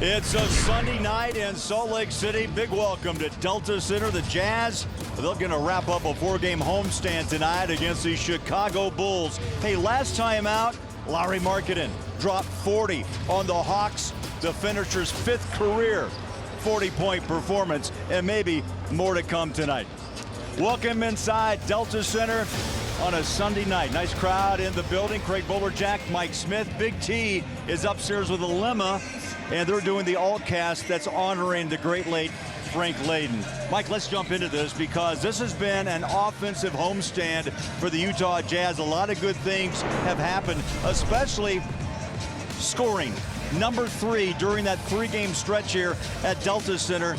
It's a Sunday night in Salt Lake City. Big welcome to Delta Center. The Jazz, they're going to wrap up a 4-game homestand tonight against the Chicago Bulls. Hey, last time out, Lauri Markkanen dropped 40 on the Hawks, the finisher's 5th career 40-point performance, and maybe more to come tonight. Welcome inside Delta Center on a Sunday night. Nice crowd in the building. Craig Bolerjack, Mike Smith. Big T is upstairs with a limo, and they're doing the alt-cast that's honoring the great late Frank Layden. Mike, let's jump into this because this has been an offensive homestand for the Utah Jazz. A lot of good things have happened, especially scoring. Number 3 during that 3-game stretch here at Delta Center.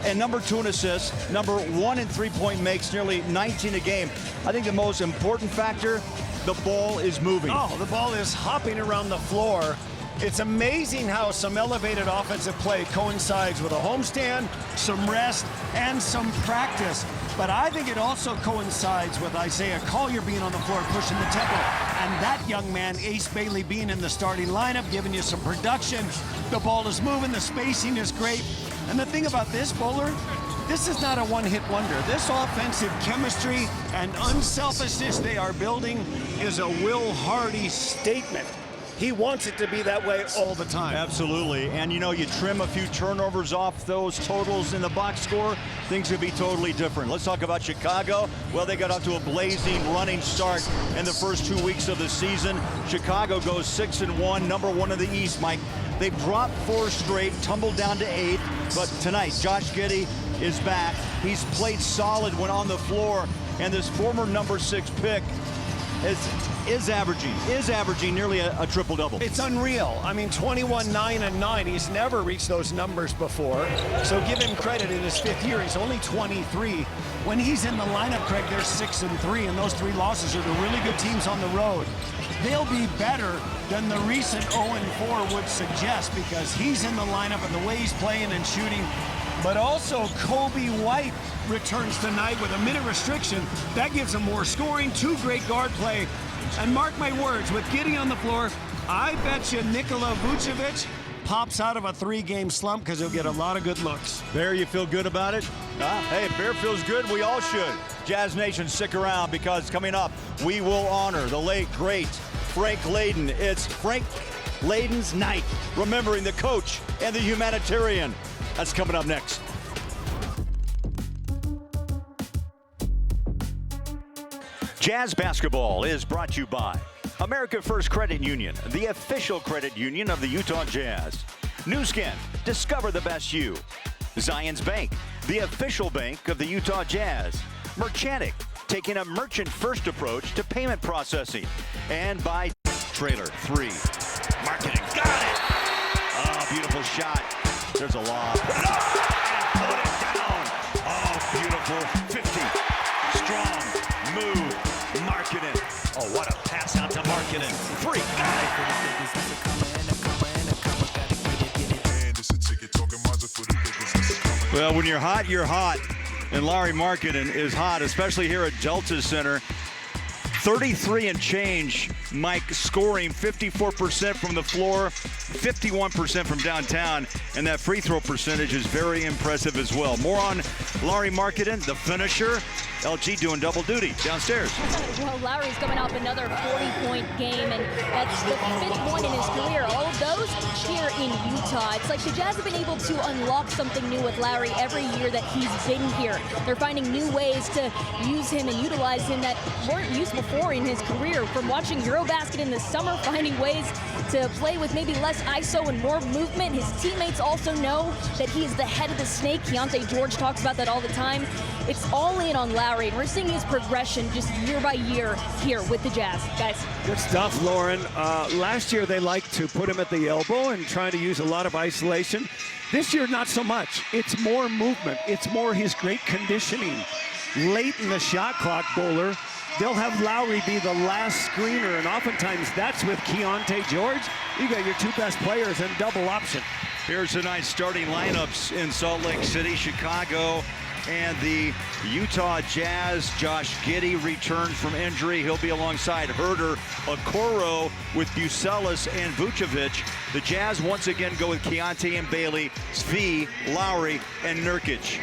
And number 2 in assists, number 1 in 3-point makes, nearly 19 a game. I think the most important factor, the ball is moving. Oh, the ball is hopping around the floor. It's amazing how some elevated offensive play coincides with a homestand, some rest, and some practice. But I think it also coincides with Isaiah Collier being on the floor pushing the tempo. And that young man, Ace Bailey, being in the starting lineup, giving you some production. The ball is moving, the spacing is great. And the thing about this, Bowler, this is not a one-hit wonder. This offensive chemistry and unselfishness they are building is a Will Hardy statement. He wants it to be that way all the time. Absolutely. And you know, you trim a few turnovers off those totals in the box score, things could be totally different. Let's talk about Chicago. Well, they got off to a blazing running start in the first 2 weeks of the season. Chicago goes 6-1, number 1 in the East, Mike. They've dropped 4 straight, tumbled down to 8, but tonight, Josh Giddey is back. He's played solid when on the floor, and this former number 6 pick is averaging nearly a triple-double. It's unreal. I mean, 21, 9, and 9. He's never reached those numbers before. So give him credit. In his 5th year, he's only 23. When he's in the lineup, Craig, they're 6-3, and those 3 losses are to really good teams on the road. They'll be better than the recent 0-4 would suggest because he's in the lineup and the way he's playing and shooting. But also, Kobe White returns tonight with a minute restriction. That gives him more scoring, 2 great guard play. And mark my words, with Giddey on the floor, I bet you Nikola Vucevic pops out of a 3-game slump because he'll get a lot of good looks. Bear, you feel good about it? Hey, if Bear feels good, we all should. Jazz Nation, stick around because coming up, we will honor the late, great Frank Layden. It's Frank Layden's night, remembering the coach and the humanitarian. That's coming up next. Jazz basketball is brought to you by America First Credit Union, the official credit union of the Utah Jazz. Nu Skin, discover the best you. Zions Bank, the official bank of the Utah Jazz. Merchantic, taking a merchant-first approach to payment processing. And by Trailer 3. Markkanen, got it! Oh, beautiful shot. There's a lob. Put it down. Oh, beautiful. 50. Strong move. Markkanen. Oh, what a pass out to Markkanen. 3. Got it. Well, when you're hot, you're hot. And Lauri Markkanen is hot, especially here at Delta Center. 33 and change, Mike, scoring 54% from the floor, 51% from downtown, and that free throw percentage is very impressive as well. More on Lauri Markkanen, the finisher. LG doing double duty downstairs. Well, Lauri's coming off another 40-point game, and that's the 5th one in his career. All of those here in Utah. It's like the Jazz have been able to unlock something new with Lauri every year that he's been here. They're finding new ways to use him and utilize him that weren't used before in his career. From watching Eurobasket in the summer, finding ways to play with maybe less ISO and more movement. His teammates also know that he is the head of the snake. Keontae George talks about that all the time. It's all in on Lauri, and we're seeing his progression just year by year here with the Jazz. Guys. Good stuff, Lauren. Last year they liked to put him at the elbow and try to use a lot of isolation. This year, not so much. It's more movement. It's more his great conditioning. Late in the shot clock, Bowler, they'll have Lauri be the last screener, and oftentimes that's with Keontae George. You got your 2 best players in double option. Here's tonight's starting lineups in Salt Lake City. Chicago And the Utah Jazz, Josh Giddey returns from injury. He'll be alongside Herder, Okoro with Bucelis and Vucevic. The Jazz once again go with Keontae and Bailey, Svi, Lowry, and Nurkic.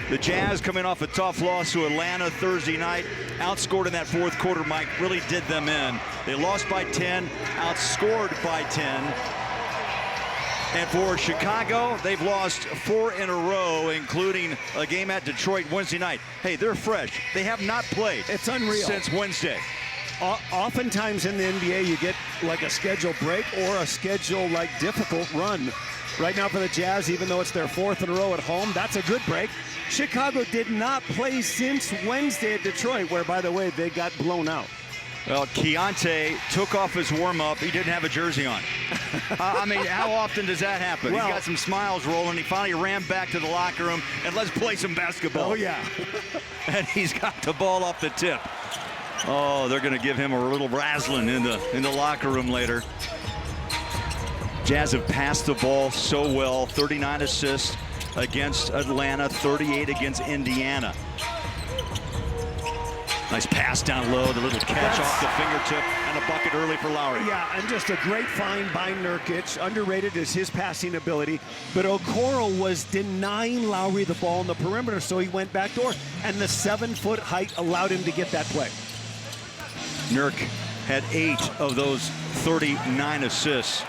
The Jazz coming off a tough loss to Atlanta Thursday night. Outscored in that fourth quarter, Mike, really did them in. They lost by 10, outscored by 10. And for Chicago, they've lost 4 in a row, including a game at Detroit Wednesday night. Hey, they're fresh. They have not played. It's unreal. Since Wednesday. Oftentimes in the NBA, you get like a schedule break or a schedule like difficult run. Right now for the Jazz, even though it's their 4th in a row at home, that's a good break. Chicago did not play since Wednesday at Detroit, where, by the way, they got blown out. Well, Keontae took off his warm-up. He didn't have a jersey on. I mean, how often does that happen? Well, he's got some smiles rolling. He finally ran back to the locker room and let's play some basketball. Oh, yeah. And he's got the ball off the tip. Oh, they're going to give him a little razzling in the locker room later. Jazz have passed the ball so well. 39 assists against Atlanta, 38 against Indiana. Nice pass down low, the little catch off the fingertip, and a bucket early for Lowry. Yeah, and just a great find by Nurkic. Underrated is his passing ability, but Okoro was denying Lowry the ball on the perimeter, so he went backdoor, and the 7-foot height allowed him to get that play. Nurk had 8 of those 39 assists.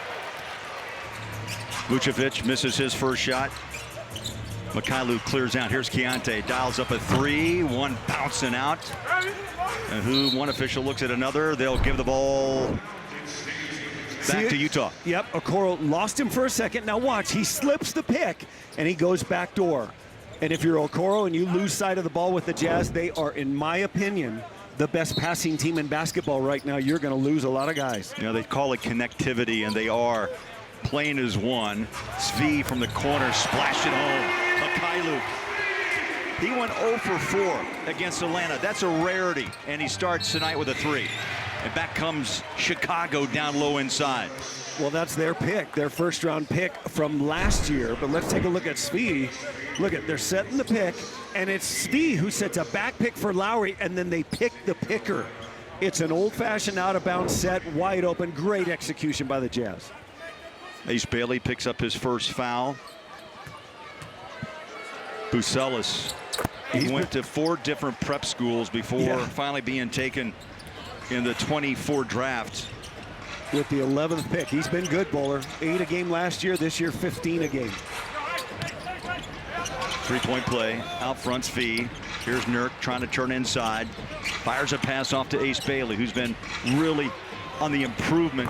Vucevic misses his first shot. Mikhailuk clears out. Here's Keontae. Dials up a 3. One bouncing out. And one official looks at another. They'll give the ball back to Utah. Yep, Okoro lost him for a second. Now watch, he slips the pick, and he goes backdoor. And if you're Okoro and you lose sight of the ball with the Jazz, they are, in my opinion, the best passing team in basketball right now. You're going to lose a lot of guys. You know, they call it connectivity, and they are. Playing as one. Svi from the corner, splash it home. Mikhailuk. He went 0 for 4 against Atlanta. That's a rarity, and he starts tonight with a 3. And back comes Chicago down low inside. Well, that's their pick, their first-round pick from last year. But let's take a look at Svi. Look at, they're setting the pick, and it's Svi who sets a back pick for Lowry, and then they pick the picker. It's an old-fashioned out-of-bounds set, wide open, great execution by the Jazz. Ace Bailey picks up his first foul. Bucelis. He went to 4 different prep schools before finally being taken in the 24 draft. With the 11th pick. He's been good, Bowler. 8 a game last year, this year 15 a game. 3-point play, out front Svi. Here's Nurk trying to turn inside. Fires a pass off to Ace Bailey, who's been really on the improvement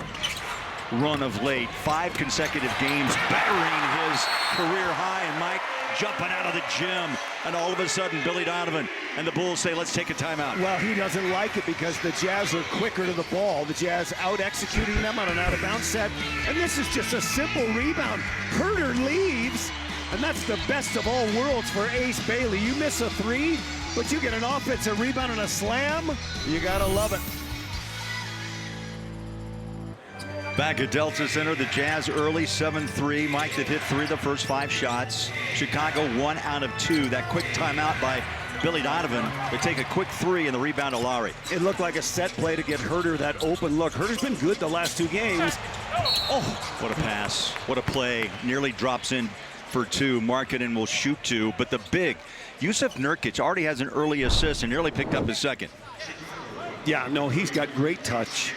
run of late. 5 consecutive games battering his career high, and Mike jumping out of the gym, and all of a sudden Billy Donovan and the Bulls say, let's take a timeout. Well, he doesn't like it because the Jazz are quicker to the ball. The Jazz out executing them on an out of bounds set, and this is just a simple rebound. Herder leaves, and that's the best of all worlds for Ace Bailey. You miss a 3, but you get an offensive rebound and a slam. You gotta love it. Back at Delta Center, the Jazz early 7-3. Mike, they've hit 3 of the first 5 shots. Chicago 1 out of 2. That quick timeout by Billy Donovan. They take a quick 3 and the rebound to Lowry. It looked like a set play to get Herder that open look. Herder's been good the last 2 games. Oh, what a pass. What a play. Nearly drops in for 2. Markkanen will shoot 2. But the big, Jusuf Nurkic already has an early assist and nearly picked up his second. Yeah, no, he's got great touch.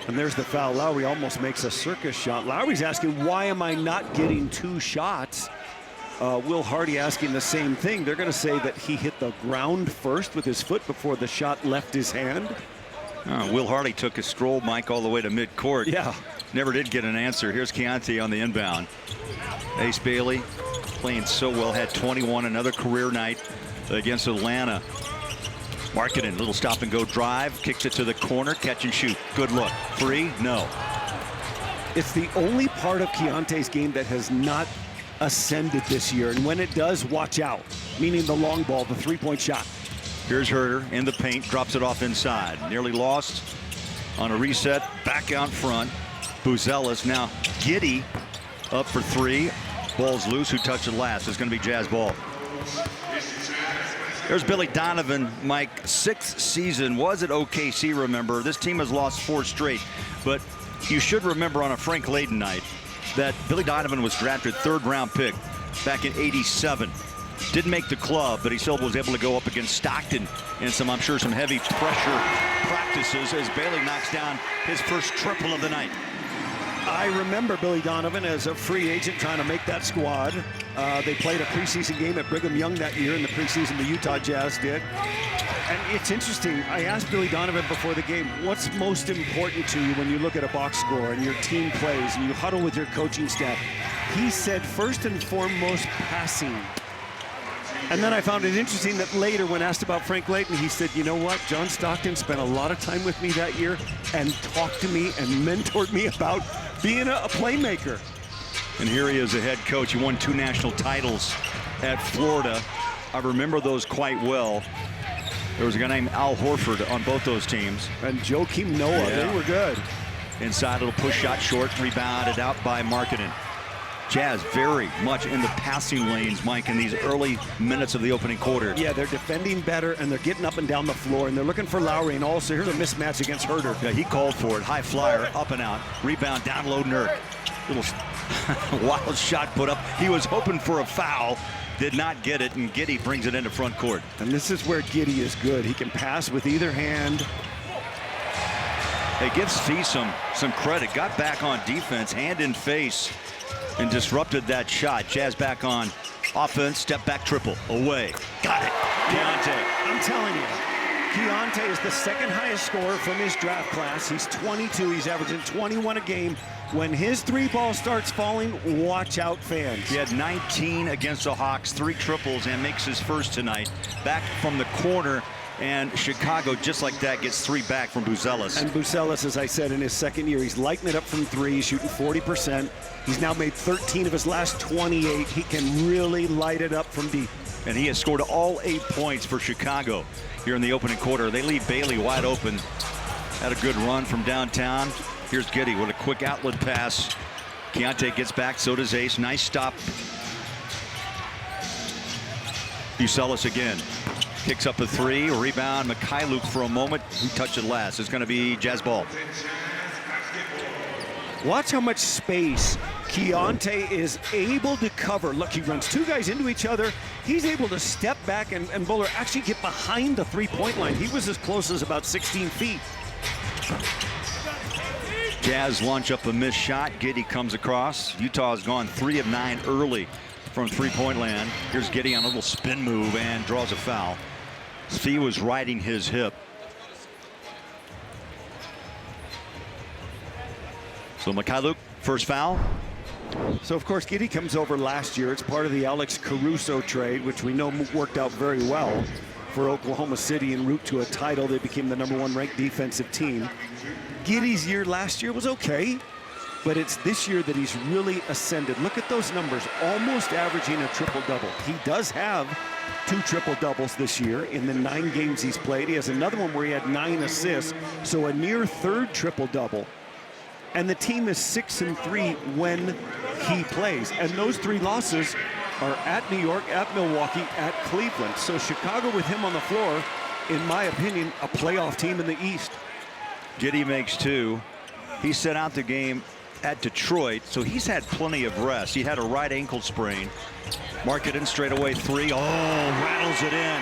And there's the foul. Lowry almost makes a circus shot. Lowry's asking, why am I not getting 2 shots? Will Hardy asking the same thing. They're going to say that he hit the ground first with his foot before the shot left his hand. Will Hardy took a stroll, Mike, all the way to midcourt. Yeah. Never did get an answer. Here's Keontae on the inbound. Ace Bailey playing so well, had 21, another career night against Atlanta. Markkanen, little stop and go drive, kicks it to the corner, catch and shoot. Good look. 3? No. It's the only part of Keontae's game that has not ascended this year. And when it does, watch out. Meaning the long ball, the 3-point shot. Here's Herder in the paint, drops it off inside. Nearly lost on a reset, back out front. Bucelis now Giddey up for 3. Ball's loose. Who touched it last? It's going to be Jazz ball. There's Billy Donovan, Mike, sixth season, was at OKC, remember. This team has lost 4 straight, but you should remember on a Frank Layden night that Billy Donovan was drafted 3rd-round pick back in '87. Didn't make the club, but he still was able to go up against Stockton in some, I'm sure, some heavy pressure practices as Bailey knocks down his first triple of the night. I remember Billy Donovan as a free agent trying to make that squad. They played a preseason game at Brigham Young that year in the preseason, the Utah Jazz did. And it's interesting, I asked Billy Donovan before the game, what's most important to you when you look at a box score and your team plays and you huddle with your coaching staff? He said, first and foremost, passing. And then I found it interesting that later, when asked about Frank Layden, he said, you know what? John Stockton spent a lot of time with me that year and talked to me and mentored me about being a playmaker. And here he is, a head coach. He won 2 national titles at Florida. I remember those quite well. There was a guy named Al Horford on both those teams. And Joakim Noah, Yeah. they were good. Inside, little push shot, short, rebounded out by Markkanen. Jazz very much in the passing lanes, Mike, in these early minutes of the opening quarter. Yeah, they're defending better, and they're getting up and down the floor, and they're looking for Lowry, and also here's a mismatch against Herter. Yeah, he called for it. High flyer, up and out. Rebound, down low, Nurk. Little wild shot put up. He was hoping for a foul. Did not get it, and Giddey brings it into front court. And this is where Giddey is good. He can pass with either hand. Hey, gives Fee some credit. Got back on defense, hand in face, and disrupted that shot. Jazz back on offense, step back triple, away. Got it, Keontae. I'm telling you, Keontae is the 2nd highest scorer from his draft class. He's 22, he's averaging 21 a game. When his 3-ball starts falling, watch out, fans. He had 19 against the Hawks, 3 triples, and makes his first tonight. Back from the corner, and Chicago, just like that, gets 3 back from Buzelis. And Buzelis, as I said, in his 2nd year, he's lighting it up from 3, he's shooting 40%. He's now made 13 of his last 28. He can really light it up from deep. And he has scored all 8 points for Chicago here in the opening quarter. They leave Bailey wide open. Had a good run from downtown. Here's Giddey with a quick outlet pass. Keontae gets back, so does Ace. Nice stop. Buzelis again. Kicks up a 3, rebound. Mikhailuk for a moment. Who touched it last? It's going to be Jazz ball. Watch how much space Keontae is able to cover. Look, he runs 2 guys into each other. He's able to step back and Buller actually get behind the 3-point line. He was as close as about 16 feet. Jazz launch up a missed shot. Giddey comes across. Utah has gone 3 of 9 early from 3-point land. Here's Giddey on a little spin move and draws a foul. Fee was riding his hip. So Mikhailuk, first foul. So, of course, Giddey comes over last year. It's part of the Alex Caruso trade, which we know worked out very well for Oklahoma City en route to a title. They became the #1 ranked defensive team. Giddey's year last year was okay, but it's this year that he's really ascended. Look at those numbers, almost averaging a triple-double. He does have 2 triple-doubles this year in the 9 games he's played. He has another one where he had 9 assists, so a near 3rd triple-double. And the team is 6-3 when he plays. And those 3 losses are at New York, at Milwaukee, at Cleveland. So Chicago with him on the floor, in my opinion, a playoff team in the East. Giddey makes 2. He set out the game at Detroit, so he's had plenty of rest. He had a right ankle sprain. Markkanen straight away 3. Oh, rattles it in.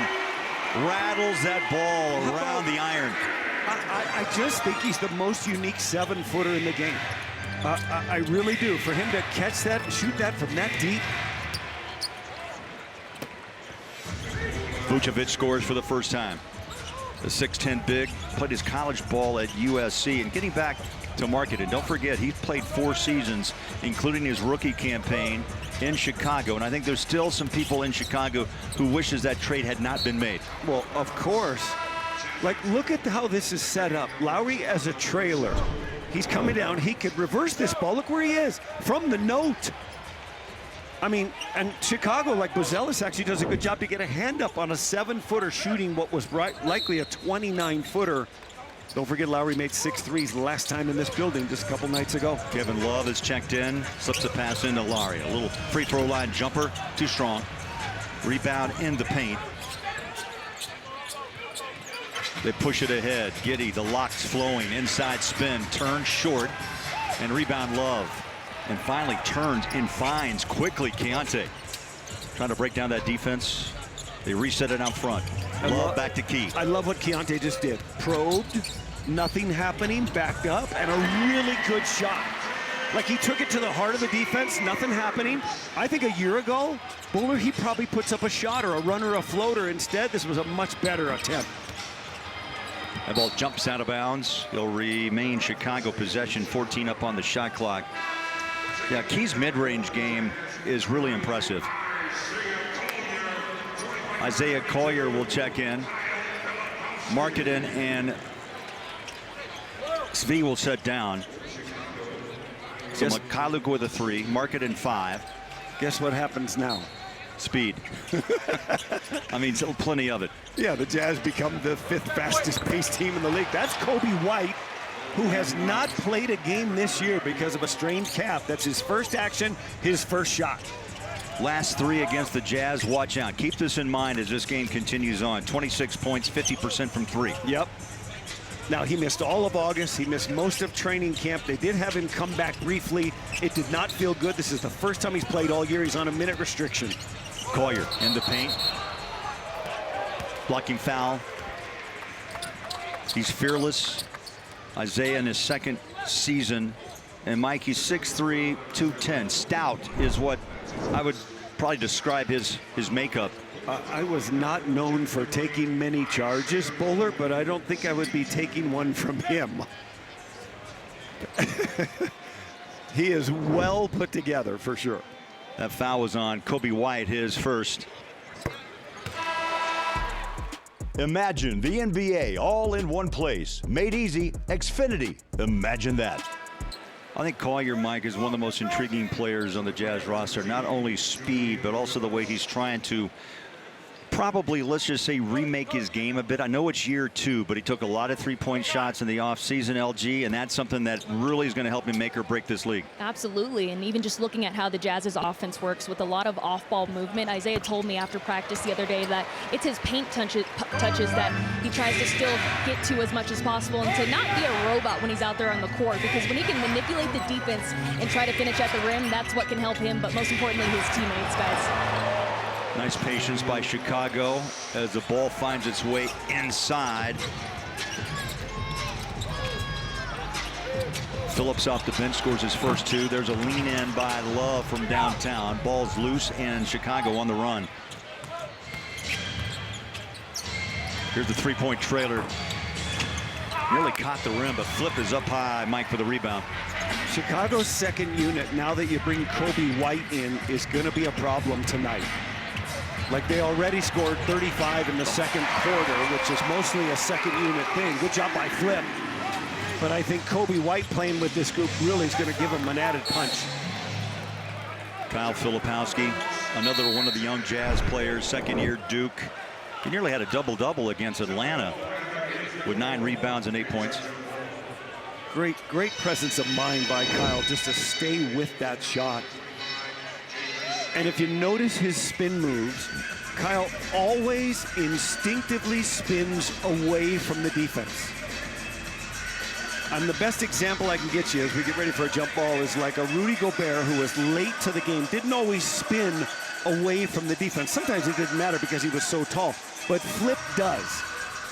Rattles that ball around the iron. I just think he's the most unique 7-footer in the game. I really do. For him to catch that and shoot that from that deep. Vucevic scores for the first time. The 6'10" big played his college ball at USC. And getting back to Markkanen, don't forget he's played 4 seasons, including his rookie campaign in Chicago. And I think there's still some people in Chicago who wishes that trade had not been made. Well, of course. Like, look at how this is set up. Lowry as a trailer. He's coming down. He could reverse this ball. Look where he is from the note. I mean, and Chicago, like Buzelis, actually does a good job to get a hand up on a 7-footer shooting what was likely a 29-footer. Don't forget Lowry made 6 threes the last time in this building just a couple nights ago. Kevin Love is checked in, slips a pass into Lowry. A little free throw line jumper, too strong. Rebound in the paint. They push it ahead. Giddey, the locks flowing. Inside spin, turns short, and rebound Love. And finally turns and finds quickly Keyonte. Trying to break down that defense. They reset it out front. Love back to Key. I love what Keyonte just did. Probed, nothing happening, backed up, and a really good shot. Like, he took it to the heart of the defense, nothing happening. I think a year ago, Buller, he probably puts up a shot or a run or a floater. Instead, this was a much better attempt. That ball jumps out of bounds. It'll remain Chicago possession, 14 up on the shot clock. Yeah, Key's mid-range game is really impressive. Isaiah Collier will check in. Markkanen and Svi will set down. So Mykhailiuk with a 3, Markkanen 5. Guess what happens now? Speed. I mean, so plenty of it. Yeah, the Jazz become the 5th fastest paced team in the league. That's Coby White, who has not played a game this year because of a strained calf. That's his first action, his first shot. Last 3 against the Jazz. Watch out. Keep this in mind as this game continues on. 26 points, 50% from 3. Yep. Now, he missed all of August. He missed most of training camp. They did have him come back briefly. It did not feel good. This is the first time he's played all year. He's on a minute restriction. Collier in the paint. Blocking foul. He's fearless. Isaiah in his 2nd season. And Mike, he's 6'3", 210. Stout is what I would probably describe his makeup. I was not known for taking many charges, Buller, but I don't think I would be taking one from him. He is well put together, for sure. That foul was on Coby White, his first. Imagine the NBA all in one place. Made easy, Xfinity. Imagine that. I think Collier, Mike, is one of the most intriguing players on the Jazz roster. Not only speed, but also the way he's trying to probably, let's just say, remake his game a bit. I know it's year 2, but he took a lot of three-point shots in the offseason, LG, and that's something that really is going to help him make or break this league. Absolutely, and even just looking at how the Jazz's offense works with a lot of off-ball movement. Isaiah told me after practice the other day that it's his paint touches that he tries to still get to as much as possible and to not be a robot when he's out there on the court, because when he can manipulate the defense and try to finish at the rim, that's what can help him, but most importantly, his teammates, guys. Nice patience by Chicago as the ball finds its way inside. Phillips off the bench scores his first 2. There's a lean in by Love from downtown. Ball's loose and Chicago on the run. Here's the 3-point trailer. Nearly caught the rim, but Flip is up high, Mike, for the rebound. Chicago's 2nd unit, now that you bring Coby White in, is going to be a problem tonight. Like, they already scored 35 in the 2nd quarter, which is mostly a 2nd unit thing. Good job by Flip. But I think Coby White playing with this group really is going to give him an added punch. Kyle Filipowski, another one of the young Jazz players, 2nd year Duke. He nearly had a double-double against Atlanta with 9 rebounds and 8 points. Great presence of mind by Kyle just to stay with that shot. And if you notice his spin moves, Kyle always instinctively spins away from the defense. And the best example I can get you as we get ready for a jump ball is like a Rudy Gobert who was late to the game, didn't always spin away from the defense. Sometimes it didn't matter because he was so tall, but Flip does.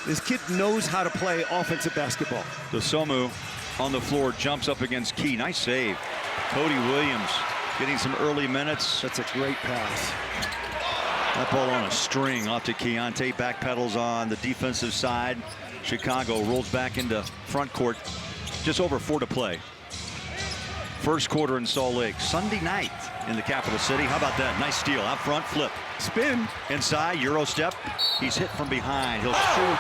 This kid knows how to play offensive basketball. Dosunmu on the floor, jumps up against Key. Nice save. Cody Williams getting some early minutes. That's a great pass. That ball on a string off to Keyonte. Backpedals on the defensive side. Chicago rolls back into front court. Just over 4 to play. First quarter in Salt Lake. Sunday night in the capital city. How about that? Nice steal. Out front, Flip. Spin. Inside, Euro step. He's hit from behind. He'll shoot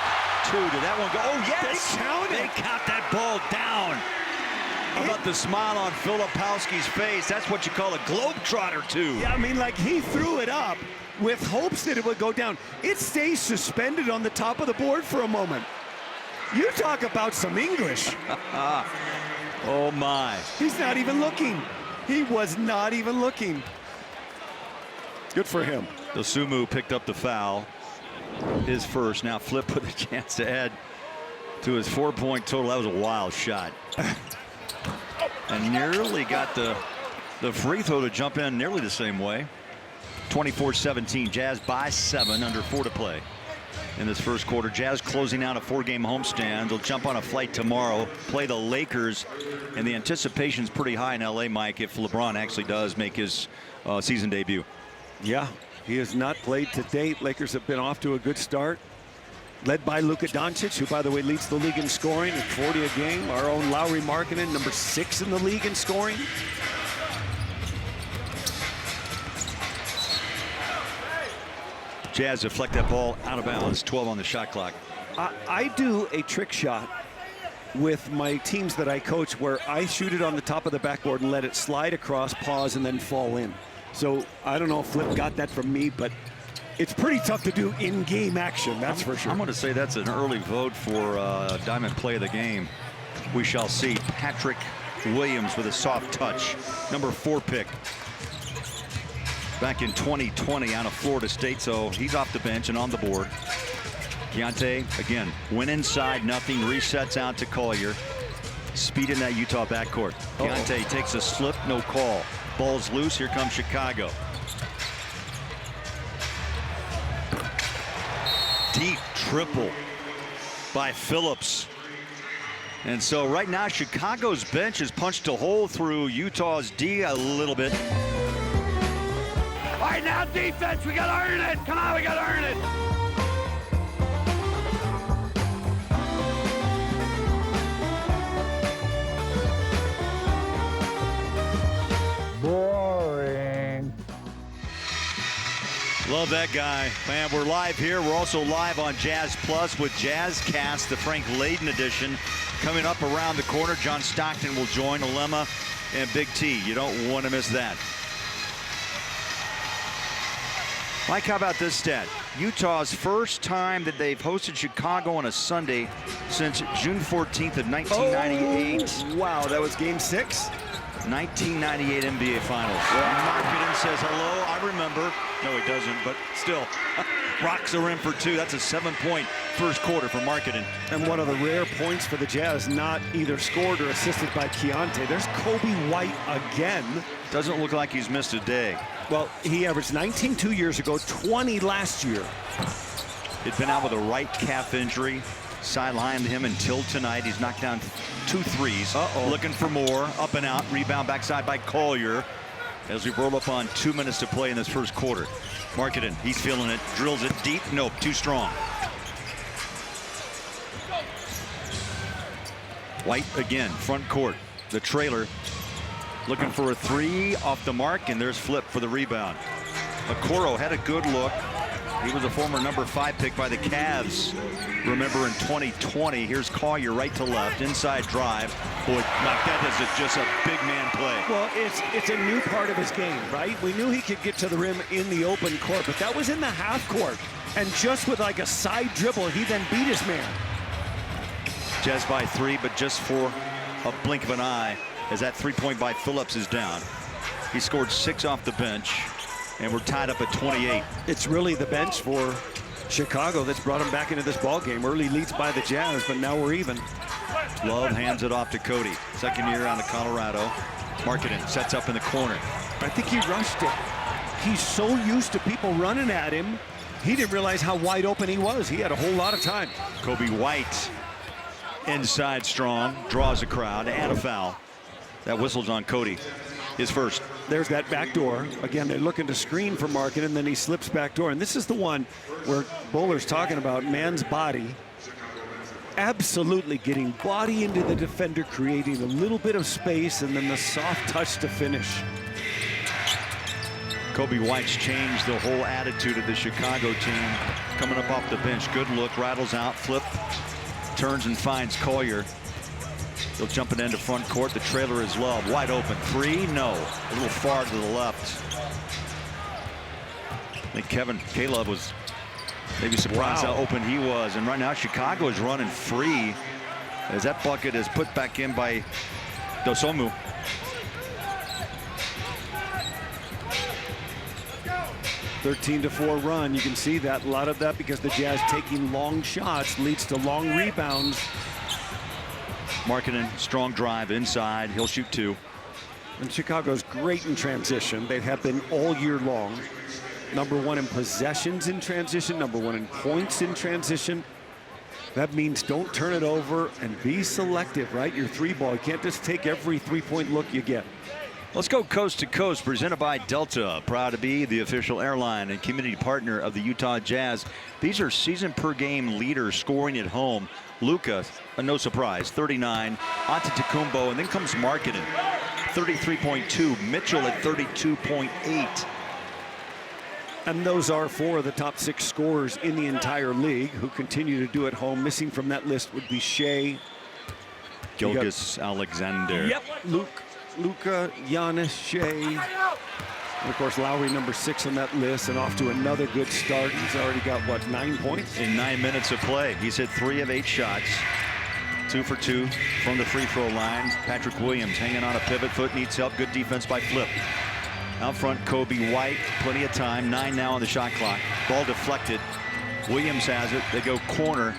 2. Did that one go? Oh, yes! They count that ball down. How about the smile on Filipowski's face? That's what you call a globetrotter, too. Yeah, I mean, like, he threw it up with hopes that it would go down. It stays suspended on the top of the board for a moment. You talk about some English. Oh, my. He's not even looking. He was not even looking. Good for him. Dosunmu picked up the foul. His first. Now Flip with a chance to add to his 4-point total. That was a wild shot. And nearly got the free throw to jump in nearly the same way. 24-17. Jazz by 7, under 4 to play in this first quarter. Jazz closing out a 4-game homestand. They'll jump on a flight tomorrow, play the Lakers, and the anticipation's pretty high in LA, Mike, if LeBron actually does make his season debut. Yeah, he has not played to date. Lakers have been off to a good start, led by Luka Doncic, who, by the way, leads the league in scoring at 40 a game. Our own Lauri Markkanen, number 6 in the league in scoring. Jazz deflect that ball out of bounds. 12 on the shot clock. I do a trick shot with my teams that I coach where I shoot it on the top of the backboard and let it slide across, pause, and then fall in. So I don't know if Flip got that from me, but it's pretty tough to do in-game action, that's for sure. I'm going to say that's an early vote for Diamond Play of the Game. We shall see. Patrick Williams with a soft touch. Number 4 pick. Back in 2020 out of Florida State, so he's off the bench and on the board. Keontae, again, went inside, nothing, resets out to Collier. Speed in that Utah backcourt. Keontae takes a slip, no call. Ball's loose, here comes Chicago. Deep triple by Phillips. And so right now, Chicago's bench has punched a hole through Utah's D a little bit. All right, now defense, we gotta earn it. Come on, we gotta earn it. Boring. Love that guy. Man, we're live here. We're also live on Jazz Plus with JazzCast, the Frank Layden edition. Coming up around the corner, John Stockton will join Alema and Big T. You don't want to miss that. Mike, how about this stat? Utah's first time that they've hosted Chicago on a Sunday since June 14th of 1998. Oh, wow, that was game 6? 1998 NBA Finals. Markkanen says hello. I remember. No, he doesn't, but still. Rocks are in for 2. That's a 7-point first quarter for Markkanen. And one of the rare points for the Jazz, not either scored or assisted by Keontae. There's Kobe White again. Doesn't look like he's missed a day. Well, he averaged 19 2 years ago, 20 last year. He'd been out with a right calf injury. Sidelined him until tonight. He's knocked down 2 threes. Looking for more. Up and out. Rebound backside by Collier. As we roll up on 2 minutes to play in this first quarter. Markkanen, he's feeling it. Drills it deep. Nope, too strong. White again, front court. The trailer looking for a 3 off the mark, and there's Flip for the rebound. Okoro had a good look. He was a former number 5 pick by the Cavs. Remember in 2020, here's Collier right to left, inside drive. Boy, Mike, that is just a big man play. Well, it's a new part of his game, right? We knew he could get to the rim in the open court, but that was in the half court. And just with like a side dribble, he then beat his man. Jazz by 3, but just for a blink of an eye, as that 3-point by Phillips is down. He scored 6 off the bench, and we're tied up at 28. It's really the bench for Chicago that's brought him back into this ball game. Early leads by the Jazz, but now we're even. Love hands it off to Cody. Second year out of Colorado. Markkanen sets up in the corner. I think he rushed it. He's so used to people running at him, he didn't realize how wide open he was. He had a whole lot of time. Kobe White inside strong, draws a crowd and a foul. That whistle's on Cody. His first. There's that back door. Again, they're looking to screen for Markkanen, and then he slips back door. And this is the one where Bowler's talking about man's body. Absolutely getting body into the defender, creating a little bit of space, and then the soft touch to finish. Kobe White's changed the whole attitude of the Chicago team. Coming up off the bench. Good look, rattles out, Flip, turns and finds Collier. He'll jump it into front court. The trailer is Love. Wide open. 3? No. A little far to the left. I think Caleb was maybe surprised how open he was. And right now, Chicago is running free as that bucket is put back in by 13-4 run. You can see that. A lot of that because the Jazz taking long shots leads to long rebounds. Markkanen, strong drive inside. He'll shoot 2. And Chicago's great in transition. They have been all year long. #1 in possessions in transition, #1 in points in transition. That means don't turn it over and be selective, right? Your 3-ball. You can't just take every 3-point look you get. Let's go coast to coast, presented by Delta. Proud to be the official airline and community partner of the Utah Jazz. These are season per game leaders scoring at home. Luka, no surprise, 39. Antetokounmpo, and then comes Markkanen, 33.2. Mitchell at 32.8. And those are 4 of the top 6 scorers in the entire league who continue to do at home. Missing from that list would be Shea, Gilgeous-Alexander. Yep, Luka, Giannis, Shea, and of course Lowry #6 on that list, and off to another good start. He's already got, what, 9 points? In 9 minutes of play. He's hit 3 of 8 shots. 2 for 2 from the free throw line. Patrick Williams hanging on a pivot foot, needs help. Good defense by Flip. Out front, Kobe White, plenty of time. 9 now on the shot clock. Ball deflected. Williams has it. They go corner.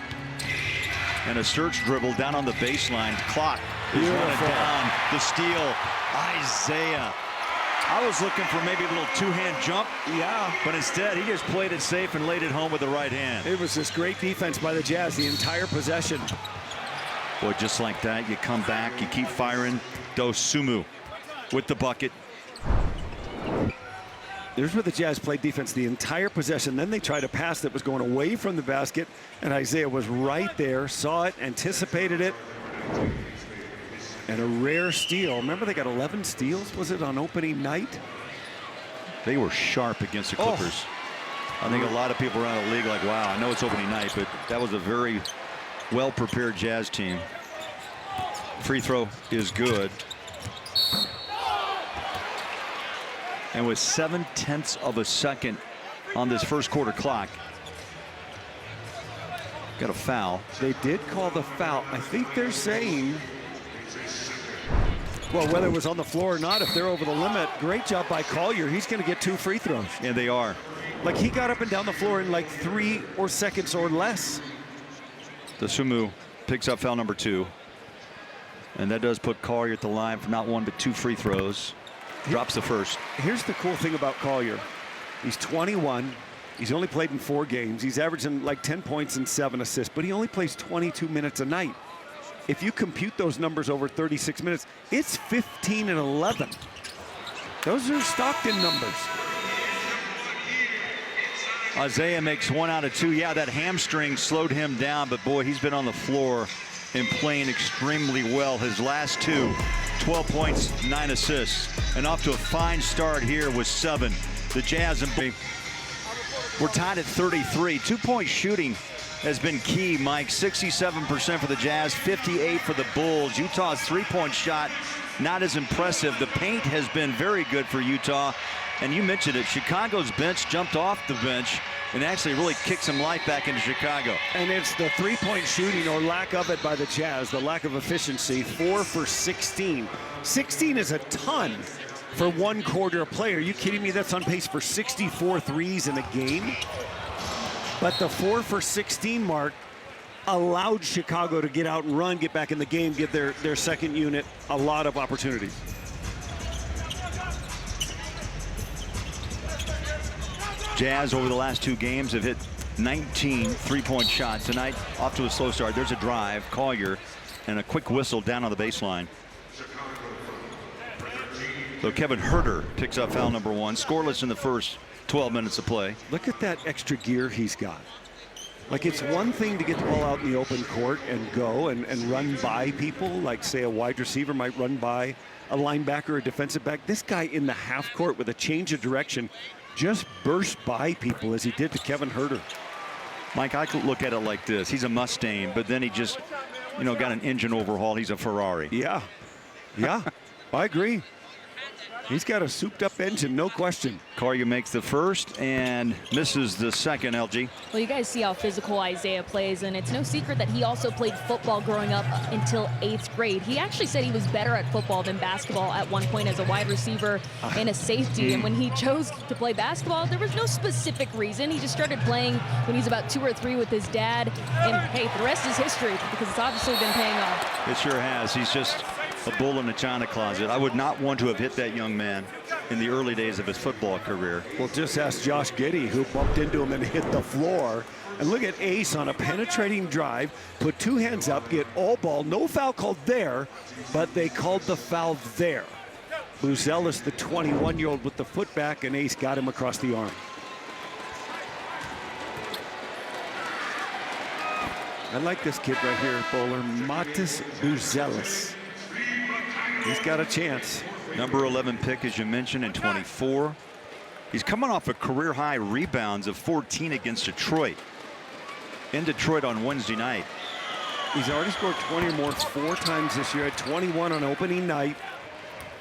And a search dribble down on the baseline. Clock is running down. The steal, Isaiah. I was looking for maybe a little 2-hand jump. Yeah. But instead, he just played it safe and laid it home with the right hand. It was this great defense by the Jazz the entire possession. Boy, just like that, you come back, you keep firing. Dosunmu with the bucket. There's where the Jazz played defense the entire possession. Then they tried a pass that was going away from the basket, and Isaiah was right there, saw it, anticipated it. And a rare steal. Remember, they got 11 steals, was it, on opening night? They were sharp against the Clippers. I think a lot of people around the league like, wow, I know it's opening night, but that was a very well-prepared Jazz team. Free throw is good. And with 0.7 of a second on this first quarter clock, got a foul. They did call the foul. I think they're saying, well, whether it was on the floor or not, if they're over the limit, great job by Collier. He's going to get 2 free throws. And they are. Like, he got up and down the floor in like 3 seconds or less. Dosunmu picks up foul number 2. And that does put Collier at the line for not 1 but 2 free throws. Drops the first. Here's the cool thing about Collier. He's 21. He's only played in 4 games. He's averaging like 10 points and 7 assists, but he only plays 22 minutes a night. If you compute those numbers over 36 minutes, it's 15 and 11. Those are Stockton numbers. Isaiah makes 1 out of 2. Yeah, that hamstring slowed him down, but boy, he's been on the floor and playing extremely well. His last 2, 12 points, 9 assists, and off to a fine start here with 7. The Jazz and we're tied at 33. 2-point shooting has been key, Mike. 67% for the Jazz, 58 for the Bulls. Utah's 3-point shot not as impressive. The paint has been very good for Utah. And you mentioned it, Chicago's bench jumped off the bench and actually really kicked some life back into Chicago. And it's the 3-point shooting or lack of it by the Jazz, the lack of efficiency. 4 for 16. 16 is a ton for 1 quarter player. Are you kidding me? That's on pace for 64 threes in a game. But the 4 for 16 mark allowed Chicago to get out and run, get back in the game, give their second unit a lot of opportunities. Jazz over the last 2 games have hit 19 3-point shots. Tonight, off to a slow start. There's a drive, Collier, and a quick whistle down on the baseline. So Kevin Huerter picks up foul number 1. Scoreless in the first 12 minutes of play. Look at that extra gear he's got. Like, it's one thing to get the ball out in the open court and go and run by people, like, say, a wide receiver might run by a linebacker or a defensive back. This guy in the half court with a change of direction just burst by people as he did to Kevin Huerter. Mike, I could look at it like this. He's a Mustang, but then he just, got an engine overhaul. He's a Ferrari. Yeah. Yeah, I agree. He's got a souped-up engine, no question. Collier makes the first and misses the second, LG. Well, you guys see how physical Isaiah plays, and it's no secret that he also played football growing up until 8th grade. He actually said he was better at football than basketball at one point as a wide receiver and a safety. And when he chose to play basketball, there was no specific reason. He just started playing when he's about 2 or 3 with his dad. And hey, the rest is history because it's obviously been paying off. It sure has. He's just a bull in the china closet. I would not want to have hit that young man in the early days of his football career. Well, just ask Josh Giddey, who bumped into him and hit the floor. And look at Ace on a penetrating drive, put 2 hands up, get all ball, no foul called there, but they called the foul there. Buzelis, the 21-year-old with the foot back, and Ace got him across the arm. I like this kid right here, bowler, Matas Buzelis. He's got a chance. Number 11 pick, as you mentioned, in 24. He's coming off a career-high rebounds of 14 against Detroit. In Detroit on Wednesday night. He's already scored 20 or more 4 times this year, at 21 on opening night.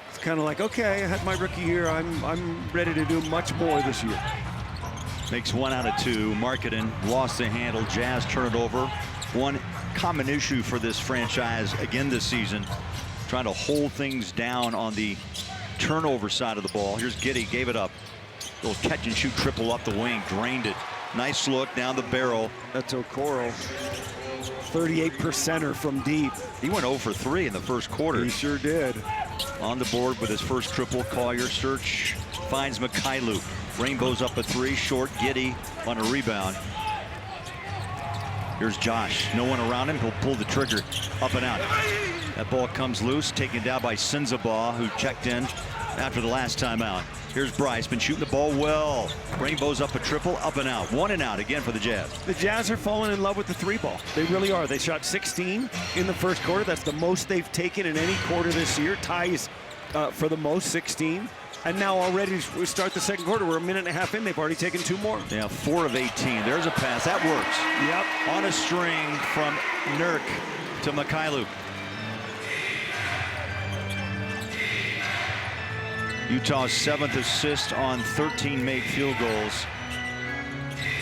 It's kind of like, okay, I had my rookie year. I'm ready to do much more this year. Makes 1 out of 2. Marketing lost the handle. Jazz turn it over. One common issue for this franchise again this season, trying to hold things down on the turnover side of the ball. Here's Giddey, gave it up. Little catch and shoot triple up the wing, drained it. Nice look down the barrel. That's Okoro. 38%er from deep. He went 0 for 3 in the first quarter. He sure did. On the board with his first triple. Collier search finds Mykhailiuk. Rainbows up a 3, short. Giddey on a rebound. Here's Josh. No one around him. He'll pull the trigger. Up and out. That ball comes loose, taken down by Sensabaugh, who checked in after the last timeout. Here's Bryce, been shooting the ball well. Rainbows up a triple, up and out. 1 and out again for the Jazz. The Jazz are falling in love with the 3-ball. They really are. They shot 16 in the first quarter. That's the most they've taken in any quarter this year. Ties for the most, 16. And now already we start the second quarter. We're a minute and a half in. They've already taken 2 more. Yeah, 4 of 18. There's a pass. That works. Yep. On a string from Nurk to Mykhailiuk. Utah's 7th assist on 13 made field goals.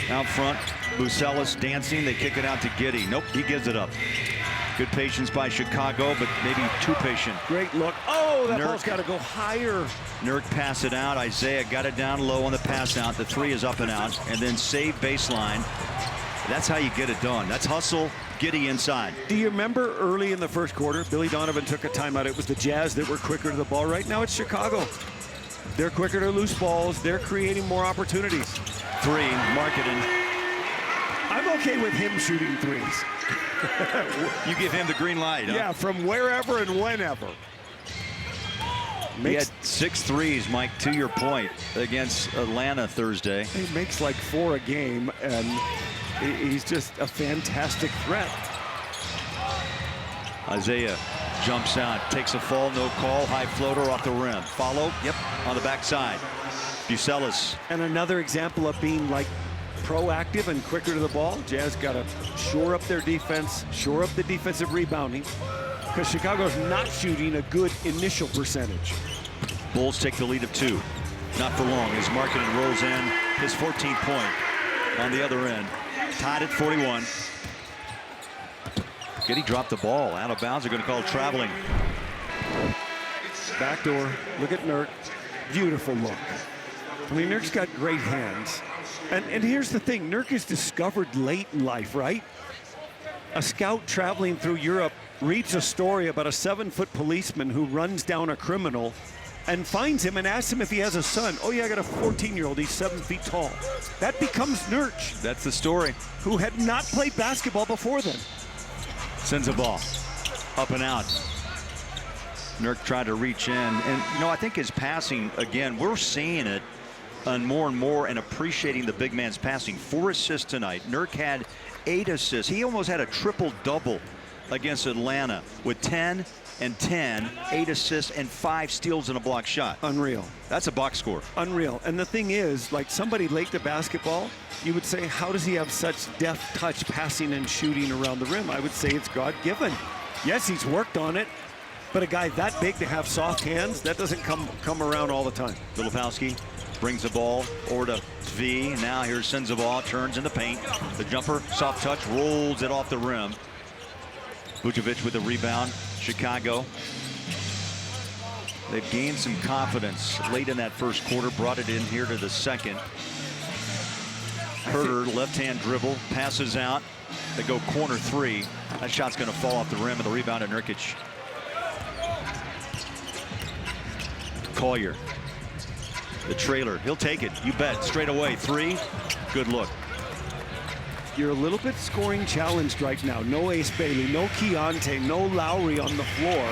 Out front, Buzelis dancing. They kick it out to Giddey. Nope, he gives it up. Good patience by Chicago, but maybe too patient. Great look. Oh, that ball's got to go higher. Nurk pass it out. Isaiah got it down low on the pass out. The 3 is up and out. And then save baseline. That's how you get it done. That's hustle. Giddey inside. Do you remember early in the first quarter, Billy Donovan took a timeout. It was the Jazz that were quicker to the ball. Right now it's Chicago. They're quicker to loose balls. They're creating more opportunities. 3, Marketing. I'm okay with him shooting 3s. You give him the green light, huh? Yeah, from wherever and whenever. He had 6 threes, Mike, to your point, against Atlanta Thursday. He makes like 4 a game, and he's just a fantastic threat. Isaiah jumps out, takes a fall, no call, high floater off the rim. Follow, yep, on the backside. Buzelis. And another example of being like proactive and quicker to the ball. Jazz got to shore up their defense, shore up the defensive rebounding, because Chicago's not shooting a good initial percentage. Bulls take the lead of 2. Not for long as Marketing rolls in his 14th point on the other end. Tied at 41. Giddey dropped the ball out of bounds. They're going to call traveling. Backdoor. Look at Nurk. Beautiful look. I mean, Nurk's got great hands. And here's the thing. Nurk is discovered late in life, right? A scout traveling through Europe reads a story about a 7-foot policeman who runs down a criminal and finds him and asks him if he has a son. Oh, yeah, I got a 14-year-old. He's 7 feet tall. That becomes Nurk. That's the story. Who had not played basketball before then. Sends a ball up and out. Nurk tried to reach in, and you know, I think his passing, again, we're seeing it and more and appreciating the big man's passing. 4 assists tonight. Nurk had 8 assists. He almost had a triple-double against Atlanta with 10 and 10, 8 assists and 5 steals and a block shot. Unreal. That's a box score. Unreal. And the thing is, like, somebody late to basketball, you would say, how does he have such deft touch passing and shooting around the rim? I would say it's God-given. Yes, he's worked on it. But a guy that big to have soft hands, that doesn't come around all the time. Filipowski brings the ball over to V. Now here's Sensabaugh, turns in the paint. The jumper, soft touch, rolls it off the rim. Vucevic with the rebound. Chicago. They've gained some confidence late in that first quarter, brought it in here to the second. Herter, left-hand dribble, passes out. They go corner three. That shot's going to fall off the rim, and the rebound to Nurkic. Collier. The trailer. He'll take it. You bet. Straight away. Three. Good look. You're a little bit scoring challenged right now. No Ace Bailey, no Keontae, no Lowry on the floor.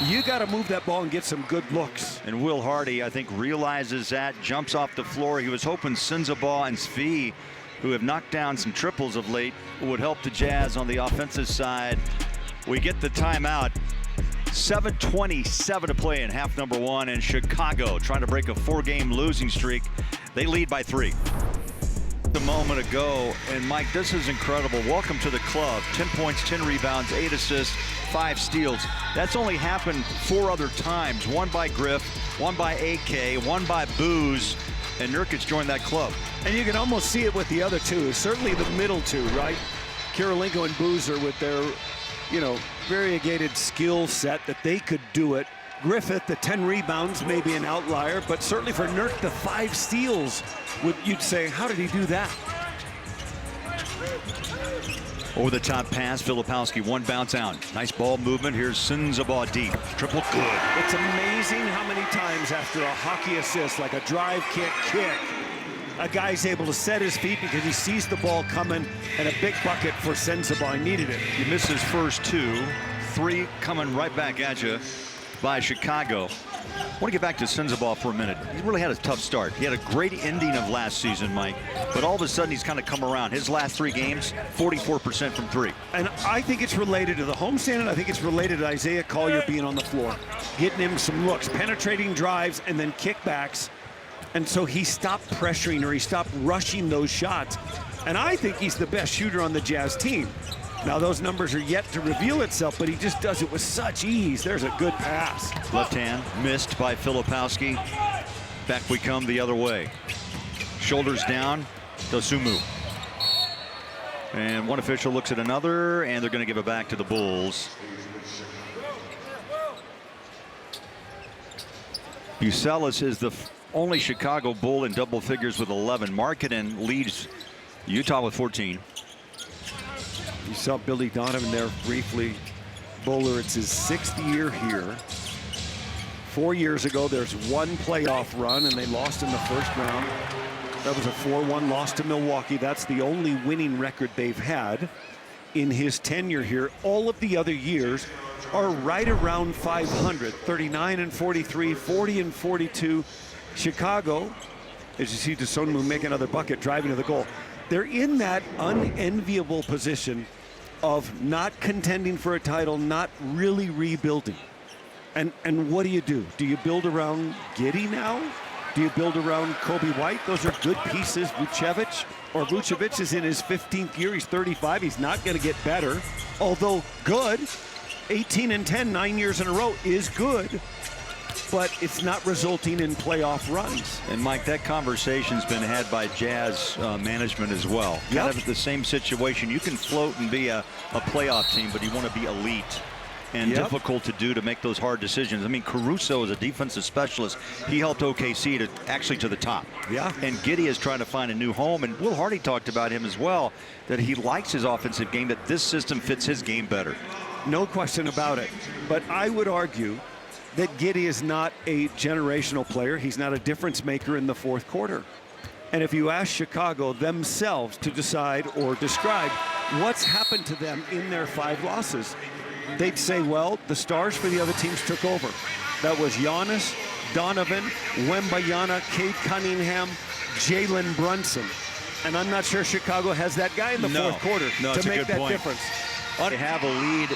You got to move that ball and get some good looks. And Will Hardy, I think, realizes that, jumps off the floor. He was hoping Sensabaugh and Svi, who have knocked down some triples of late, would help the Jazz on the offensive side. We get the timeout. 7:27 to play in half number one, and Chicago trying to break a 4-game losing streak. They lead by 3. A moment ago, and Mike, this is incredible. Welcome to the club. 10 points, 10 rebounds, 8 assists, 5 steals. That's only happened 4 other times. One by Griff, one by AK, one by Booz, and Nurkic joined that club. And you can almost see it with the other two, certainly the middle two, right? Kirilenko and Boozer with their, variegated skill set that they could do it. Griffith, the 10 rebounds, may be an outlier, but certainly for Nurk, the 5 steals, you'd say, how did he do that? Over the top pass, Filipowski, one bounce out. Nice ball movement. Here's Sensabaugh deep. Triple good. It's amazing how many times after a hockey assist, like a drive kick, a guy's able to set his feet because he sees the ball coming, and a big bucket for Sensabaugh. He needed it. You missed his first 2. 3 coming right back at you by Chicago. I want to get back to Sensabaugh for a minute. He really had a tough start. He had a great ending of last season, Mike, but all of a sudden he's kind of come around. His last 3 games, 44% from 3. And I think it's related to the homestand, and I think it's related to Isaiah Collier being on the floor, getting him some looks, penetrating drives, and then kickbacks. And so he stopped pressuring, or he stopped rushing those shots. And I think he's the best shooter on the Jazz team. Now those numbers are yet to reveal itself, but he just does it with such ease. There's a good pass. Left hand missed by Filipowski. Back we come the other way. Shoulders down, Dosunmu. And one official looks at another, and they're going to give it back to the Bulls. Bucelis is the only Chicago Bull in double figures with 11. Markkanen leads Utah with 14. You saw Billy Donovan there briefly. Bowler, it's his 6th year here. 4 years ago, there's one playoff run, and they lost in the first round. That was a 4-1 loss to Milwaukee. That's the only winning record they've had in his tenure here. All of the other years are right around 500, 39 and 43, 40 and 42. Chicago, as you see Dosunmu make another bucket, driving to the goal. They're in that unenviable position of not contending for a title, not really rebuilding. And what do? Do you build around Giddey now? Do you build around Kobe White? Those are good pieces. Vucevic is in his 15th year. He's 35. He's not going to get better, although good. 18 and 10, 9 years in a row is good, but it's not resulting in playoff runs. And Mike, that conversation's been had by Jazz management as well. Yep. Kind of the same situation. You can float and be a playoff team, but you want to be elite. And difficult to do, to make those hard decisions. I mean, Caruso is a defensive specialist. He helped OKC to the top. Yeah. And Giddey is trying to find a new home. And Will Hardy talked about him as well, that he likes his offensive game, that this system fits his game better. No question about it. But I would argue that Giddey is not a generational player. He's not a difference maker in the fourth quarter. And if you ask Chicago themselves to decide or describe what's happened to them in their 5 losses, they'd say, well, the stars for the other teams took over. That was Giannis, Donovan, Wembanyama, Cade Cunningham, Jalen Brunson. And I'm not sure Chicago has that guy in the fourth quarter to make that difference. They have a lead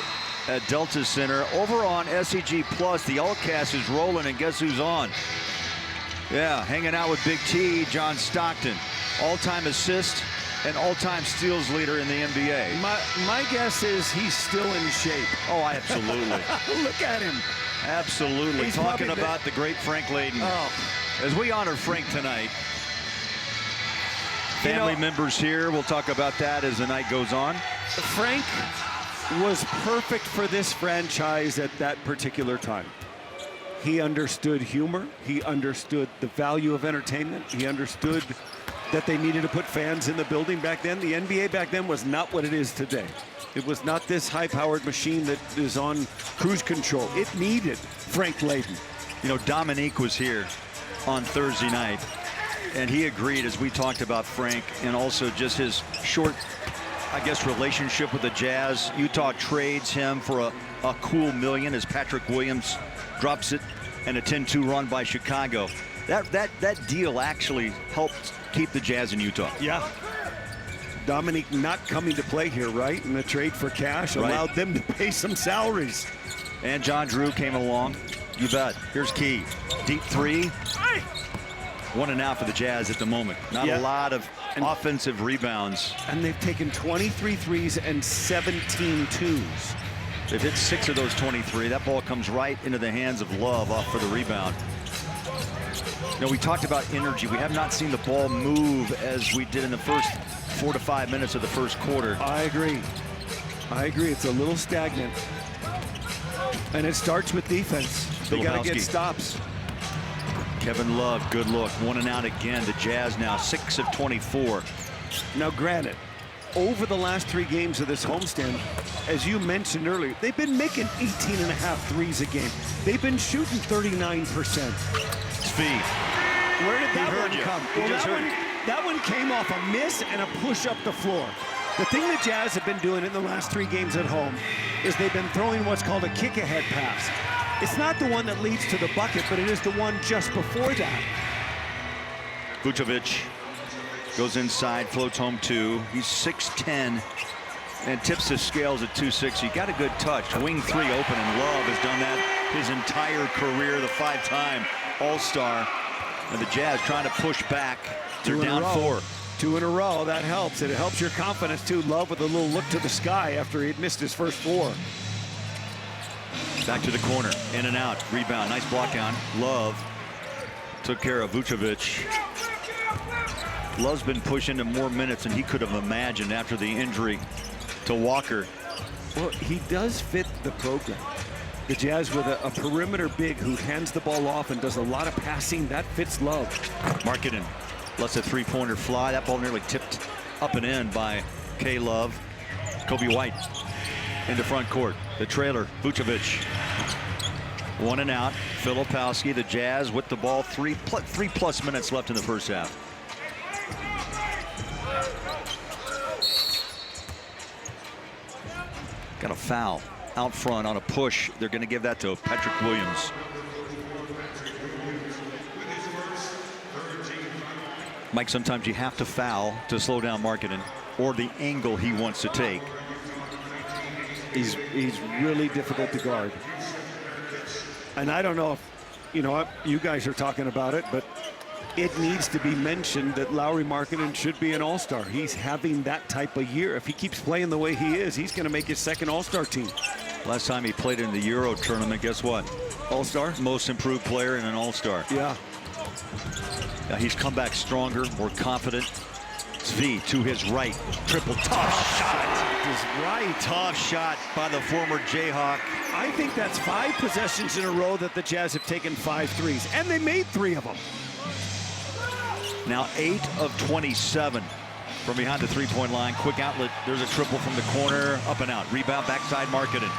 at Delta Center. Over on SEG Plus, the Allcast is rolling, and guess who's on? Yeah, hanging out with Big T, John Stockton. All-time assist, an all-time steals leader in the NBA. My guess is he's still in shape. Oh, absolutely. Look at him. Absolutely. He's Talking probably about the great Frank Layden. Oh. As we honor Frank tonight, family members here. We'll talk about that as the night goes on. Frank was perfect for this franchise at that particular time. He understood humor. He understood the value of entertainment. He understood that they needed to put fans in the building back then. The NBA back then was not what it is today. It was not this high-powered machine that is on cruise control. It needed Frank Layden. You know, Dominique was here on Thursday night, and he agreed, as we talked about Frank, and also just his short, I guess, relationship with the Jazz. Utah trades him for a cool $1 million as Patrick Williams drops it, and a 10-2 run by Chicago. That deal actually helped keep the Jazz in Utah. Yeah. Dominique not coming to play here, right? And the trade for cash allowed them to pay some salaries. And John Drew came along. You bet. Here's Key. Deep three. 1 and out for the Jazz at the moment. Not a lot of offensive rebounds. And they've taken 23 threes and 17 twos. They've hit 6 of those 23. That ball comes right into the hands of Love off for the rebound. You know, we talked about energy. We have not seen the ball move as we did in the first 4 to 5 minutes of the first quarter. I agree. It's a little stagnant. And it starts with defense. They got to get stops. Kevin Love, good look. 1 and out again. The Jazz now 6 of 24. Now, granted, over the last 3 games of this homestand, as you mentioned earlier, they've been making 18.5 threes a game. They've been shooting 39%. Svi. Where did that one you. come? He just heard. That one came off a miss and a push up the floor. The thing the Jazz have been doing in the last 3 games at home is they've been throwing what's called a kick-ahead pass. It's not the one that leads to the bucket, but it is the one just before that. Vucevic goes inside, floats home 2. He's 6'10", and tips his scales at 260. Got a good touch. Wing 3 open, and Love has done that his entire career, the 5-time All-Star. And the Jazz trying to push back. They're down 4. 2 in a row, that helps. It helps your confidence, too. Love with a little look to the sky after he'd missed his first 4. Back to the corner, in and out, rebound, nice block on. Love took care of Vucevic. Love's been pushed into more minutes than he could have imagined after the injury to Walker. Well, he does fit the program. The Jazz with a perimeter big who hands the ball off and does a lot of passing. That fits Love. Markkanen lets a 3-pointer fly. That ball nearly tipped up and in by K. Love. Kobe White into front court. The trailer, Vucevic. 1 and out. Filipowski, the Jazz with the ball. 3+ minutes left in the first half. Got a foul out front on a push. They're going to give that to Patrick Williams. Mike, sometimes you have to foul to slow down Markkanen, or the angle he wants to take. He's really difficult to guard. And I don't know if, you know, you guys are talking about it, but it needs to be mentioned that Lauri Markkanen should be an all-star. He's having that type of year. If he keeps playing the way he is, he's going to make his second all-star team. Last time he played in the Euro tournament, guess what? All-star? Most improved player and an all-star. Yeah. He's come back stronger, more confident. Svi to his right. Triple tough shot. His right. Tough shot by the former Jayhawk. I think that's 5 possessions in a row that the Jazz have taken 5 threes, and they made 3 of them. Now 8 of 27 from behind the 3-point line. Quick outlet. There's a triple from the corner. Up and out. Rebound backside Markkanen.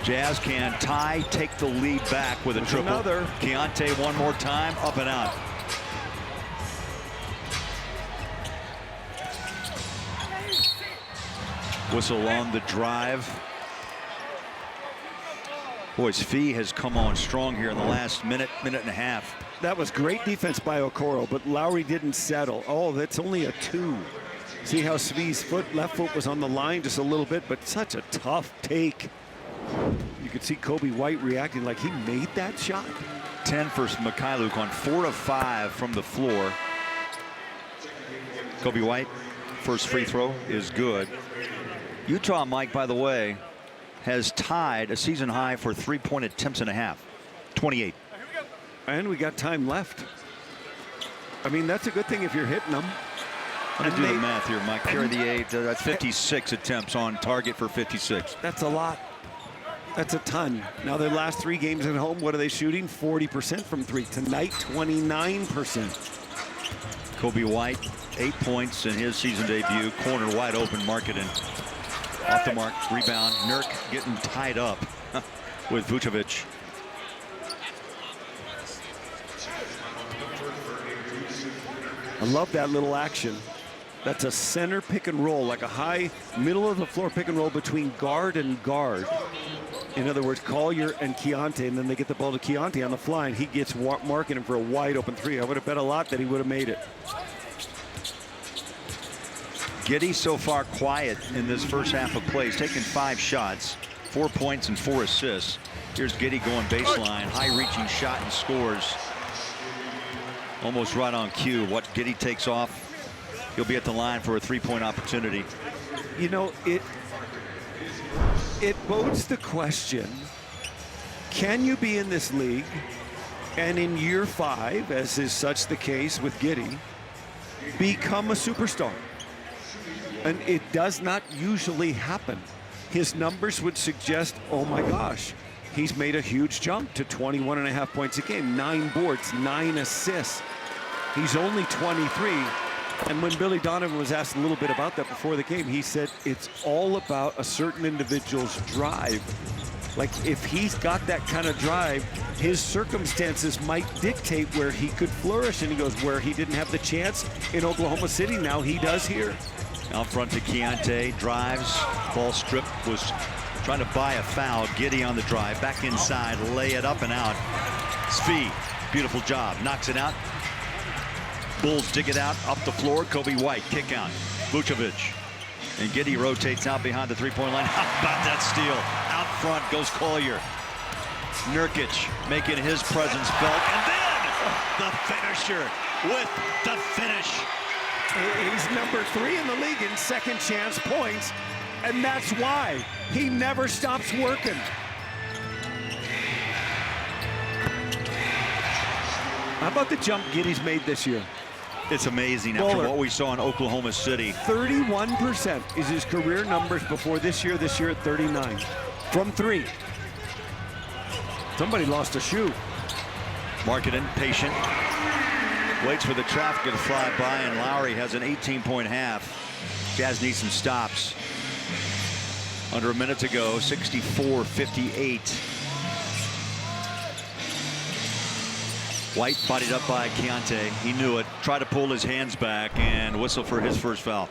Jazz can tie, take the lead back with a triple. Another. Keontae one more time. Up and out. Whistle on the drive. Boy, Svi has come on strong here in the last minute and a half. That was great defense by Okoro, but Lauri didn't settle. Oh, that's only a 2. See how Svi's left foot was on the line just a little bit, but such a tough take. You could see Kobe White reacting like he made that shot. 10 for Mikhailuk on 4 of 5 from the floor. Kobe White, first free throw is good. Utah, Mike, by the way, has tied a season high for 3-point attempts and a half. 28. And we got time left. I mean, that's a good thing if you're hitting them. Let me do the math here, Mike. Carry the 8. That's 56 attempts on target for 56. That's a lot. That's a ton. Now, their last 3 games at home, what are they shooting? 40% from 3. Tonight, 29%. Kobe White, 8 points in his season debut. Corner wide open, Markkanen. Off the mark, rebound. Nurk getting tied up with Vucevic. I love that little action. That's a center pick and roll, like a high middle of the floor pick and roll between guard and guard. In other words, Collier and Keontae, and then they get the ball to Keontae on the fly, and he gets Markkanen for a wide open 3. I would have bet a lot that he would have made it. Giddey so far quiet in this first half of play. He's taken 5 shots, 4 points and 4 assists. Here's Giddey going baseline, high reaching shot and scores. Almost right on cue. What Giddey takes off, he'll be at the line for a 3-point opportunity. You know, it bodes the question, can you be in this league and in year 5, as is such the case with Giddey, become a superstar? And it does not usually happen. His numbers would suggest, oh my gosh, he's made a huge jump to 21.5 points a game, 9 boards, 9 assists. He's only 23. And when Billy Donovan was asked a little bit about that before the game, he said it's all about a certain individual's drive. Like, if he's got that kind of drive, his circumstances might dictate where he could flourish. And he goes, where he didn't have the chance in Oklahoma City, now he does here. Out front to Keontae, drives, ball stripped, was trying to buy a foul. Giddey on the drive, back inside, lay it up and out. Svi, beautiful job, knocks it out. Bulls dig it out, up the floor. Kobe White, kick out. Vucevic. And Giddey rotates out behind the 3-point line. How about that steal? Out front goes Collier. Nurkic making his presence felt. And then the finisher with the finish. He's number 3 in the league in second chance points. And that's why he never stops working. How about the jump Giddey's made this year? It's amazing after what we saw in Oklahoma City. 31% is his career numbers before this year at 39. From 3. Somebody lost a shoe. Markkanen, patient. Waits for the traffic to fly by, and Lowry has an 18-point half. Jazz need some stops. Under a minute to go, 64-58. White bodied up by Keontae. He knew it. Tried to pull his hands back and whistle for his first foul.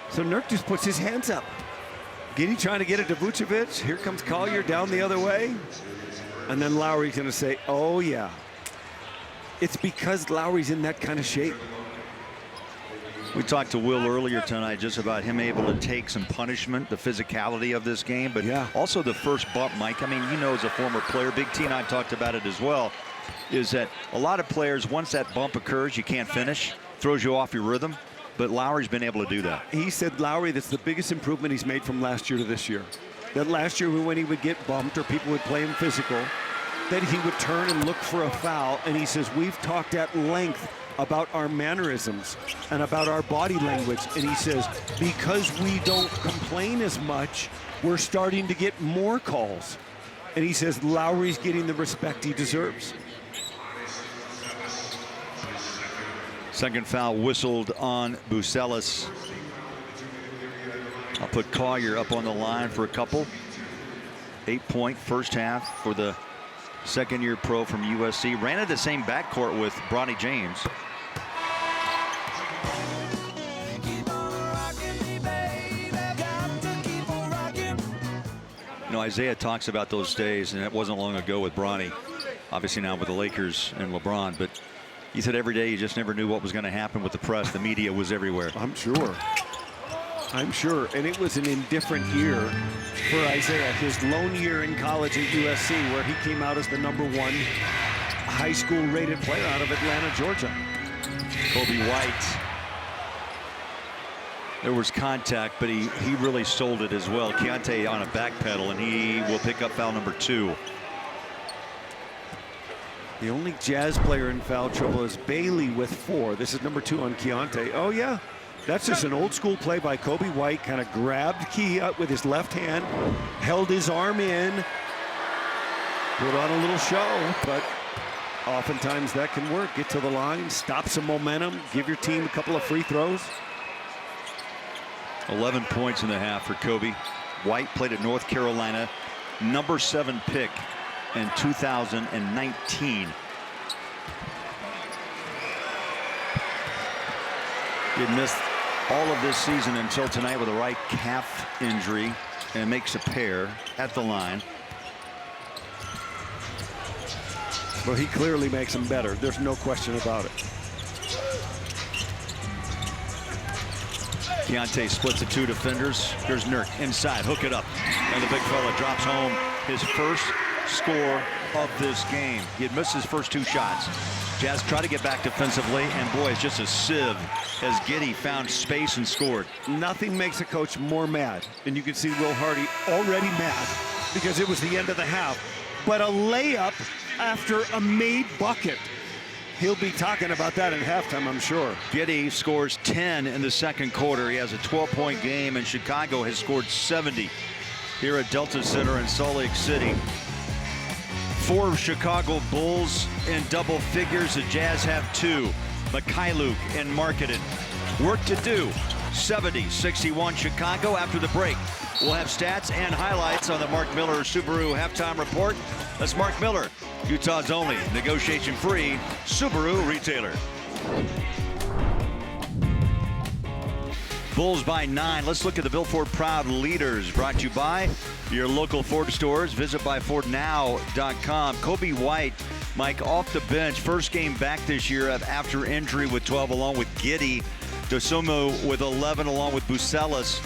So Nurk just puts his hands up. Giddey trying to get it to Vucevic. Here comes Collier down the other way. And then Lowry's going to say, oh, yeah. It's because Lowry's in that kind of shape. We talked to Will earlier tonight just about him able to take some punishment, the physicality of this game, but also the first bump, Mike. I mean, you know, as a former player, Big T and I talked about it as well, is that a lot of players, once that bump occurs, you can't finish, throws you off your rhythm, but Lowry's been able to do that. He said, Lowry, that's the biggest improvement he's made from last year to this year. That last year when he would get bumped or people would play him physical, that he would turn and look for a foul, and he says, we've talked at length about our mannerisms and about our body language, and he says, because we don't complain as much, we're starting to get more calls. And he says, Lowry's getting the respect he deserves. Second foul whistled on Bucelis. I'll put Collier up on the line for a couple. 8-point first half for the second-year pro from USC. Ran in the same backcourt with Bronny James. You know, Isaiah talks about those days, and it wasn't long ago with Bronny. Obviously now with the Lakers and LeBron, but he said every day you just never knew what was going to happen with the press. The media was everywhere. I'm sure. And it was an indifferent year for Isaiah. His lone year in college at USC, where he came out as the #1 high school rated player out of Atlanta, Georgia. Kobe White There was contact, but he really sold it as well. Keontae on a back pedal, and he will pick up foul number 2. The only Jazz player in foul trouble is Bailey with 4. This is number 2 on Keontae. Oh, yeah. That's just an old school play by Coby White. Kind of grabbed Key up with his left hand, held his arm in, put on a little show, but oftentimes that can work. Get to the line, stop some momentum, give your team a couple of free throws. 11 points in the half for Coby. White played at North Carolina, number 7 pick in 2019. He had missed all of this season until tonight with a right calf injury, and makes a pair at the line. Well, he clearly makes them better. There's no question about it. Keontae splits the 2 defenders. Here's Nurk inside, hook it up, and the big fella drops home his first score of this game. He had missed his first 2 shots. Jazz tried to get back defensively, and boy, it's just a sieve as Giddey found space and scored. Nothing makes a coach more mad, and you can see Will Hardy already mad because it was the end of the half. But a layup after a made bucket. He'll be talking about that in halftime, I'm sure. Giddey scores 10 in the second quarter. He has a 12-point game, and Chicago has scored 70 here at Delta Center in Salt Lake City. 4 Chicago Bulls in double figures. The Jazz have 2. Mikhailuk and Markkanen. Work to do. 70-61 Chicago after the break. We'll have stats and highlights on the Mark Miller Subaru halftime report. That's Mark Miller, Utah's only negotiation-free Subaru retailer. Bulls by 9. Let's look at the Bill Ford Proud Leaders, brought to you by your local Ford stores. Visit buyfordnow.com. Coby White, Mike, off the bench. First game back this year after injury with 12, along with Giddey. Dosunmu with 11, along with Bucelis.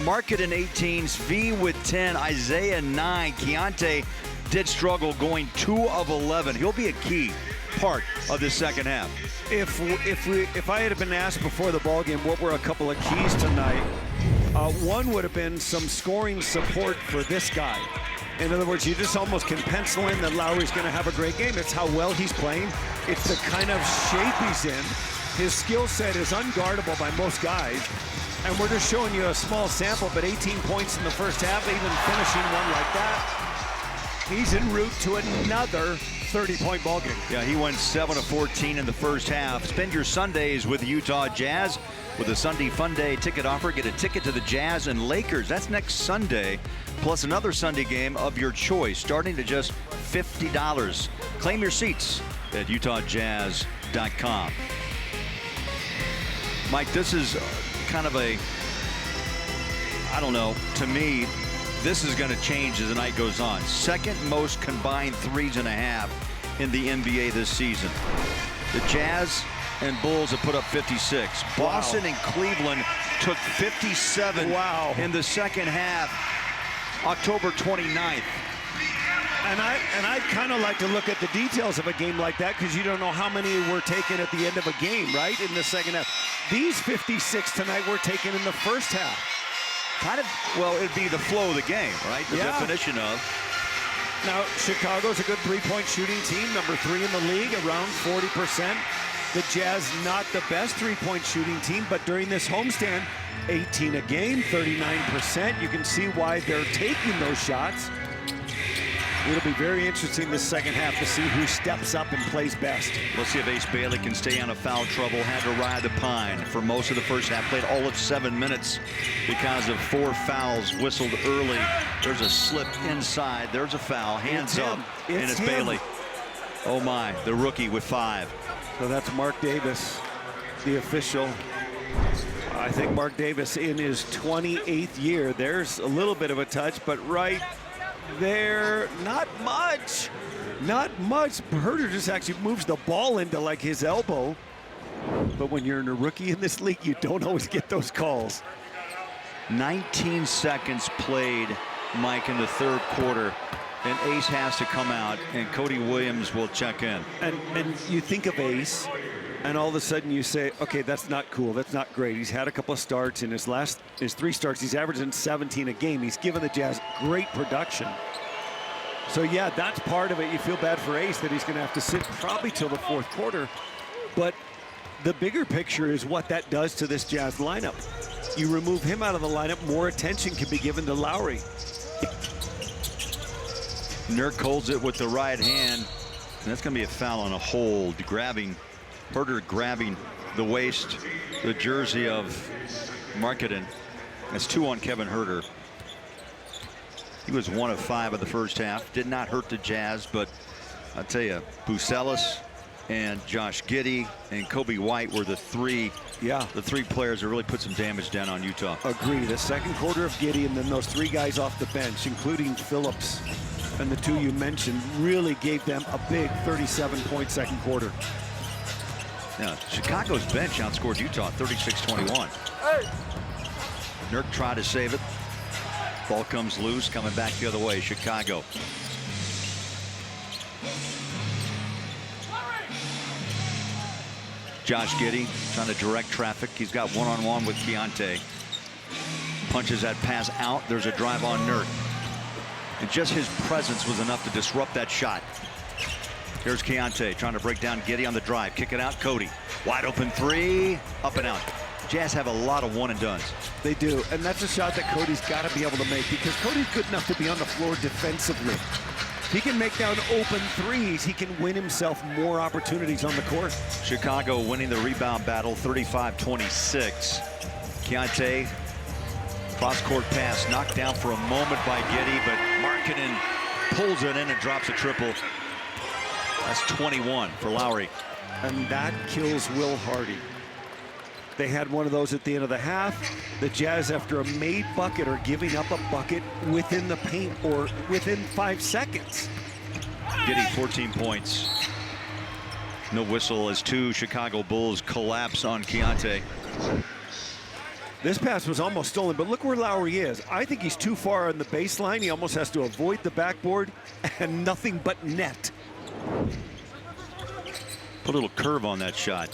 Markkanen 18, Svi with 10, Isaiah 9. Keontae did struggle going 2 of 11. He'll be a key part of the second half. If I had been asked before the ball game what were a couple of keys tonight, one would have been some scoring support for this guy. In other words, you just almost can pencil in that Lowry's going to have a great game. It's how well he's playing. It's the kind of shape he's in. His skill set is unguardable by most guys. And we're just showing you a small sample, but 18 points in the first half, even finishing one like that. He's en route to another 30-point ball game. Yeah, he went 7 of 14 in the first half. Spend your Sundays with the Utah Jazz with a Sunday Fun Day ticket offer. Get a ticket to the Jazz and Lakers. That's next Sunday, plus another Sunday game of your choice, starting to just $50. Claim your seats at utahjazz.com. Mike, this is kind of a, I don't know, to me, this is going to change as the night goes on. Second most combined 3s and a half in the NBA this season. The Jazz and Bulls have put up 56. Boston and Cleveland took 57 in the second half, October 29th. And I'd kind of like to look at the details of a game like that, because you don't know how many were taken at the end of a game, right, in the second half. These 56 tonight were taken in the first half. Kind of, well, it'd be the flow of the game, right? The definition of. Now, Chicago's a good three-point shooting team, number 3 in the league, around 40%. The Jazz not the best three-point shooting team, but during this homestand, 18 a game, 39%. You can see why they're taking those shots. It'll be very interesting this second half to see who steps up and plays best. Let's see if Ace Bailey can stay out of foul trouble. Had to ride the pine for most of the first half. Played all of 7 minutes because of 4 fouls whistled early. There's a slip inside. There's a foul. Hands up. And it's Bailey. Oh my, the rookie with 5. So that's Mark Davis, the official. I think Mark Davis in his 28th year. There's a little bit of a touch, but right there, not much. Herter just actually moves the ball into like his elbow. But when you're a rookie in this league, you don't always get those calls. 19 seconds played, Mike, in the third quarter. And Ace has to come out, and Cody Williams will check in. And you think of Ace, and all of a sudden you say, okay, that's not cool. That's not great. He's had a couple of starts. In his 3 starts, he's averaging 17 a game. He's given the Jazz great production. So, yeah, that's part of it. You feel bad for Ace that he's going to have to sit probably till the 4th quarter. But the bigger picture is what that does to this Jazz lineup. You remove him out of the lineup, more attention can be given to Lowry. Nurk holds it with the right hand. And that's going to be a foul on a hold. Herter grabbing the waist, the jersey of Markkanen. That's 2 on Kevin Herter. He was 1 of 5 of the first half. Did not hurt the Jazz, but I'll tell you, Bucelis and Josh Giddey and Kobe White were the three players that really put some damage down on Utah. Agree. The 2nd quarter of Giddey and then those 3 guys off the bench, including Phillips and the 2 you mentioned, really gave them a big 37-point 2nd quarter. Yeah, Chicago's bench outscored Utah 36-21. Nurk tried to save it. Ball comes loose, coming back the other way. Chicago. Josh Giddey trying to direct traffic. He's got one-on-one with Keontae. Punches that pass out. There's a drive on Nurk. And just his presence was enough to disrupt that shot. Here's Keontae trying to break down Giddey on the drive. Kick it out, Cody. Wide open 3, up and out. Jazz have a lot of one-and-dones. They do, and that's a shot that Cody's got to be able to make because Cody's good enough to be on the floor defensively. If he can make down open 3s, he can win himself more opportunities on the court. Chicago winning the rebound battle 35-26. Keontae, cross-court pass knocked down for a moment by Giddey, but Markkanen pulls it in and drops a triple. That's 21 for Lowry. And that kills Will Hardy. They had one of those at the end of the half. The Jazz, after a made bucket, are giving up a bucket within the paint or within 5 seconds. Giddey 14 points. No whistle as 2 Chicago Bulls collapse on Keontae. This pass was almost stolen, but look where Lowry is. I think he's too far on the baseline. He almost has to avoid the backboard and nothing but net. Put a little curve on that shot.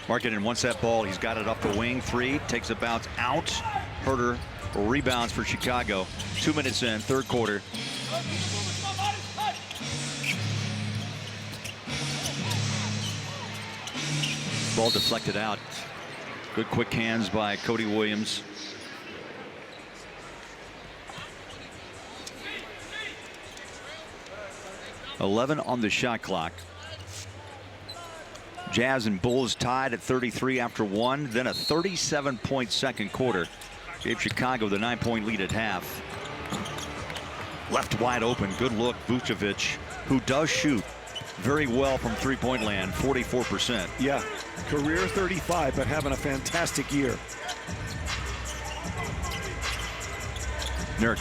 Markkanen wants that ball. He's got it up the wing. 3, takes a bounce out. Herter rebounds for Chicago. 2 minutes in, 3rd quarter. Ball deflected out. Good quick hands by Cody Williams. .11 on the shot clock. Jazz and Bulls tied at 33 after 1, then a 37-point 2nd quarter. Gave Chicago the 9-point lead at half. Left wide open, good look, Vucevic, who does shoot very well from 3-point land, 44%. Yeah, career 35, but having a fantastic year. Nurk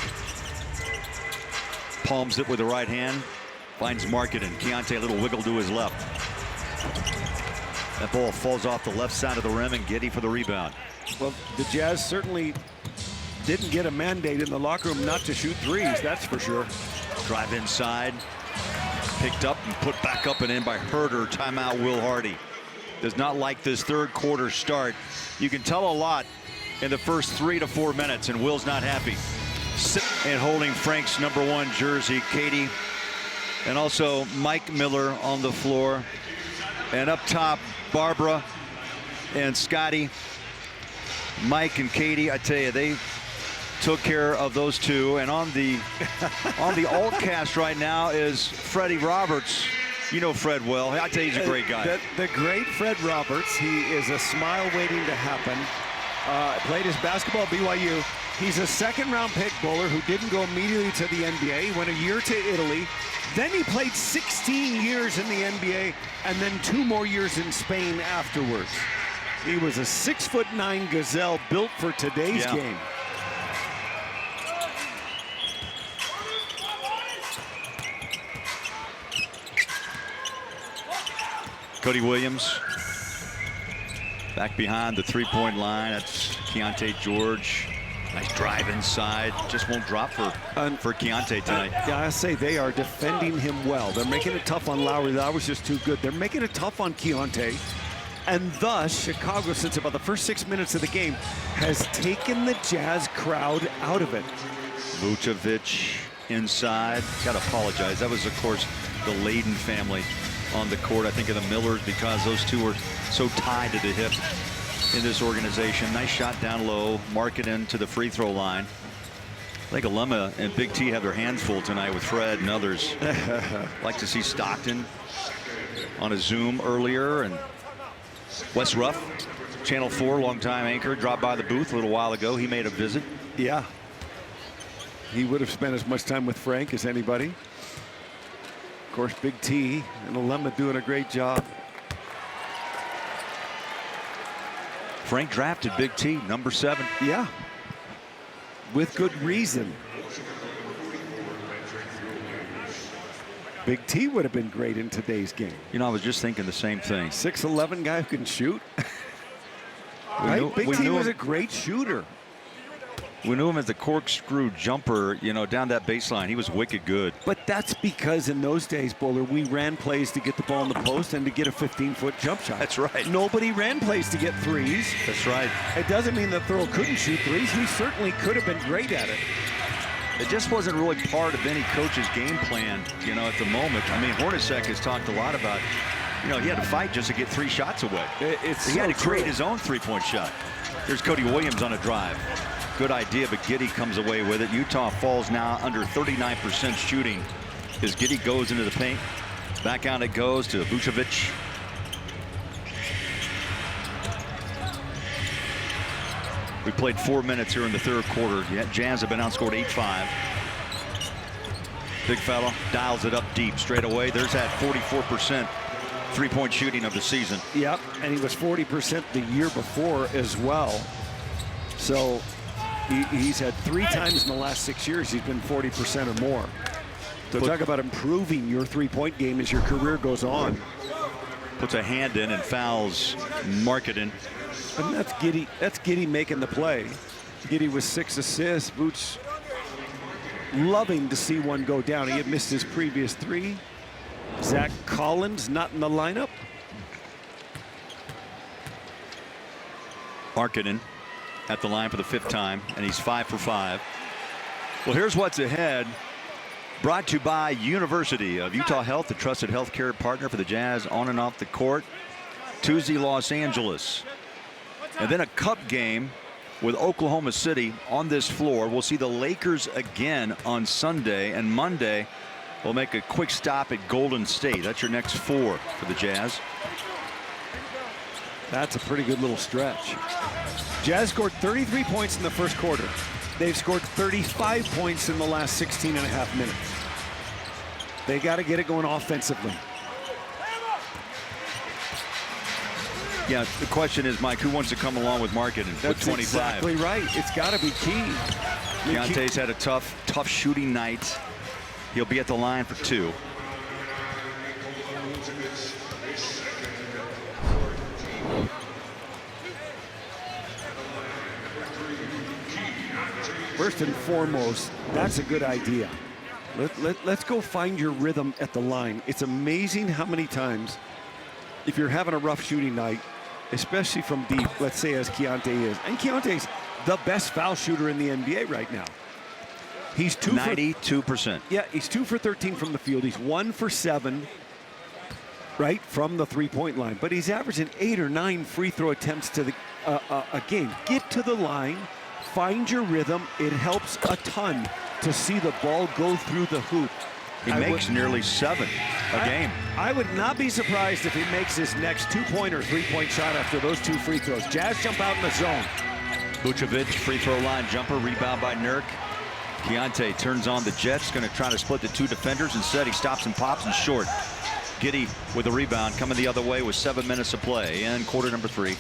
palms it with the right hand, finds Markkanen. Keontae, a little wiggle to his left. That ball falls off the left side of the rim, and Giddey for the rebound. Well, the Jazz certainly didn't get a mandate in the locker room not to shoot 3s, that's for sure. Drive inside, picked up and put back up and in by Herter. Timeout, Will Hardy. Does not like this 3rd quarter start. You can tell a lot in the first 3 to 4 minutes, and Will's not happy. And holding Frank's #1 jersey, Katie, and also Mike Miller on the floor. And up top, Barbara and Scotty. Mike and Katie, I tell you, they took care of those 2. And on the alt cast right now is Freddie Roberts. You know Fred well. I tell you, he's a great guy. The great Fred Roberts. He is a smile waiting to happen. Played his basketball at BYU. He's a 2nd-round pick bowler who didn't go immediately to the NBA. He went a year to Italy. Then he played 16 years in the NBA and then 2 more years in Spain afterwards. He was a 6'9" gazelle built for today's game. Cody Williams back behind the 3-point line. That's Keontae George. Nice drive inside. Just won't drop for Keontae tonight. Yeah, I say they are defending him well. They're making it tough on Lowry. That was just too good. They're making it tough on Keontae. And thus, Chicago, since about the first 6 minutes of the game, has taken the Jazz crowd out of it. Vucevic inside. Got to apologize. That was, of course, the Layden family on the court. I think of the Millers because those two were so tied to the hip in this organization. Nice shot down low. Markkanen to the free throw line. I think Alema and Big T have their hands full tonight with Fred and others. Like to see Stockton on a Zoom earlier, and Wes Ruff, Channel 4 longtime anchor, dropped by the booth a little while ago. He made a visit. Yeah. He would have spent as much time with Frank as anybody. Of course, Big T and Alema doing a great job. Frank drafted Big T, number 7. Yeah. With good reason. Big T would have been great in today's game. You know, I was just thinking the same thing. 6'11" guy who can shoot. Right? Big T was a great shooter. We knew him as the corkscrew jumper, you know, down that baseline. He was wicked good. But that's because in those days, Bowler, we ran plays to get the ball in the post and to get a 15-foot jump shot. That's right. Nobody ran plays to get threes. That's right. It doesn't mean that Thurl couldn't shoot threes. He certainly could have been great at it. It just wasn't really part of any coach's game plan, you know, at the moment. I mean, Hornacek has talked a lot about, you know, he had to fight just to get 3 shots away. He had to create his own 3-point shot. There's Cody Williams on a drive. Good idea, but Giddey comes away with it. Utah falls now under 39% shooting as Giddey goes into the paint. Back out it goes to Vucevic. We played 4 minutes here in the third quarter. Jazz have been outscored 8-5. Big fella dials it up deep straight away. There's that 44% 3-point shooting of the season. Yep, and he was 40% the year before as well. So he's had 3 times in the last 6 years he's been 40% or more. So talk about improving your 3-point game as your career goes on. Puts a hand in and fouls Markkanen. And that's Giddey. That's Giddey making the play. Giddey with 6 assists. Boots loving to see one go down. He had missed his previous 3. Zach Collins not in the lineup. Markkanen at the line for the 5th time, and he's 5 for 5. Well, here's what's ahead. Brought to you by University of Utah Health, the trusted healthcare partner for the Jazz on and off the court. Tuesday, Los Angeles. And then a cup game with Oklahoma City on this floor. We'll see the Lakers again on Sunday, and Monday we'll make a quick stop at Golden State. That's your next 4 for the Jazz. That's a pretty good little stretch. Jazz scored 33 points in the first quarter. They've scored 35 points in the last 16 and a half minutes. They got to get it going offensively. Yeah, the question is, Mike, who wants to come along with Markkanen with 25? Exactly right. It's got to be key. Keontae's had a tough shooting night. He'll be at the line for 2. First and foremost, that's a good idea. Let's go find your rhythm at the line. It's amazing how many times, if you're having a rough shooting night, especially from deep, let's say as Keontae is, and Keontae's the best foul shooter in the NBA right now. He's 92%. Yeah, he's 2 for 13 from the field. He's 1 for 7, right, from the 3-point line. But he's averaging 8 or 9 free throw attempts to the a game. Get to the line, find your rhythm. It helps a ton to see the ball go through the hoop. He makes nearly 7 a game. I would not be surprised if he makes his next 2-point or 3-point shot after those 2 free throws. Jazz jump out in the zone. Vucevic, free throw line jumper, rebound by Nurk. Keontae turns on the Jets, going to try to split the 2 defenders. Instead, he stops and pops and short. Giddey with the rebound, coming the other way with 7 minutes of play in quarter number 3.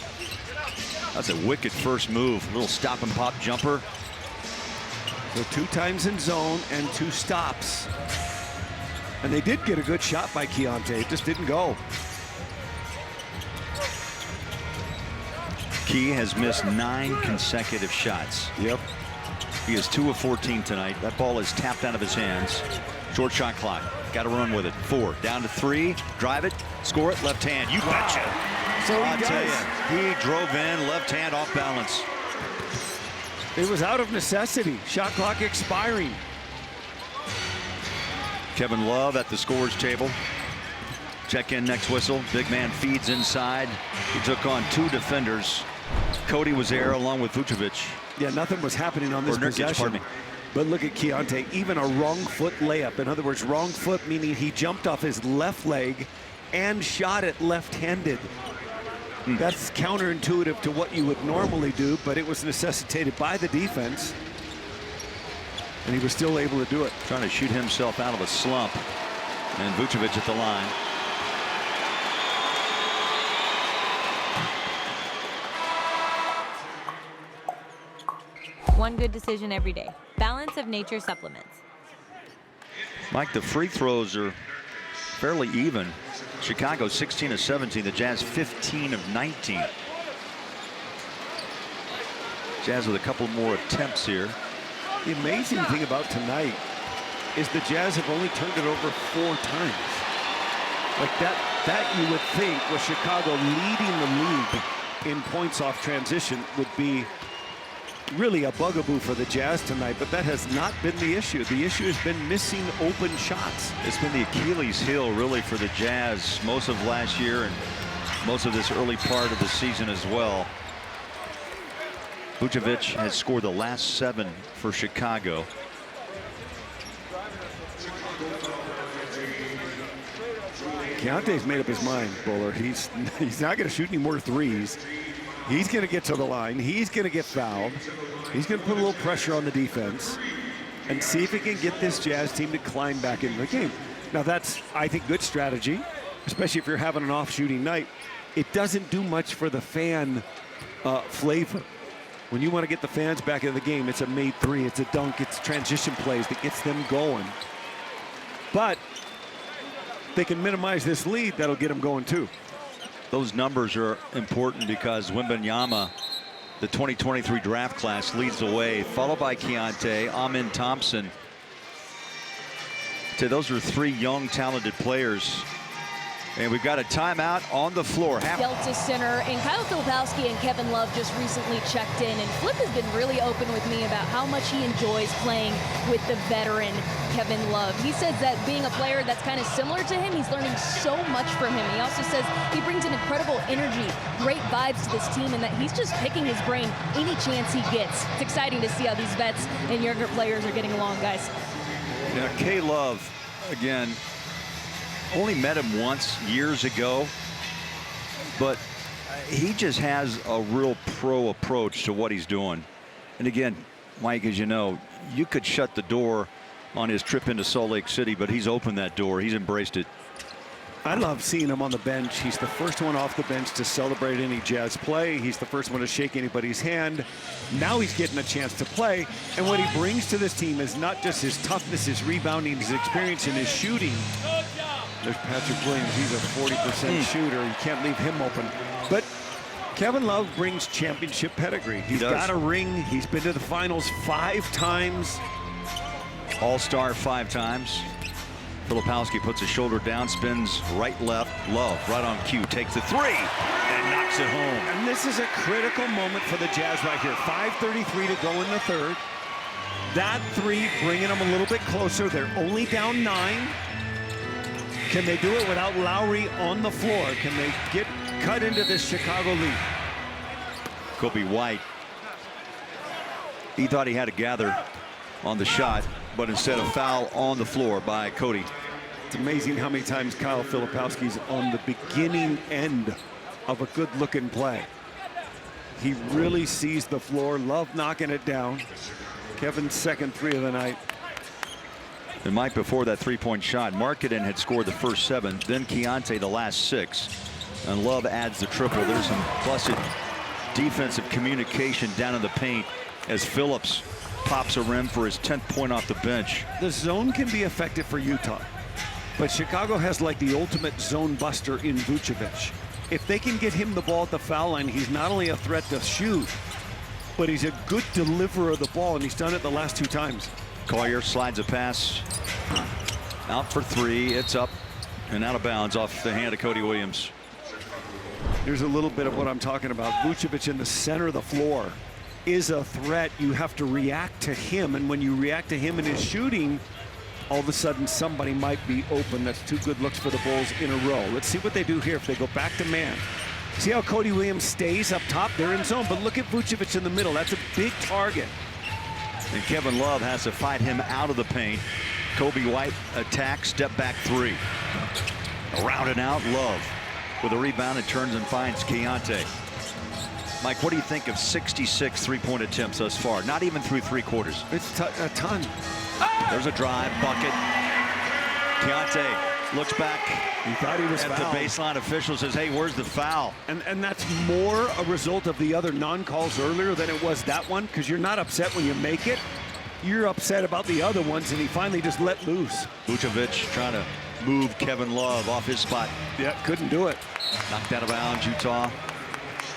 That's a wicked first move. A little stop and pop jumper. So 2 times in zone and 2 stops. And they did get a good shot by Keontae. It just didn't go. Key has missed 9 consecutive shots. Yep. He is 2 of 14 tonight. That ball is tapped out of his hands. Short shot clock. Got to run with it. 4 down to 3. Drive it. Score it. Left hand. You betcha. So I he tell does. you, he drove in. Left hand off balance. It was out of necessity. Shot clock expiring. Kevin Love at the scorer's table. Check in next whistle. Big man feeds inside. He took on 2 defenders. Cody was there along with Vucevic. Yeah, nothing was happening on this Nurkic, possession. pardon me. But look at Keontae, even a wrong foot layup. In other words, wrong foot meaning he jumped off his left leg and shot it left-handed. That's counterintuitive to what you would normally do, but it was necessitated by the defense. And he was still able to do it. Trying to shoot himself out of a slump. And Vucevic at the line. One good decision every day. Balance of Nature supplements. Mike, the free throws are fairly even. Chicago 16 of 17. The Jazz 15 of 19. Jazz with a couple more attempts here. The amazing thing about tonight is the Jazz have only turned it over 4 times. Like that you would think with Chicago leading the league in points off transition would be really a bugaboo for the Jazz tonight, but that has not been the issue. The issue has been missing open shots. It's been the Achilles heel really for the Jazz most of last year and most of this early part of the season as well. Vucevic has scored the last 7 for Chicago. Keontae's made up his mind, Buller. He's not going to shoot any more threes. He's going to get to the line. He's going to get fouled. He's going to put a little pressure on the defense and see if he can get this Jazz team to climb back into the game. Now that's, I think, good strategy, especially if you're having an off shooting night. It doesn't do much for the fan flavor. When you want to get the fans back into the game, it's a made 3, it's a dunk, it's transition plays that gets them going. But they can minimize this lead, that'll get them going too. Those numbers are important because Wembanyama, the 2023 draft class, leads the way, followed by Keontae, Amin Thompson. So those are 3 young, talented players. And we've got a timeout on the floor. Delta Center, and Kyle Filipowski and Kevin Love just recently checked in, and Flip has been really open with me about how much he enjoys playing with the veteran Kevin Love. He says that being a player that's kind of similar to him, he's learning so much from him. He also says he brings an incredible energy, great vibes to this team, and that he's just picking his brain any chance he gets. It's exciting to see how these vets and younger players are getting along, guys. Yeah, K. Love, again, only met him once years ago, but he just has a real pro approach to what he's doing. And again, Mike, as you know, you could shut the door on his trip into Salt Lake City, but he's opened that door. He's embraced it. I love seeing him on the bench. He's the first one off the bench to celebrate any Jazz play. He's the first one to shake anybody's hand. Now he's getting a chance to play. And what he brings to this team is not just his toughness, his rebounding, his experience, and his shooting. There's Patrick Williams. He's a 40% shooter. You can't leave him open. But Kevin Love brings championship pedigree. He's got a ring. He's been to the finals 5 times. All-star 5 times. Filipowski puts his shoulder down, spins right, left. Love right on cue, takes the 3 and knocks it home. And this is a critical moment for the Jazz right here. 5:33 to go in the 3rd. That 3 bringing them a little bit closer. They're only down 9. Can they do it without Lowry on the floor? Can they get cut into this Chicago lead? Kobe White, he thought he had to gather on the shot, but instead a foul on the floor by Cody. It's amazing how many times Kyle Filipowski's on the beginning end of a good-looking play. He really sees the floor. Love knocking it down. Kevin's second 3 of the night. And Mike, before that 3-point shot, Markkanen had scored the first 7, then Keontae the last 6. And Love adds the triple. There's some busted defensive communication down in the paint as Phillips pops a rim for his 10th point off the bench. The zone can be effective for Utah, but Chicago has like the ultimate zone buster in Vucevic. If they can get him the ball at the foul line, he's not only a threat to shoot, but he's a good deliverer of the ball, and he's done it the last 2 times. Collier slides a pass out for 3. It's up and out of bounds off the hand of Cody Williams. Here's a little bit of what I'm talking about. Vucevic in the center of the floor is a threat. You have to react to him, and when you react to him and his shooting, all of a sudden somebody might be open. That's 2 good looks for the Bulls in a row. Let's see what they do here if they go back to man. See how Cody Williams stays up top? They're in zone, but look at Vucevic in the middle. That's a big target. And Kevin Love has to fight him out of the paint. Kobe White attack, step back 3. Around and out, Love with a rebound and turns and finds Keontae. Mike, what do you think of 66 3-point attempts thus far? Not even through 3 quarters. It's a ton. There's a drive, bucket. Keontae looks back. He thought he was at fouled. the baseline official, says, hey, where's the foul? And that's more a result of the other non-calls earlier than it was that one, because you're not upset when you make it. You're upset about the other ones, and he finally just let loose. Vucevic trying to move Kevin Love off his spot. Yeah, couldn't do it. Knocked out of bounds. Utah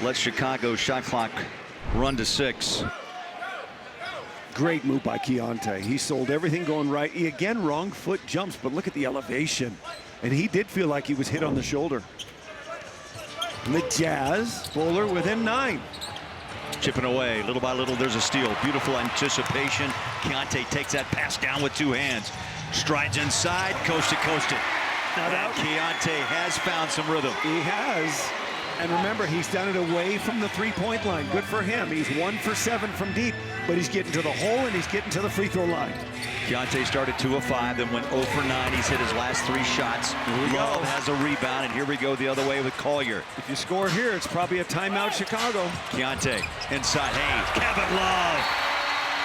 lets Chicago's shot clock run to 6. Great move by Keontae. He sold everything going right. He again wrong foot jumps, but look at the elevation. And he did feel like he was hit on the shoulder. And the Jazz, Bowler within 9. Chipping away, little by little, there's a steal. Beautiful anticipation. Keontae takes that pass down with 2 hands. Strides inside, coast to coast it. Now that Keontae has found some rhythm. he has. And remember, he's done it away from the 3-point line. Good for him. He's 1 for 7 from deep, but he's getting to the hole and he's getting to the free throw line. Keontae started 2 of 5, then went 0 for 9. He's hit his last 3 shots. Love has a rebound, and here we go the other way with Collier. If you score here, it's probably a timeout, Chicago. Keontae inside. Hey, Kevin Love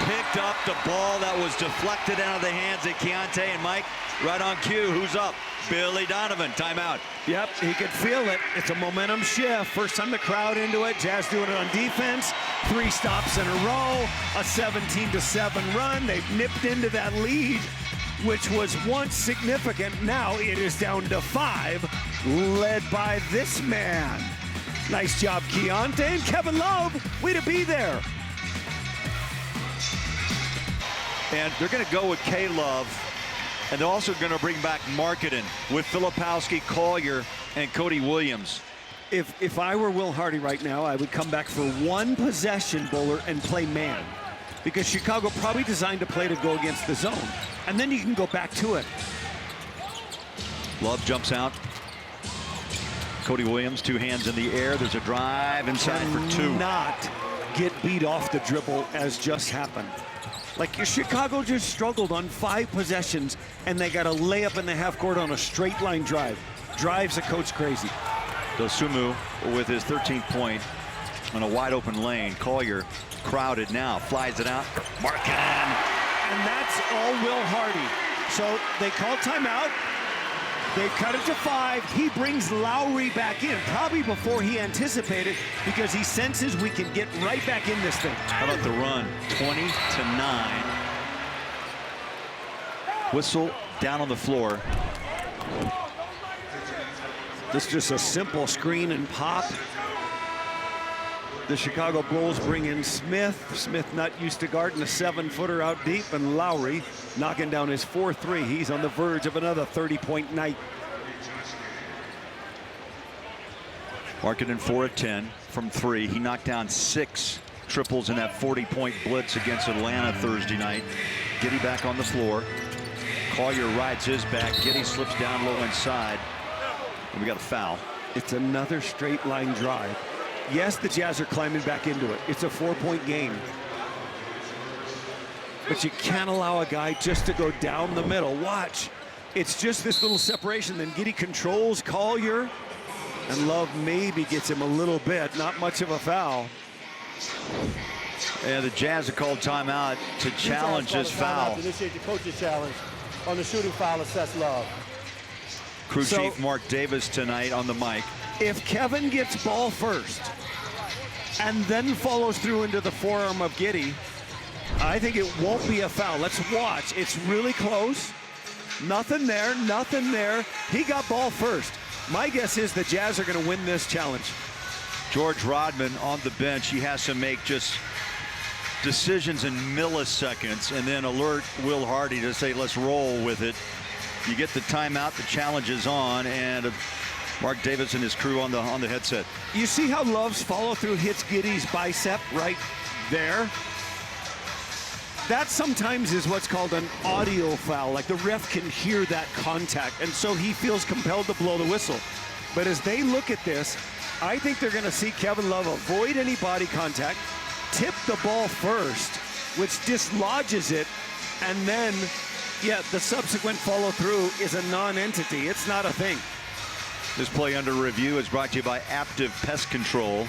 picked up the ball that was deflected out of the hands of Keontae. And Mike, right on cue, who's up? Billy Donovan, timeout. Yep, he could feel it. It's a momentum shift. First time the crowd into it. Jazz doing it on defense. 3 stops in a row. A 17-7 run. They've nipped into that lead, which was once significant. Now it is down to 5, led by this man. Nice job, Keontae and Kevin Love. Way to be there. And they're going to go with K-Love. And they're also going to bring back Markkanen with Filipowski, Collier, and Cody Williams. If I were Will Hardy right now, I would come back for 1 possession, Bowler, and play man. Because Chicago probably designed a play to go against the zone. And then you can go back to it. Love jumps out. Cody Williams, 2 hands in the air. There's a drive inside for 2. Not get beat off the dribble as just happened. Like Chicago just struggled on 5 possessions, and they got a layup in the half court on a straight line drive. Drives the coach crazy. Dosunmu with his 13th point on a wide open lane. Collier crowded now, flies it out. Markkanen. And that's all Will Hardy. So they call timeout. They've cut it to 5. He brings Lowry back in, probably before he anticipated, because he senses we can get right back in this thing. How about the run? 20-9. Whistle down on the floor. This is just a simple screen and pop. The Chicago Bulls bring in Smith. Smith not used to guarding a 7-footer out deep, and Lowry knocking down his 4-3. He's on the verge of another 30-point night. Markkanen 4 of 10 from 3. He knocked down 6 triples in that 40-point blitz against Atlanta Thursday night. Giddey back on the floor. Collier rides his back. Giddey slips down low inside. And we got a foul. It's another straight line drive. Yes, the Jazz are climbing back into it. It's a 4-point game. But you can't allow a guy just to go down the middle. Watch. It's just this little separation. Then Giddey controls Collier. And Love maybe gets him a little bit. Not much of a foul. And the Jazz have called timeout to challenge this foul. To initiate the coach's challenge on the shooting foul, assess Love. Crew chief Mark Davis tonight on the mic. If Kevin gets ball first and then follows through into the forearm of Giddey, I think it won't be a foul. Let's watch. It's really close. Nothing there, nothing there. He got ball first. My guess is the Jazz are going to win this challenge. George Rodman on the bench. He has to make just decisions in milliseconds and then alert Will Hardy to say, let's roll with it. You get the timeout, the challenge is on, and Mark Davis and his crew on the headset. You see how Love's follow-through hits Giddey's bicep right there? That sometimes is what's called an audio foul. Like the ref can hear that contact, and so he feels compelled to blow the whistle. But as they look at this, I think they're going to see Kevin Love avoid any body contact, tip the ball first, which dislodges it, and then, yeah, the subsequent follow-through is a non-entity. It's not a thing. This play under review is brought to you by Aptiv Pest Control.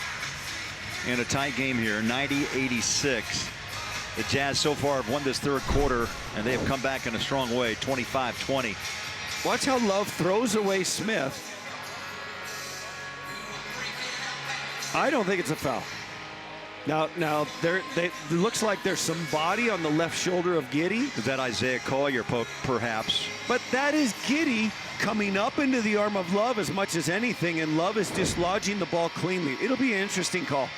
In a tight game here, 90-86. The Jazz so far have won this third quarter, and they have come back in a strong way, 25-20. Watch how Love throws away Smith. I don't think it's a foul. Now it looks like there's some body on the left shoulder of Giddey. Is that Isaiah Collier, perhaps? But that is Giddey coming up into the arm of Love as much as anything, and Love is dislodging the ball cleanly. It'll be an interesting call.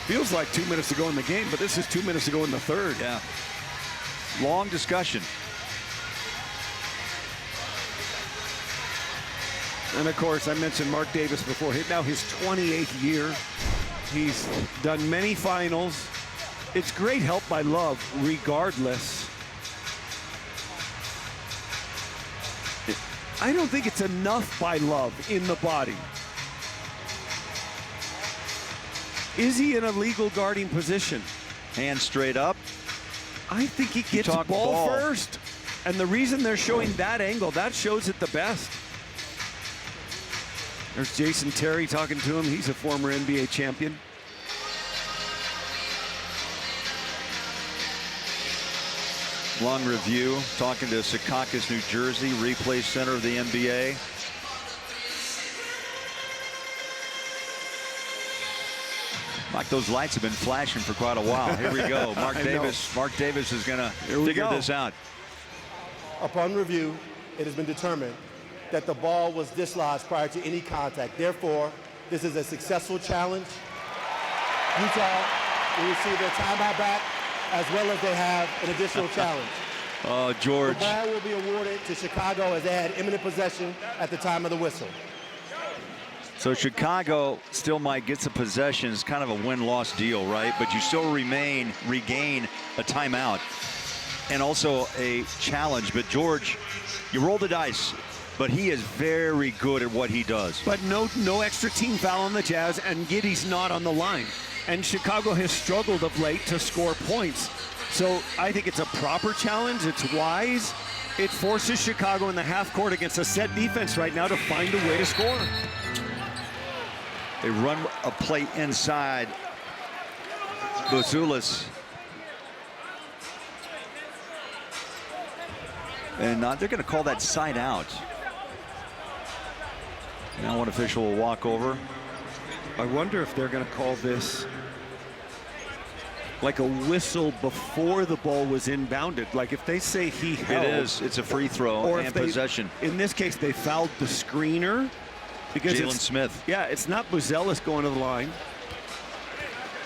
Feels like 2 minutes to go in the game, but this is 2 minutes to go in the third. Yeah. Long discussion. And of course, I mentioned Mark Davis before. Now his 28th year. He's done many finals. It's great help by Love, regardless. I don't think it's enough by Love in the body. Is he in a legal guarding position? Hand straight up. I think he gets ball first. And the reason they're showing that angle, that shows it the best. There's Jason Terry talking to him. He's a former NBA champion. Long review, talking to Secaucus, New Jersey, replay center of the NBA. Like those lights have been flashing for quite a while. Here we go. Mark Davis is going to figure this out. Upon review, it has been determined that the ball was dislodged prior to any contact. Therefore, this is a successful challenge. Utah will receive their timeout back, as well as they have an additional challenge. Oh, George. The ball will be awarded to Chicago as they had imminent possession at the time of the whistle. So Chicago still might get some possession. It's kind of a win-loss deal, right? But you still regain a timeout and also a challenge. But George, you roll the dice, but he is very good at what he does. But no extra team foul on the Jazz, and Giddey's not on the line. And Chicago has struggled of late to score points. So I think it's a proper challenge. It's wise. It forces Chicago in the half court against a set defense right now to find a way to score. They run a play inside. Buzulis. And they're going to call that side out. Now one official will walk over. I wonder if they're going to call this like a whistle before the ball was inbounded. Like if they say he held. It is. It's a free throw or and possession. In this case, they fouled the screener. Because Jalen Smith. Yeah, it's not Buzelis going to the line.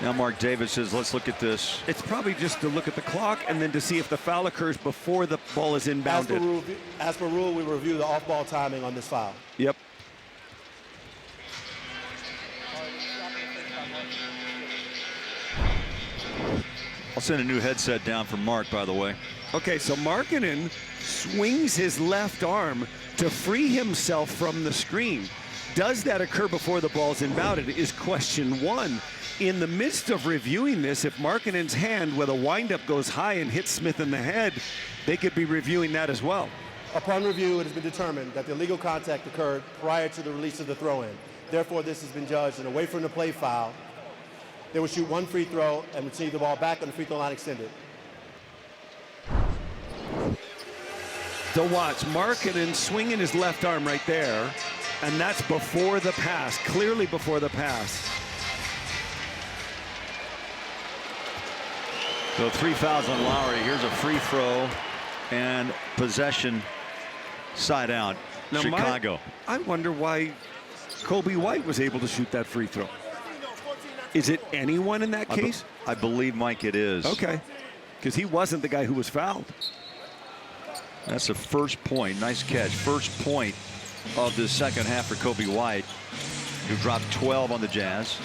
Now Mark Davis says, let's look at this. It's probably just to look at the clock and then to see if the foul occurs before the ball is inbounded. As per rule, we review the off-ball timing on this foul. Yep. I'll send a new headset down for Mark, by the way. Okay, so Markkanen swings his left arm to free himself from the screen. Does that occur before the ball's inbounded is question one. In the midst of reviewing this, if Markkanen's hand with a windup goes high and hits Smith in the head, they could be reviewing that as well. Upon review, it has been determined that the illegal contact occurred prior to the release of the throw-in. Therefore, this has been judged an away from the play foul. They will shoot one free throw and receive the ball back on the free throw line extended. So watch, Markkanen swinging his left arm right there, and that's before the pass, clearly before the pass. So 3 fouls on Lowry. Here's a free throw and possession Side out, Now, Chicago. I wonder why Kobe White was able to shoot that free throw. Is it anyone in that case? I believe, Mike, it is. Okay, because he wasn't the guy who was fouled. That's the first point. Nice catch. First point of the second half for Kobe White, who dropped 12 on the Jazz.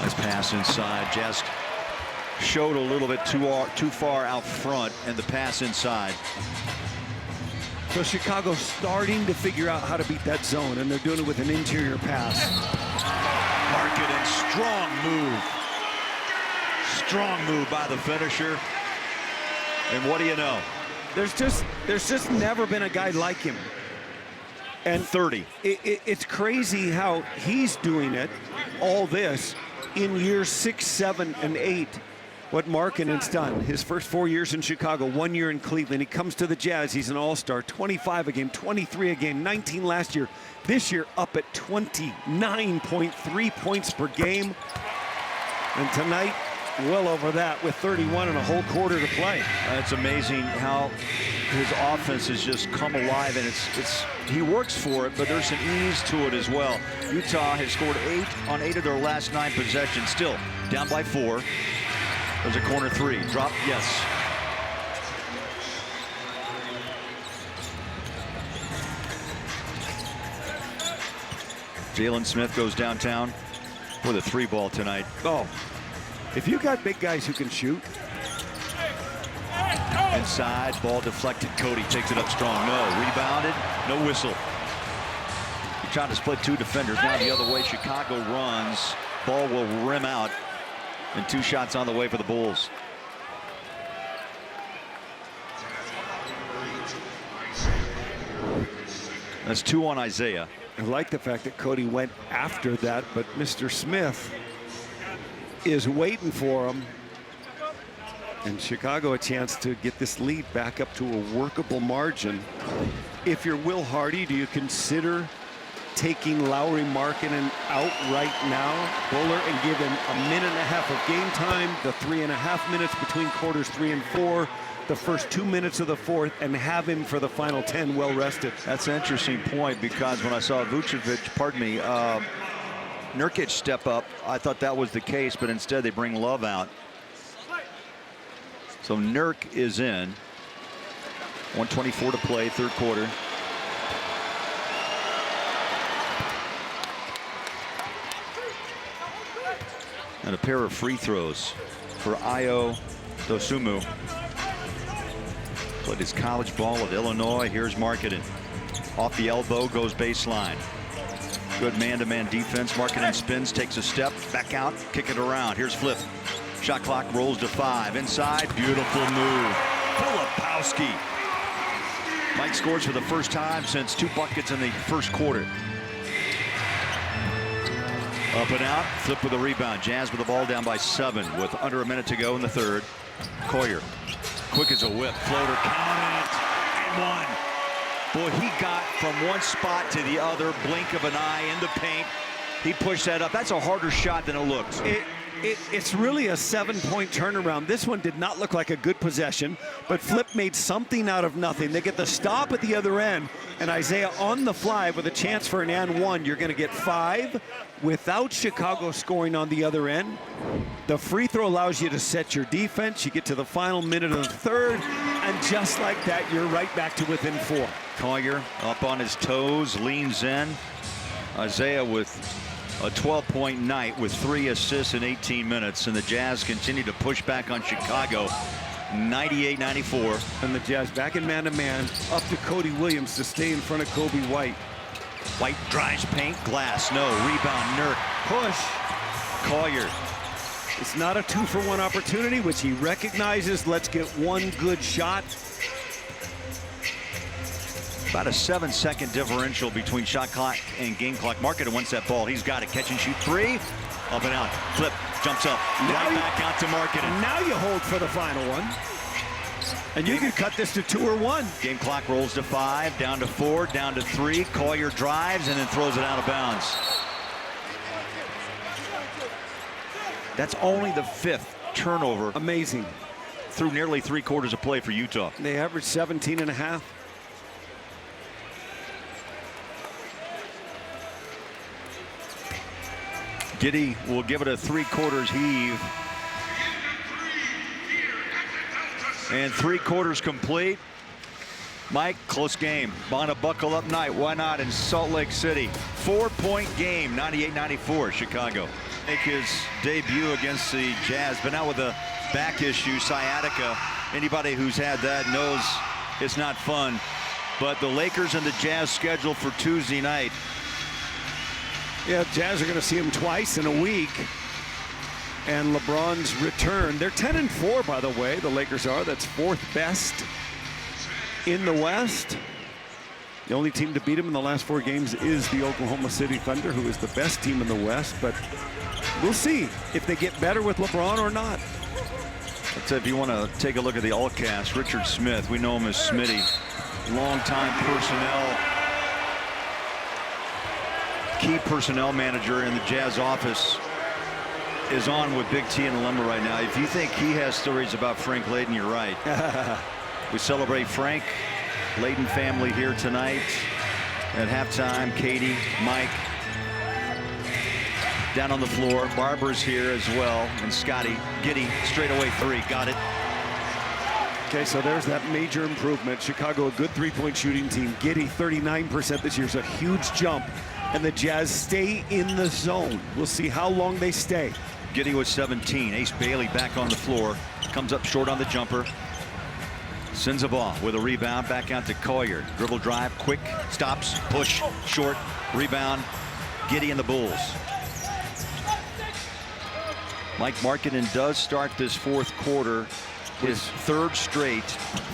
Nice pass inside. Jazz showed a little bit too far out front, and the pass inside. So Chicago's starting to figure out how to beat that zone, and they're doing it with an interior pass. Markkanen, strong move. Strong move by the finisher. And what do you know? There's just never been a guy like him. And 30. It's crazy how he's doing it, all this, in years 6, 7, and 8. What Markkanen's done, his first 4 years in Chicago, 1 year in Cleveland. He comes to the Jazz, he's an all-star, 25 a game, 23 a game, 19 last year. This year up at 29.3 points per game. And tonight, well over that with 31 and a whole quarter to play. It's amazing how his offense has just come alive, and he works for it, but there's an ease to it as well. Utah has scored 8 on 8 of their last 9 possessions, still down by 4. There's a corner 3. Drop, yes. Jalen Smith goes downtown for the 3 ball tonight. Oh, if you got big guys who can shoot. Inside, ball deflected. Cody takes it up strong. No, rebounded, no whistle. He tried to split 2 defenders. Now the other way, Chicago runs. Ball will rim out. And 2 shots on the way for the Bulls. That's 2 on Isaiah. I like the fact that Cody went after that, but Mr. Smith is waiting for him. And Chicago a chance to get this lead back up to a workable margin. If you're Will Hardy, do you consider taking Lauri Markkanen out right now, Buller, and give him a minute and a half of game time, the 3.5 minutes between quarters 3 and 4, the first 2 minutes of the fourth, and have him for the final 10 well rested? That's an interesting point, because when I saw Vucevic, Nurkic step up, I thought that was the case, but instead they bring Love out. So Nurk is in. 1:24 to play, third quarter. And a pair of free throws for Ayo Dosunmu. Played his college ball at Illinois. Here's Markkanen. Off the elbow, goes baseline. Good man-to-man defense. Markkanen spins, takes a step, back out, kick it around. Here's Flip. Shot clock rolls to 5. Inside, beautiful move. Filipowski. Mike scores for the first time since 2 buckets in the first quarter. Up and out, Flip with a rebound. Jazz with the ball down by 7 with under a minute to go in the third. Collier, quick as a whip, floater, count it, and 1. Boy, he got from one spot to the other, blink of an eye in the paint. He pushed that up. That's a harder shot than it looks. It's really a 7-point turnaround. This one did not look like a good possession, but Flip made something out of nothing. They get the stop at the other end, and Isaiah on the fly with a chance for an and 1. You're going to get 5 without Chicago scoring on the other end. The free throw allows you to set your defense. You get to the final minute of the third, and just like that, you're right back to within 4. Collier up on his toes, leans in. Isaiah with a 12-point night with 3 assists in 18 minutes, and the Jazz continue to push back on Chicago, 98-94. And the Jazz back in man-to-man, up to Cody Williams to stay in front of Kobe White. White drives paint, glass, no, rebound, Nurk. Push. Collier. It's not a 2-for-1 opportunity, which he recognizes. Let's get 1 good shot. About a 7-second differential between shot clock and game clock. Markkanen wants that ball. He's got it. Catch and shoot 3. Up and out. Flip. Jumps up. Right back out to Markkanen. Now you hold for the final one. And you can cut this to 2 or 1. Game clock rolls to 5. Down to 4. Down to 3. Collier drives and then throws it out of bounds. That's only the 5th turnover. Amazing. Through nearly 3 quarters of play for Utah. They averaged 17.5. Giddey will give it a 3/4 heave. And 3/4 complete. Mike, close game. On a buckle up night. Why not in Salt Lake City? 4-point game, 98-94, Chicago. Make his debut against the Jazz. Been out with a back issue, sciatica. Anybody who's had that knows it's not fun. But the Lakers and the Jazz scheduled for Tuesday night. Yeah, Jazz are going to see him twice in a week. And LeBron's return. They're 10-4, by the way, the Lakers are. That's 4th best in the West. The only team to beat him in the last 4 games is the Oklahoma City Thunder, who is the best team in the West. But we'll see if they get better with LeBron or not. Let's say if you want to take a look at the all cast, Richard Smith, we know him as Smitty, longtime personnel, key personnel manager in the Jazz office, is on with Big T in the lumber right now. If you think he has stories about Frank Layden, you're right. We celebrate Frank Layden family here tonight at halftime. Katie, Mike down on the floor. Barbara's here as well, and Scotty. Giddey straightaway 3, got it. Okay, so there's that major improvement. Chicago, a good 3-point shooting team. Giddey 39% this year is a huge jump, and the Jazz stay in the zone. We'll see how long they stay. Giddey was 17. Ace Bailey back on the floor, comes up short on the jumper. Sends a ball with a rebound back out to Collier. Dribble drive, quick, stops, push, short, rebound. Giddey and the Bulls. Mike Markkanen does start this 4th quarter, his 3rd straight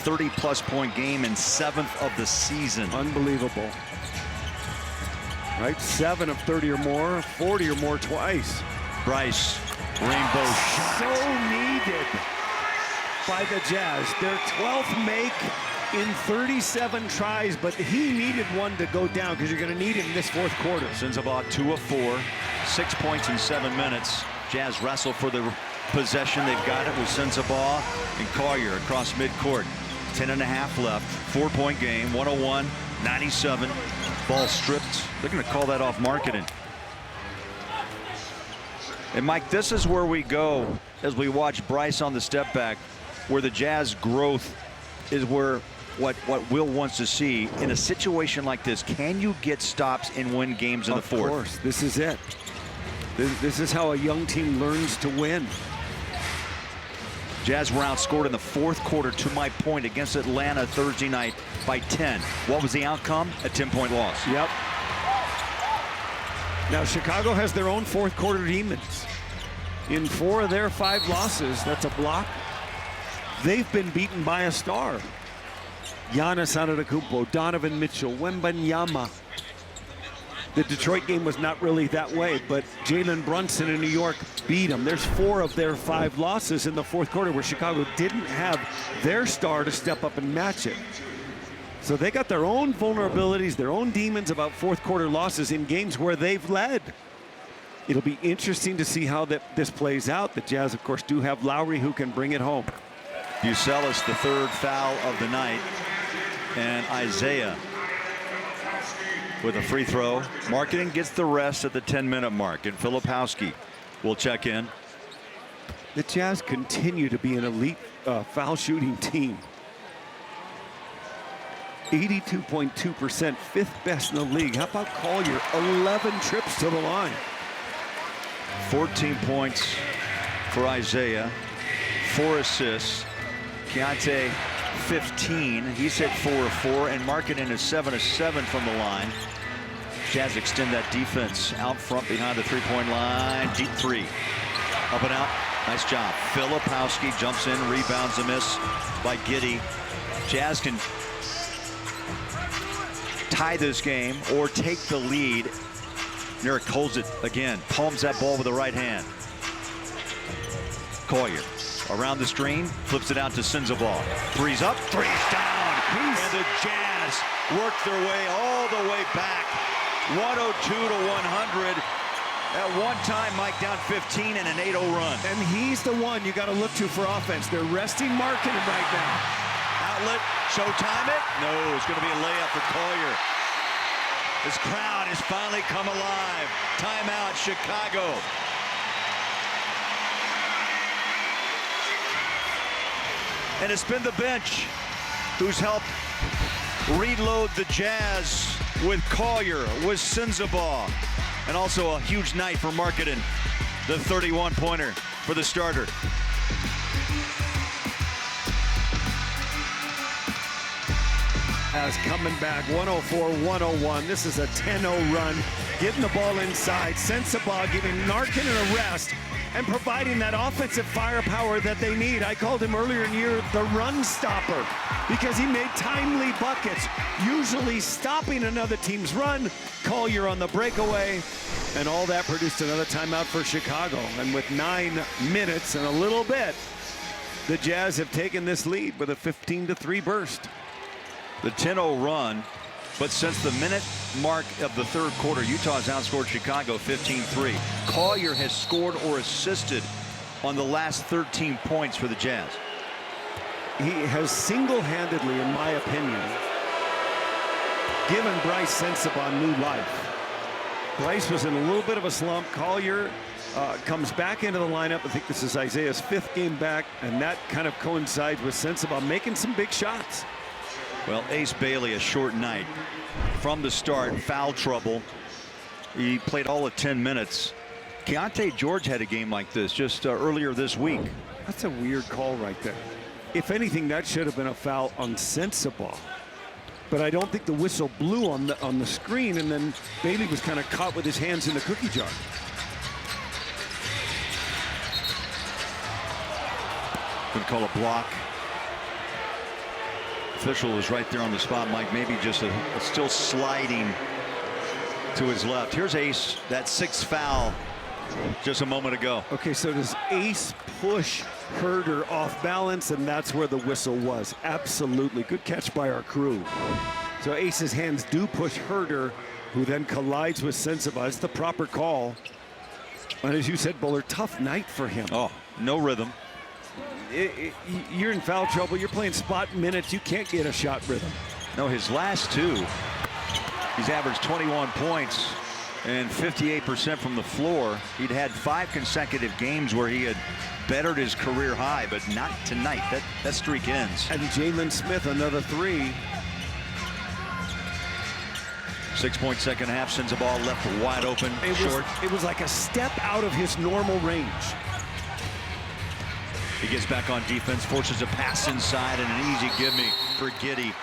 30-plus point game and 7th of the season. Unbelievable. Right, 7 of 30 or more, 40 or more twice. Bryce, rainbow shot. So needed by the Jazz. Their 12th make in 37 tries, but he needed one to go down because you're going to need him this 4th quarter. Sends about 2 of 4, 6 points in 7 minutes. Jazz wrestle for the possession. They've got it with Sensabaugh and Collier across midcourt. 10.5 left. 4-point game. 101-97. Ball stripped. They're going to call that off Markkanen. And Mike, this is where we go as we watch Bryce on the step back, where the Jazz growth is where what Will wants to see in a situation like this. Can you get stops and win games in the 4th? Of course, this is it. This is how a young team learns to win. Jazz were outscored in the 4th quarter, to my point, against Atlanta Thursday night by 10. What was the outcome? A 10-point loss. Yep. Now Chicago has their own 4th quarter demons. In 4 of their 5 losses, that's a block. They've been beaten by a star. Giannis Antetokounmpo, Donovan Mitchell, Wembanyama. The Detroit game was not really that way, but Jalen Brunson in New York beat them. There's 4 of their 5 losses in the 4th quarter where Chicago didn't have their star to step up and match it. So they got their own vulnerabilities, their own demons about 4th quarter losses in games where they've led. It'll be interesting to see how this plays out. The Jazz, of course, do have Lowry who can bring it home. Bucelis, the 3rd foul of the night, and Isaiah with a free throw. Markkanen gets the rest at the 10-minute mark, and Filipowski will check in. The Jazz continue to be an elite foul shooting team. 82.2%, 5th best in the league. How about Collier? 11 trips to the line. 14 points for Isaiah, 4 assists. Keontae 15. He's hit 4 of 4, and Markkanen is 7 of 7 from the line. Jazz extend that defense out front behind the 3-point line. Deep 3. Up and out. Nice job. Filipowski jumps in, rebounds a miss by Giddey. Jazz can tie this game or take the lead. Nurk holds it again. Palms that ball with the right hand. Collier around the screen, flips it out to Sensabaugh. 3's up, 3's down. And the Jazz work their way all the way back. 102 to 100. At one time, Mike down 15 and an 8-0 run. And he's the one you got to look to for offense. They're resting Markkanen right now. Outlet, showtime it. No, it's going to be a layup for Collier. This crowd has finally come alive. Timeout, Chicago. And it's been the bench who's helped reload the Jazz with Collier, with Sensabaugh, and also a huge night for Markkanen, the 31-pointer for the starter. As coming back, 104-101. This is a 10-0 run. Getting the ball inside. Sensabaugh giving Markkanen a rest and providing that offensive firepower that they need. I called him earlier in the year the run stopper because he made timely buckets, usually stopping another team's run. Collier on the breakaway, and all that produced another timeout for Chicago. And with 9 minutes and a little bit, the Jazz have taken this lead with a 15-3 burst. The 10-0 run, but since the minute mark of the third quarter, Utah's outscored Chicago 15-3. Collier has scored or assisted on the last 13 points for the Jazz. He has single-handedly, in my opinion, given Bryce Sensabaugh new life. Bryce was in a little bit of a slump. Collier comes back into the lineup. I think this is Isaiah's 5th game back, and that kind of coincides with Sensabaugh making some big shots. Well, Ace Bailey, a short night. From the start, foul trouble. He played all of 10 minutes. Keontae George had a game like this just earlier this week. That's a weird call right there. If anything, that should have been a foul on Sensabaugh. But I don't think the whistle blew on the screen, and then Bailey was kind of caught with his hands in the cookie jar. Could call a block. Official is right there on the spot, Mike. Maybe just still sliding to his left. Here's Ace, that 6th foul just a moment ago. Okay, so does Ace push Herder off balance, and that's where the whistle was? Absolutely. Good catch by our crew. So Ace's hands do push Herder, who then collides with Sensabaugh. It's the proper call. And as you said, Buller, tough night for him. Oh, no rhythm. You're in foul trouble. You're playing spot minutes. You can't get a shot rhythm. No, his last 2, he's averaged 21 points and 58% from the floor. He'd had 5 consecutive games where he had bettered his career high, but not tonight. That streak ends. And Jalen Smith, another 3. 6-point second half, sends the ball left wide open, short. It was like a step out of his normal range. He gets back on defense, forces a pass inside, and an easy gimme for Giddey.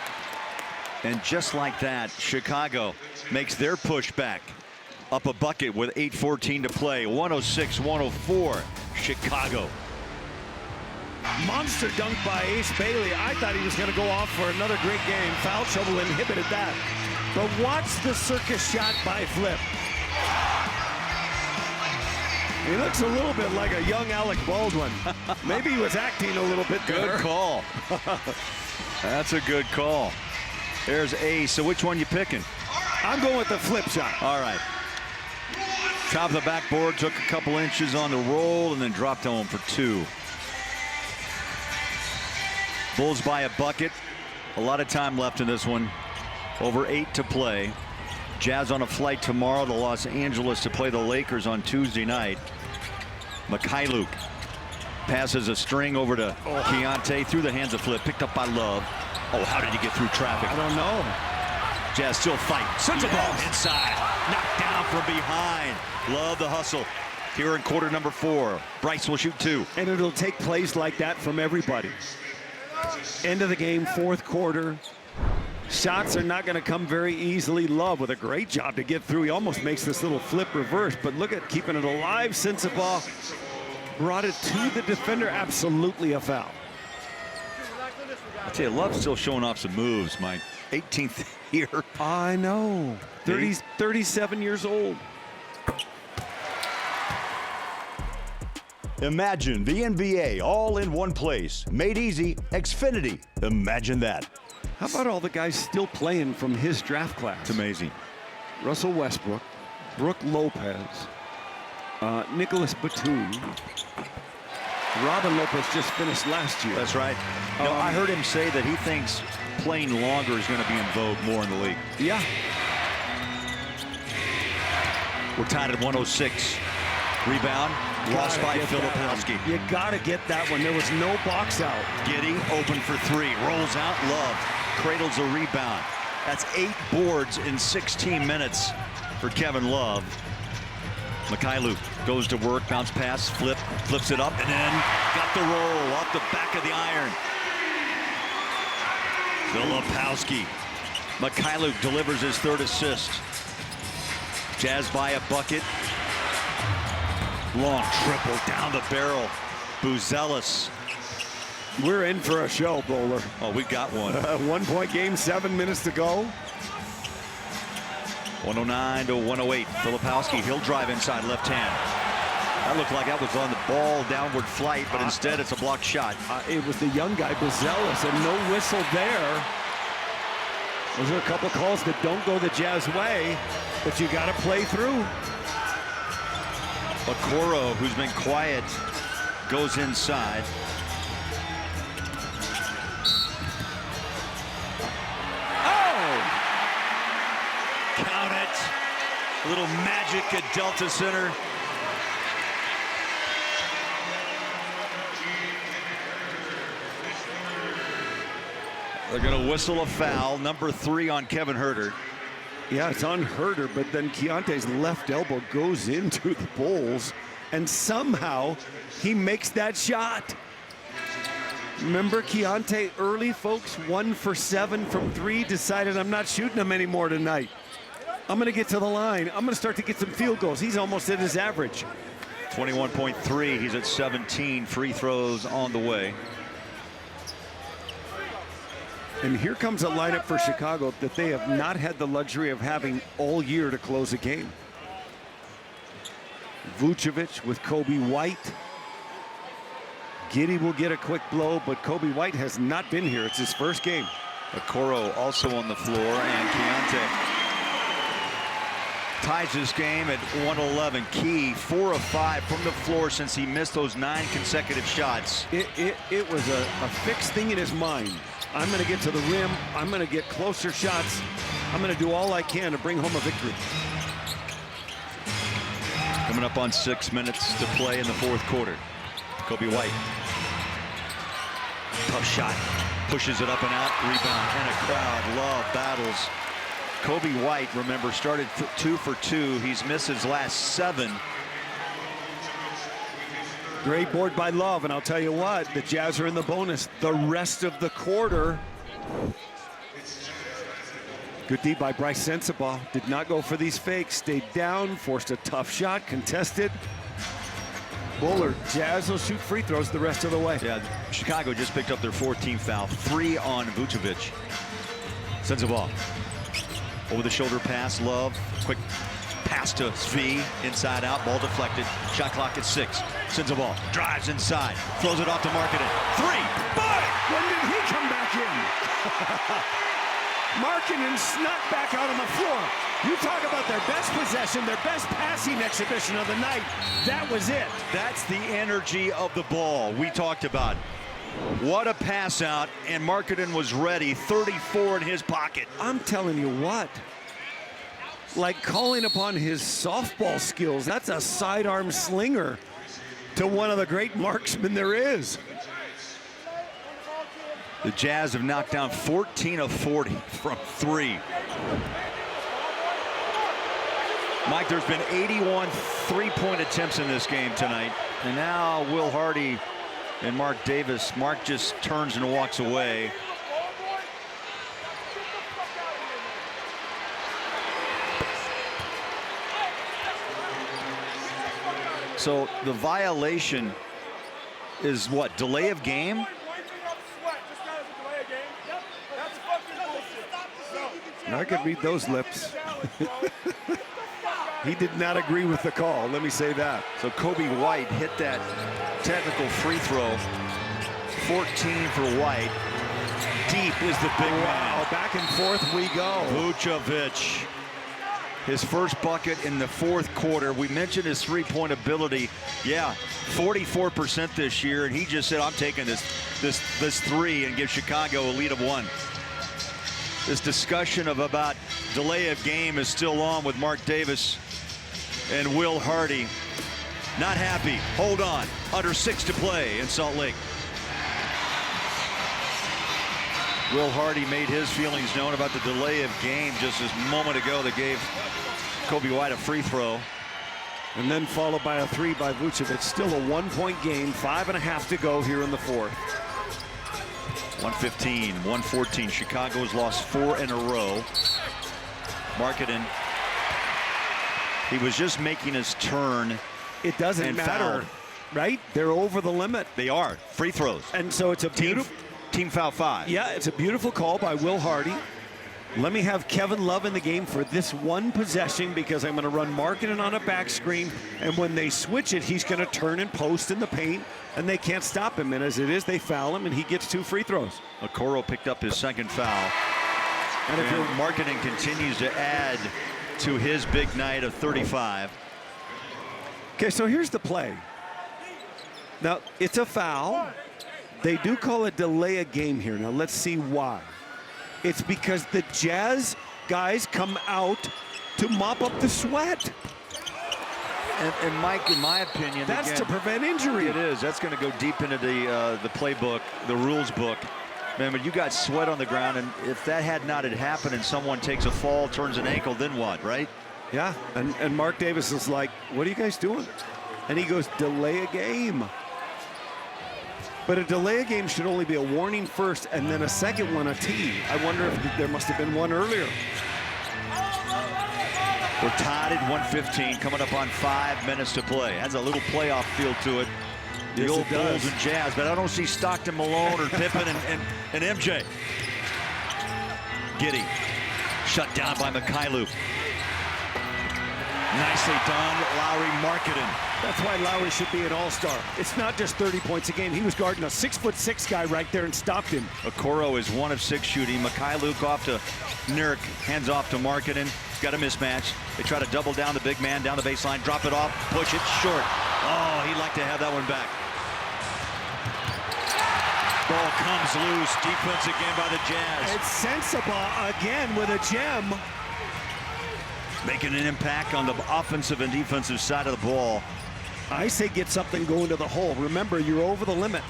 And just like that, Chicago makes their pushback up a bucket with 8:14 to play. 106-104, Chicago. Monster dunk by Ace Bailey. I thought he was going to go off for another great game. Foul trouble inhibited that. But watch the circus shot by Flip. He looks a little bit like a young Alec Baldwin. Maybe he was acting a little bit better. Good call. That's a good call. There's Ace. So which one you picking? I'm going with the flip shot. All right. Top of the backboard, took a couple inches on the roll, and then dropped home for 2. Bulls by a bucket. A lot of time left in this one. Over 8 to play. Jazz on a flight tomorrow to Los Angeles to play the Lakers on Tuesday night. Mikhailuk passes a string over to Keontae through the hands of Flip, picked up by Love. Oh, how did he get through traffic? I don't know. Jazz still fight. Sends a ball inside. Knocked down from behind. Love the hustle. Here in quarter number 4. Bryce will shoot 2. And it'll take plays like that from everybody. End of the game, 4th quarter. Shots are not going to come very easily. Love with a great job to get through. He almost makes this little flip reverse, but look at keeping it alive. Sensabaugh brought it to the defender. Absolutely a foul. I tell you, Love's still showing off some moves, Mike. 18th here. I know. 37 years old. Imagine the NBA all in one place. Made easy, Xfinity. Imagine that. How about all the guys still playing from his draft class? It's amazing. Russell Westbrook, Brooke Lopez, Nicholas Batum. Robin Lopez just finished last year. That's right. I heard him say that he thinks playing longer is going to be in vogue more in the league. Yeah. We're tied at 106. Rebound, lost by Filipowski. You gotta get that one. There was no box out. Giddy open for three, rolls out, Love cradles a rebound. That's 8 boards in 16 minutes for Kevin Love. Mykhailiuk goes to work, bounce pass, flips it up, and then got the roll off the back of the iron. Filipowski. Mykhailiuk delivers his 3rd assist. Jazz by a bucket. Long triple down the barrel. Buzelis. We're in for a show, Bowler. Oh, we got one. 1-point game, 7 minutes to go. 109 to 108. Filipowski, he'll drive inside left hand. That looked like that was on the ball downward flight, but instead it's a blocked shot. It was the young guy, Buzelis, and no whistle there. Those are a couple calls that don't go the Jazz way, but you got to play through. Okoro, who's been quiet, goes inside. Count it. A little magic at Delta Center. They're going to whistle a foul. Number 3 on Kevin Huerter. Yeah, it's on Huerter, but then Keontae's left elbow goes into the Bulls, and somehow he makes that shot. Remember Keontae early, folks? 1 for 7 from 3. Decided I'm not shooting him anymore tonight. I'm going to get to the line. I'm going to start to get some field goals. He's almost at his average. 21.3. He's at 17 free throws on the way. And here comes a lineup for Chicago that they have not had the luxury of having all year to close a game. Vucevic with Kobe White. Giddy will get a quick blow, but Kobe White has not been here. It's his first game. Okoro also on the floor, and Keontae ties this game at 111. Key 4 of 5 from the floor since he missed those 9 consecutive shots. It was a fixed thing in his mind. I'm going to get to the rim. I'm going to get closer shots. I'm going to do all I can to bring home a victory. Coming up on 6 minutes to play in the 4th quarter. Kobe White. Tough shot. Pushes it up and out. Rebound and a crowd. Love battles. Kobe White, remember, started 2 for 2. He's missed his last 7. Great board by Love, and I'll tell you what, the Jazz are in the bonus the rest of the quarter. Good D by Bryce Sensabaugh. Did not go for these fakes. Stayed down, forced a tough shot, contested. Bowler, Jazz will shoot free throws the rest of the way. Yeah, Chicago just picked up their 14th foul. 3 on Vucevic. Sensabaugh. Over the shoulder pass, Love. Quick pass to Svi. Inside out, ball deflected. Shot clock at 6. Sensabaugh drives inside. Throws it off to Markkanen. 3. Boy! When did he come back in? Markkanen snuck back out on the floor. You talk about their best possession, their best passing exhibition of the night. That was it. That's the energy of the ball we talked about. What a pass out, and Markkanen was ready. 34 in his pocket. I'm telling you what. Like calling upon his softball skills. That's a sidearm slinger to one of the great marksmen there is. The Jazz have knocked down 14 of 40 from 3. Mike, there's been 81 3-point attempts in this game tonight. And now Will Hardy and Mark Davis. Mark just turns and walks away. So the violation is what? Delay of game? I could read those lips. He did not agree with the call, let me say that. So Kobe White hit that technical free throw. 14 for White. Deep is the big man. Back and forth we go. Vucevic. His first bucket in the 4th quarter. We mentioned his 3-point ability. Yeah, 44% this year, and he just said, I'm taking this 3 and give Chicago a lead of 1. This discussion about delay of game is still on with Mark Davis. And Will Hardy not happy. Hold on. Under 6 to play in Salt Lake. Will Hardy made his feelings known about the delay of game just a moment ago that gave Coby White a free throw. And then followed by a 3 by Vucevic. Still a 1-point game, 5.5 to go here in the fourth. 115, 114. Chicago's lost 4 in a row. Markkanen, he was just making his turn. It doesn't matter, right? They're over the limit. They are. Free throws. And so it's a beautiful team foul 5. Yeah, it's a beautiful call by Will Hardy. Let me have Kevin Love in the game for this one possession because I'm going to run Markkanen on a back screen, and when they switch it, he's going to turn and post in the paint, and they can't stop him. And as it is, they foul him, and he gets 2 free throws. Okoro picked up his second foul. And if Markkanen continues to add to his big night of 35. Okay, so here's the play. Now, it's a foul. They do call it delay a game here. Now, let's see why. It's because the Jazz guys come out to mop up the sweat. And Mike, in my opinion, that's again, to prevent injury. It is. That's going to go deep into the playbook, the rules book. Man, but you got sweat on the ground, and if that had not happened and someone takes a fall, turns an ankle, then what, right? Yeah, and Mark Davis is like, what are you guys doing? And he goes, delay a game. But a delay a game should only be a warning first and then a second one a tee. I wonder if there must have been one earlier. We're tied at 115, coming up on 5 minutes to play. Has a little playoff feel to it. The Yes, old it does. Bulls and Jazz, but I don't see Stockton, Malone, or Pippen and MJ. Giddey, shut down by Mykhailiuk. Nicely done, Lauri Markkanen. That's why Lowry should be an all-star. It's not just 30 points a game. He was guarding a 6'6" guy right there and stopped him. Okoro is 1 of 6 shooting. Mykhailiuk off to Nurk, hands off to Markkanen. Got a mismatch. They try to double down the big man down the baseline, drop it off, push it short. Oh, he'd like to have that one back. Ball comes loose. Defense again by the Jazz. It's Sensabaugh again with a gem. Making an impact on the offensive and defensive side of the ball. I say get something going to the hole. Remember, you're over the limit.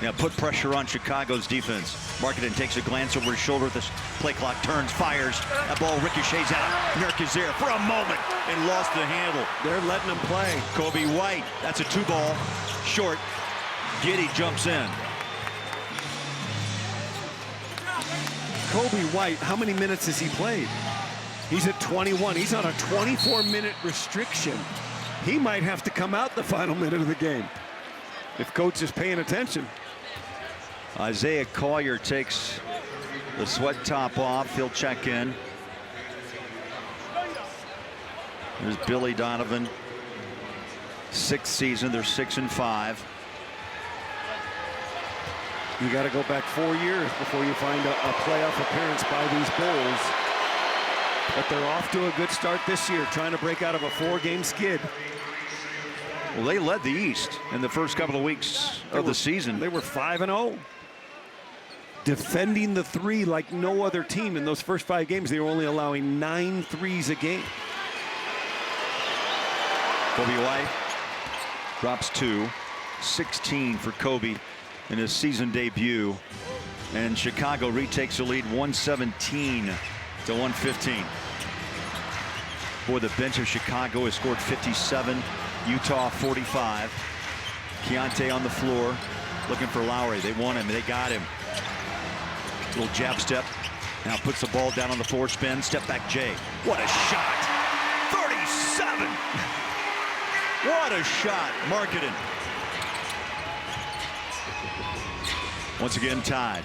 Now put pressure on Chicago's defense. Markkanen takes a glance over his shoulder at the play clock, turns, fires. That ball ricochets out. Nurk is there for a moment and lost the handle. They're letting him play. Coby White, that's a 2-ball, short. Giddey jumps in. Coby White, how many minutes has he played? He's at 21. He's on a 24-minute restriction. He might have to come out the final minute of the game if coach is paying attention. Isaiah Collier takes the sweat top off. He'll check in. There's Billy Donovan. 6th season. They're 6-5. You got to go back 4 years before you find a playoff appearance by these Bulls. But they're off to a good start this year, trying to break out of a 4-game skid. Well, they led the East in the first couple of weeks of the season. They were 5-0. Defending the 3 like no other team in those first 5 games. They were only allowing 9 threes a game. Coby White drops 2. 16 for Coby in his season debut. And Chicago retakes the lead 117 to 115. Boy, the bench of Chicago has scored 57. Utah 45. Keontae on the floor looking for Lowry. They want him. They got him. Little jab step. Now puts the ball down on the floor. Spin. Step back Jay. What a shot. 37. What a shot. Markkanen. Once again tied.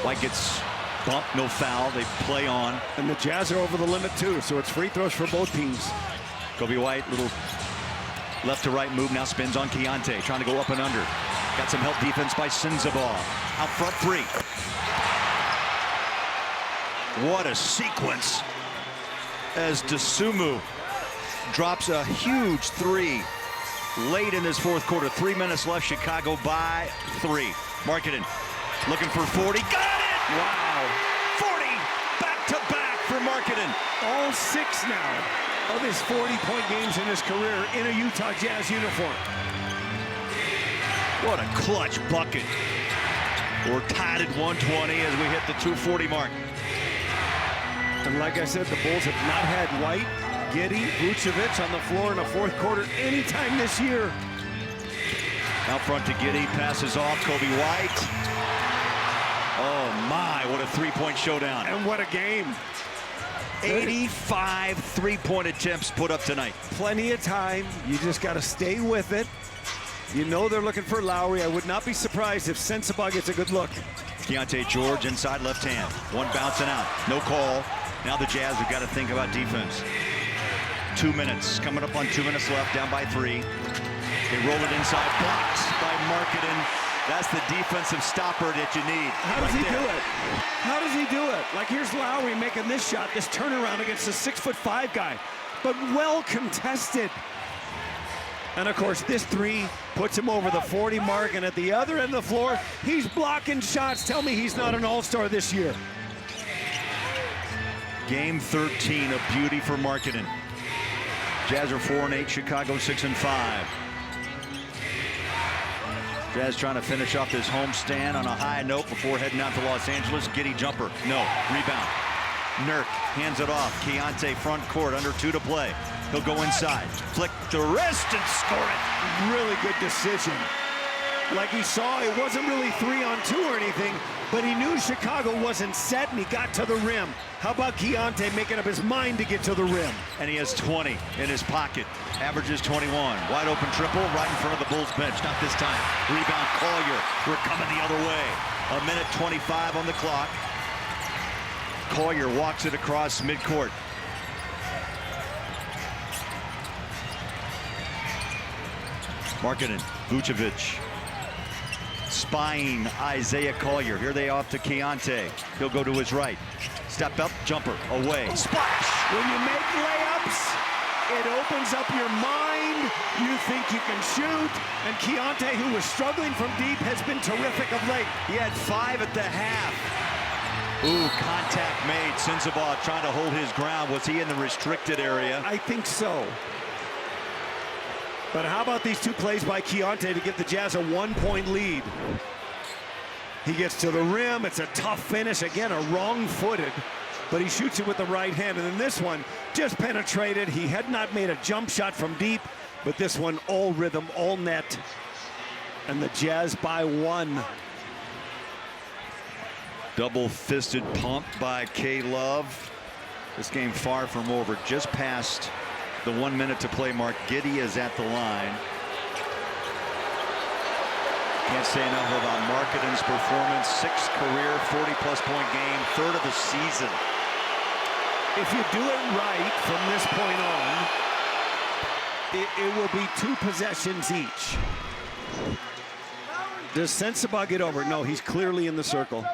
White gets bumped, no foul. They play on. And the Jazz are over the limit too, so it's free throws for both teams. Coby White, little left to right move, now spins on Keontae, trying to go up and under. Got some help defense by Sensabaugh. Out front 3. What a sequence as Dosunmu drops a huge 3 late in this fourth quarter. 3 minutes left, Chicago by 3. Markkanen looking for 40, got it! Wow. 40 back to back for Markkanen. Markkanen. All 6 now of his 40-point games in his career in a Utah Jazz uniform. What a clutch bucket. We're tied at 120 as we hit the 240 mark. And like I said, the Bulls have not had White, Giddey, Vucevic on the floor in a fourth quarter anytime this year. Out front to Giddey, passes off, Kobe White. Oh my, what a three-point showdown. And what a game. 85 three-point attempts put up tonight. Plenty of time, you just got to stay with it. You know they're looking for Lowry. I would not be surprised if Sensabaugh gets a good look. Keyonte George inside left hand. One bouncing out, no call. Now the Jazz have got to think about defense. 2 minutes, coming up on 2 minutes left, down by 3. They roll it inside, blocked by Markkanen. That's the defensive stopper that you need. How does he do it? How does he do it? Like, here's Lowry making this shot, this turnaround against a 6'5" guy, but well contested. And of course, this 3 puts him over the 40 mark, and at the other end of the floor, he's blocking shots. Tell me he's not an all-star this year. Game 13, a beauty for Markkanen. Jazz are 4-8, Chicago 6-5. Jazz trying to finish off this homestand on a high note before heading out to Los Angeles. Giddey jumper, no, rebound. Nurk hands it off. Keyonte front court, under 2 to play. He'll go inside, flick the wrist and score it. Really good decision. Like he saw, it wasn't really 3-on-2 or anything, but he knew Chicago wasn't set and he got to the rim. How about Keyonte making up his mind to get to the rim? And he has 20 in his pocket. Averages 21. Wide open triple right in front of the Bulls bench. Not this time. Rebound Collier. We're coming the other way. 1:25 on the clock. Collier walks it across midcourt. Markkanen, Vucevic. Spying Isaiah Collier. Here they off to Keyonte. He'll go to his right. Step up, jumper, away. Splash! When you make layups, it opens up your mind. You think you can shoot. And Keyonte, who was struggling from deep, has been terrific of late. He had 5 at the half. Ooh, contact made. Sensabaugh trying to hold his ground. Was he in the restricted area? I think so. But how about these 2 plays by Keyonte to give the Jazz a 1-point lead? He gets to the rim. It's a tough finish. Again, a wrong-footed, but he shoots it with the right hand. And then this one just penetrated. He had not made a jump shot from deep, but this one all rhythm, all net. And the Jazz by 1. Double-fisted pump by K-Love. This game far from over. Just past the 1 minute to play mark. Giddey is at the line. Can't say enough about Markkanen's performance. 6th career 40-plus point game, 3rd of the season. If you do it right from this point on, it will be 2 possessions each. Does Sensabaugh get over? No, he's clearly in the circle.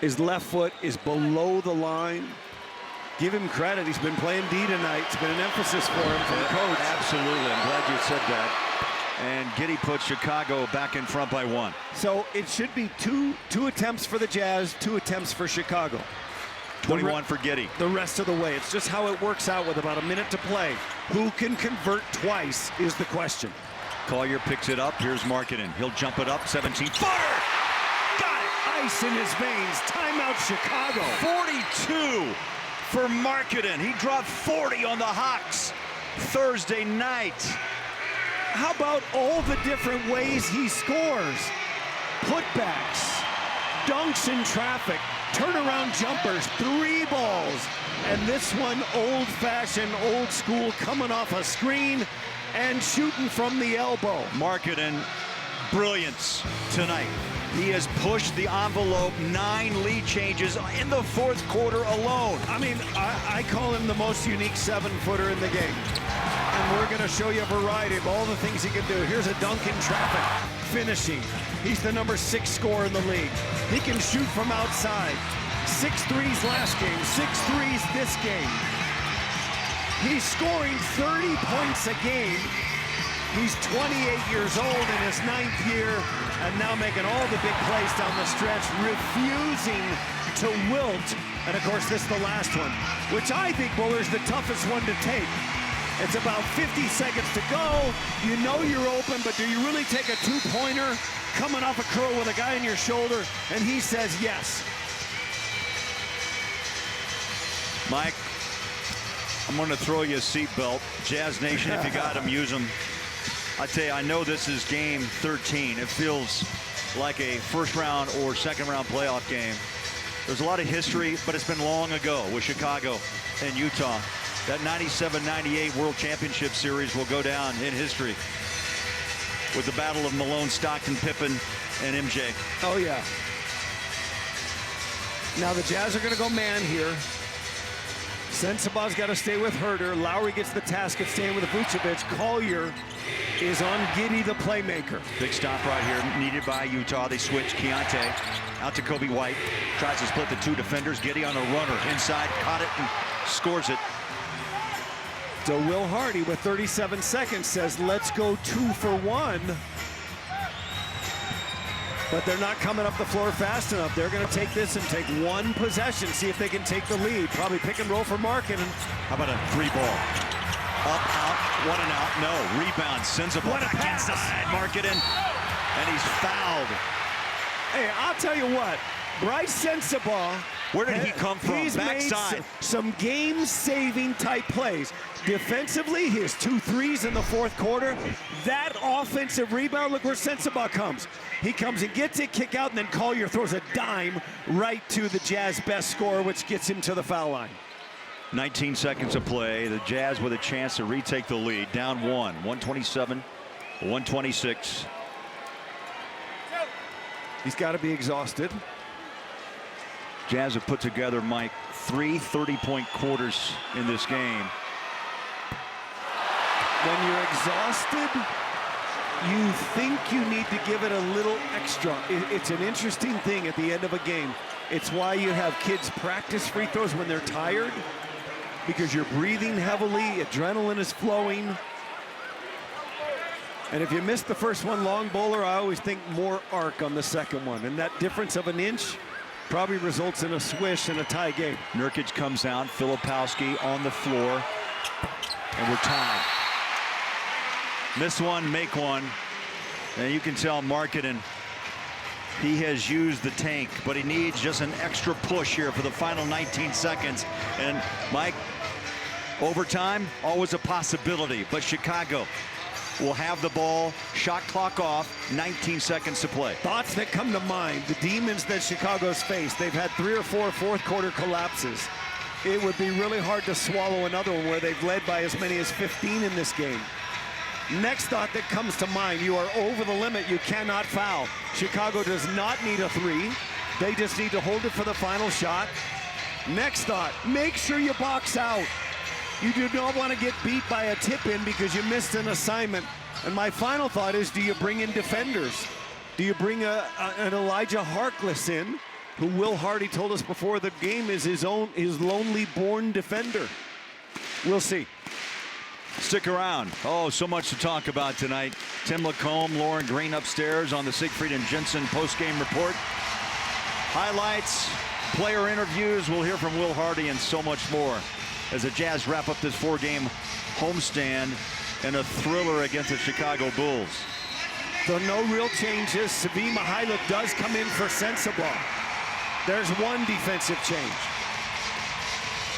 His left foot is below the line. Give him credit. He's been playing D tonight. It's been an emphasis for him from the coach. Absolutely. I'm glad you said that. And Giddey puts Chicago back in front by 1. So it should be two attempts for the Jazz, 2 attempts for Chicago. 21 for Giddey. The rest of the way. It's just how it works out with about a minute to play. Who can convert twice is the question. Collier picks it up. Here's Markkanen. He'll jump it up. 17-footer. Got it. Ice in his veins. Timeout Chicago. 42 for Markkanen. He dropped 40 on the Hawks Thursday night. How about all the different ways he scores? Putbacks, dunks in traffic, turnaround jumpers, 3 balls. And this one, old-fashioned, old school, coming off a screen and shooting from the elbow. Markkanen, brilliance tonight. He has pushed the envelope. 9 lead changes in the 4th quarter alone. I mean, I call him the most unique 7-footer in the game. And we're going to show you a variety of all the things he can do. Here's a dunk in traffic, finishing. He's the number 6 scorer in the league. He can shoot from outside. 6 threes last game, 6 threes this game. He's scoring 30 points a game. He's 28 years old in his 9th year and now making all the big plays down the stretch, refusing to Wilt. And of course, this is the last one, which I think, Buller, is the toughest one to take. It's about 50 seconds to go. You know you're open, but do you really take a two-pointer coming off a curl with a guy on your shoulder? And he says yes. Mike, I'm going to throw you a seatbelt. Jazz Nation, if you got them, use them. I tell you, I know this is game 13. It feels like a first-round or second-round playoff game. There's a lot of history, but it's been long ago with Chicago and Utah. That 97-98 World Championship Series will go down in history with the battle of Malone, Stockton, Pippen, and MJ. Oh, yeah. Now the Jazz are going to go man here. Sensabaugh's got to stay with Herter. Lowry gets the task of staying with Vucevic. Collier is on Giddey, the playmaker. Big stop right here, needed by Utah. They switch Keontae out to Kobe White. Tries to split the two defenders. Giddey on a runner inside, caught it and scores it. So Will Hardy with 37 seconds says, let's go 2 for 1. But they're not coming up the floor fast enough. They're going to take this and take one possession, see if they can take the lead. Probably pick and roll for Markkanen. How about a three ball? Up, out, one and out. No, rebound. Sensabaugh back inside. Markkanen, and he's fouled. Hey, I'll tell you what. Bryce Sensabaugh. Where did he come from? He's backside. made some game-saving type plays. Defensively, his 2 threes in the fourth quarter. That offensive rebound, look where Sensabaugh comes. He comes and gets it, kick out, and then Collier throws a dime right to the Jazz best scorer, which gets him to the foul line. 19 seconds of play. The Jazz with a chance to retake the lead. Down 1, 127-126. He's got to be exhausted. Jazz have put together, Mike, 3 30-point quarters in this game. When you're exhausted, you think you need to give it a little extra. It's an interesting thing at the end of a game. It's why you have kids practice free throws when they're tired, because you're breathing heavily, adrenaline is flowing. And if you miss the first one long, Bowler, I always think more arc on the second one. And that difference of an inch probably results in a swish and a tie game. Nurkic comes out, Filipowski on the floor, and we're tied. Miss one, make one. And you can tell Markkanen, he has used the tank, but he needs just an extra push here for the final 19 seconds. And Mike, overtime, always a possibility, but Chicago will have the ball, shot clock off, 19 seconds to play. Thoughts that come to mind, the demons that Chicago's faced. They've had 3 or 4 fourth quarter collapses. It would be really hard to swallow another one where they've led by as many as 15 in this game. Next thought that comes to mind, you are over the limit, you cannot foul. Chicago does not need a 3. They just need to hold it for the final shot. Next thought, make sure you box out. You do not want to get beat by a tip-in because you missed an assignment. And my final thought is, do you bring in defenders? Do you bring an Elijah Harkless in, who Will Hardy told us before the game is his lonely born defender? We'll see. Stick around. Oh, so much to talk about tonight. Tim Lacombe, Lauren Green upstairs on the Siegfried and Jensen post-game report. Highlights, player interviews. We'll hear from Will Hardy and so much more as the Jazz wrap up this 4-game homestand and a thriller against the Chicago Bulls. So no real changes. Svi Mykhailiuk does come in for Sensabaugh. There's one defensive change.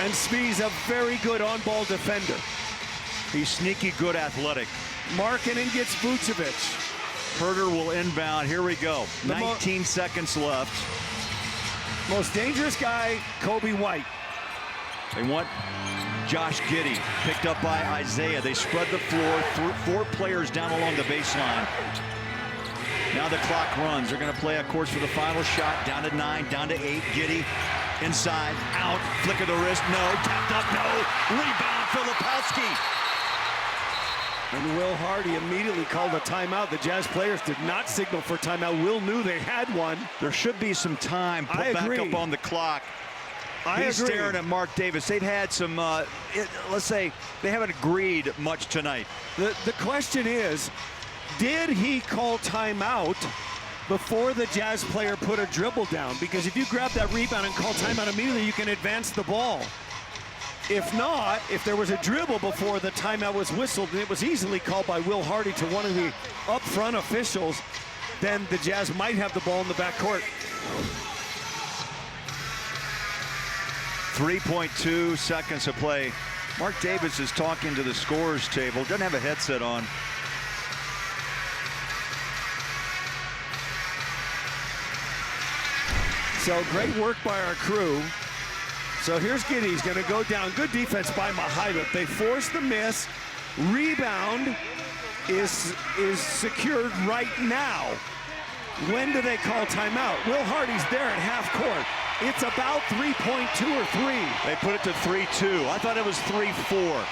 And Svi's a very good on-ball defender. He's sneaky good athletic. Markkanen gets Vucevic. Herter will inbound. Here we go. 19 seconds left. Most dangerous guy, Kobe White. They want Josh Giddey, picked up by Isaiah. They spread the floor, 4 players down along the baseline. Now the clock runs. They're going to play, of course, for the final shot. Down to 9, down to 8. Giddey inside, out, flick of the wrist, no. Tapped up, no. Rebound, Filipowski. And Will Hardy immediately called a timeout. The Jazz players did not signal for timeout. Will knew they had one. There should be some time put back up on the clock. He's staring at Mark Davis. They've had some, let's say, they haven't agreed much tonight. The question is, did he call timeout before the Jazz player put a dribble down, because if you grab that rebound and call timeout immediately, you can advance the ball. If not, if there was a dribble before the timeout was whistled and it was easily called by Will Hardy to one of the up-front officials, then the Jazz might have the ball in the backcourt. 3.2 seconds to play. Mark Davis is talking to the scorers table. Doesn't have a headset on. So great work by our crew. So here's Giddey. He's going to go down. Good defense by Mykhailiuk. They force the miss. Rebound is secured right now. When do they call timeout? Will Hardy's there at half court. It's about 3.2 or 3. They put it to 3-2. I thought it was 3-4.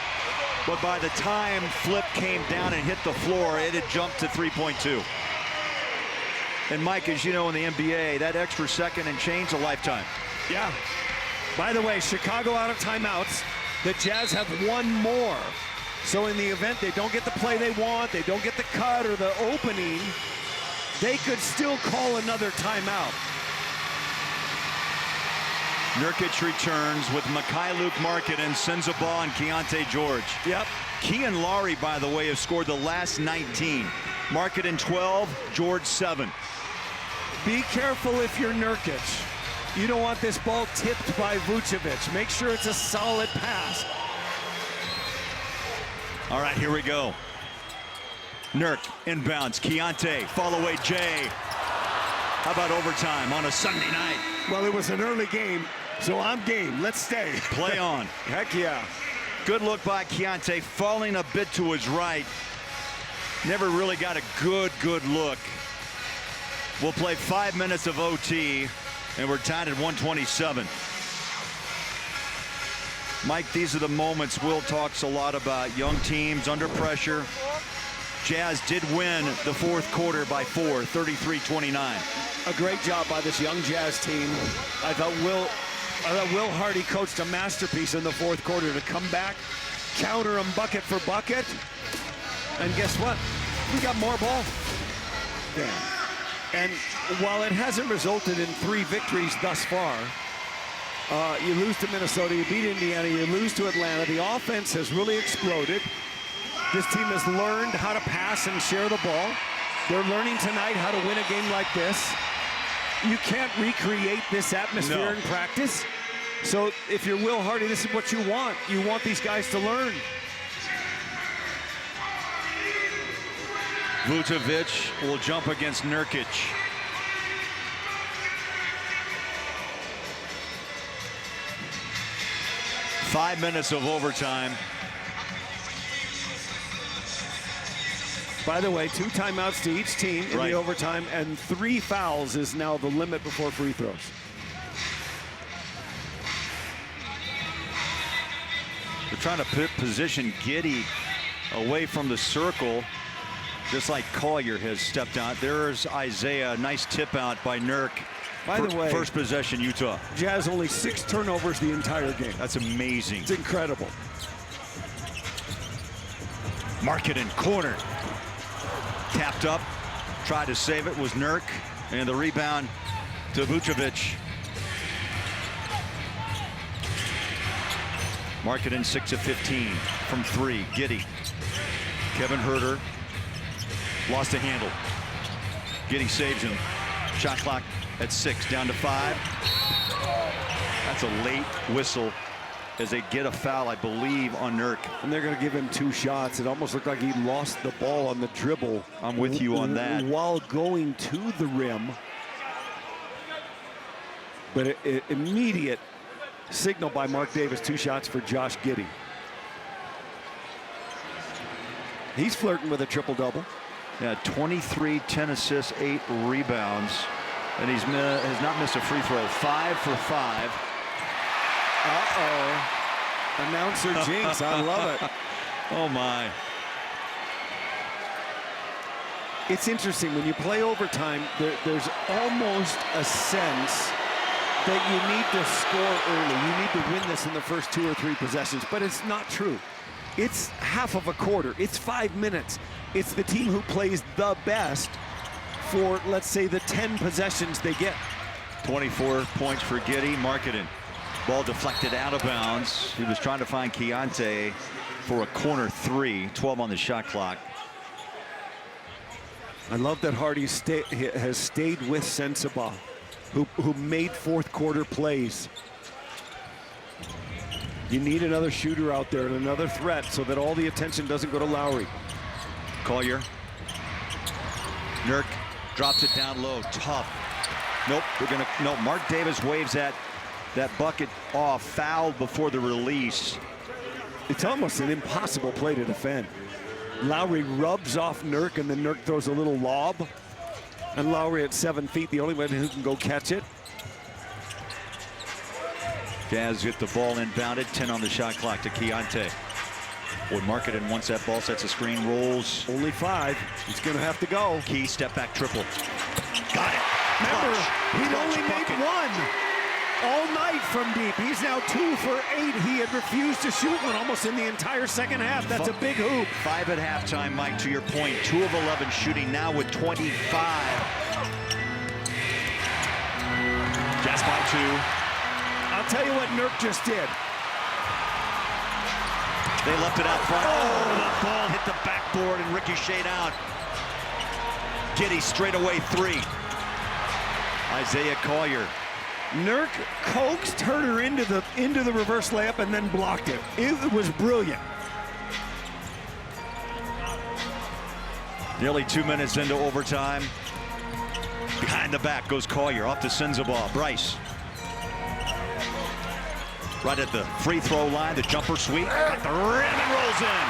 But by the time Flip came down and hit the floor, it had jumped to 3.2. And Mike, as you know, in the NBA, that extra second and change a lifetime. Yeah. By the way, Chicago out of timeouts. The Jazz have one more. So in the event they don't get the play they want, they don't get the cut or the opening, they could still call another timeout. Nurkic returns with Mykhailiuk, Markkanen, Sensabaugh, and Keyonte George. Yep. Key and Lowry, by the way, have scored the last 19. Markkanen 12, George 7. Be careful if you're Nurkic. You don't want this ball tipped by Vucevic. Make sure it's a solid pass. All right, here we go. Nurk inbounds. Keyonte, fall away Jay. How about overtime on a Sunday night? Well, it was an early game, so I'm game. Let's stay. Play on. Heck yeah. Good look by Keyonte, falling a bit to his right. Never really got a good look. We'll play 5 minutes of OT, and we're tied at 127. Mike, these are the moments Will talks a lot about. Young teams under pressure. Jazz did win the fourth quarter by 4, 33-29. A great job by this young Jazz team. I thought Will Hardy coached a masterpiece in the fourth quarter to come back, counter him bucket for bucket, and guess what? We got more ball. Damn. And while it hasn't resulted in 3 victories thus far, you lose to Minnesota, you beat Indiana, you lose to Atlanta. The offense has really exploded. This team has learned how to pass and share the ball. They're learning tonight how to win a game like this. You can't recreate this atmosphere in practice. So if you're Will Hardy, this is what you want. You want these guys to learn. Vucevic will jump against Nurkic. Five minutes of overtime. By the way, 2 timeouts to each team in the overtime, and 3 fouls is now the limit before free throws. They're trying to position Giddey away from the circle, just like Collier has stepped out. There's Isaiah, nice tip out by Nurk. By the way, first possession, Utah. Jazz only 6 turnovers the entire game. That's amazing. It's incredible. Markkanen, corner. Tapped up, tried to save it, was Nurk, and the rebound to Vucevic. Markkanen 6 of 15 from 3. Giddey. Kevin Huerter lost a handle. Giddey saves him. Shot clock at 6, down to 5. That's a late whistle as they get a foul, I believe, on Nurk. And they're going to give him 2 shots. It almost looked like he lost the ball on the dribble. I'm with you on that. While going to the rim. But immediate signal by Mark Davis, 2 shots for Josh Giddey. He's flirting with a triple-double. Yeah, 23, 10 assists, 8 rebounds. And he's has not missed a free throw. 5 for 5. Uh-oh. Announcer jinx, I love it. Oh, my. It's interesting, when you play overtime, there's almost a sense that you need to score early. You need to win this in the first 2 or 3 possessions, but it's not true. It's half of a quarter. It's 5 minutes. It's the team who plays the best for, let's say, the 10 possessions they get. 24 points for Giddey. Markkanen. Ball deflected out of bounds. He was trying to find Keontae for a corner three. 12 on the shot clock. I love that Hardy has stayed with Sensabaugh, who made fourth quarter plays. You need another shooter out there and another threat so that all the attention doesn't go to Lowry. Collier. Nurk drops it down low. Tough. Nope. No, Mark Davis waves that bucket off. Fouled before the release. It's almost an impossible play to defend. Lowry rubs off Nurk, and then Nurk throws a little lob. And Lowry at 7 feet, the only one who can go catch it. Jazz get the ball inbounded. 10 on the shot clock to Keontae. Boy, Markkanen wants that ball, sets a screen, rolls. Only 5. He's going to have to go. Key step back triple. Got it. Remember, he'd Clutch only made bucket. 1 all night from deep. He's now 2 for 8. He had refused to shoot one almost in the entire second half. That's a big hoop. 5 at halftime, Mike, to your point. 2 of 11 shooting now with 25. Jazz by 2. I'll tell you what Nurk just did. They left it out front. Oh, the ball hit the backboard and ricocheted out. Giddey straightaway 3. Isaiah Collier. Nurk coaxed Herter into the reverse layup and then blocked it. It was brilliant. Nearly 2 minutes into overtime. Behind the back goes Collier off to Sensabaugh. Bryce. Right at the free throw line, the jumper sweep. Got the rim and rolls in.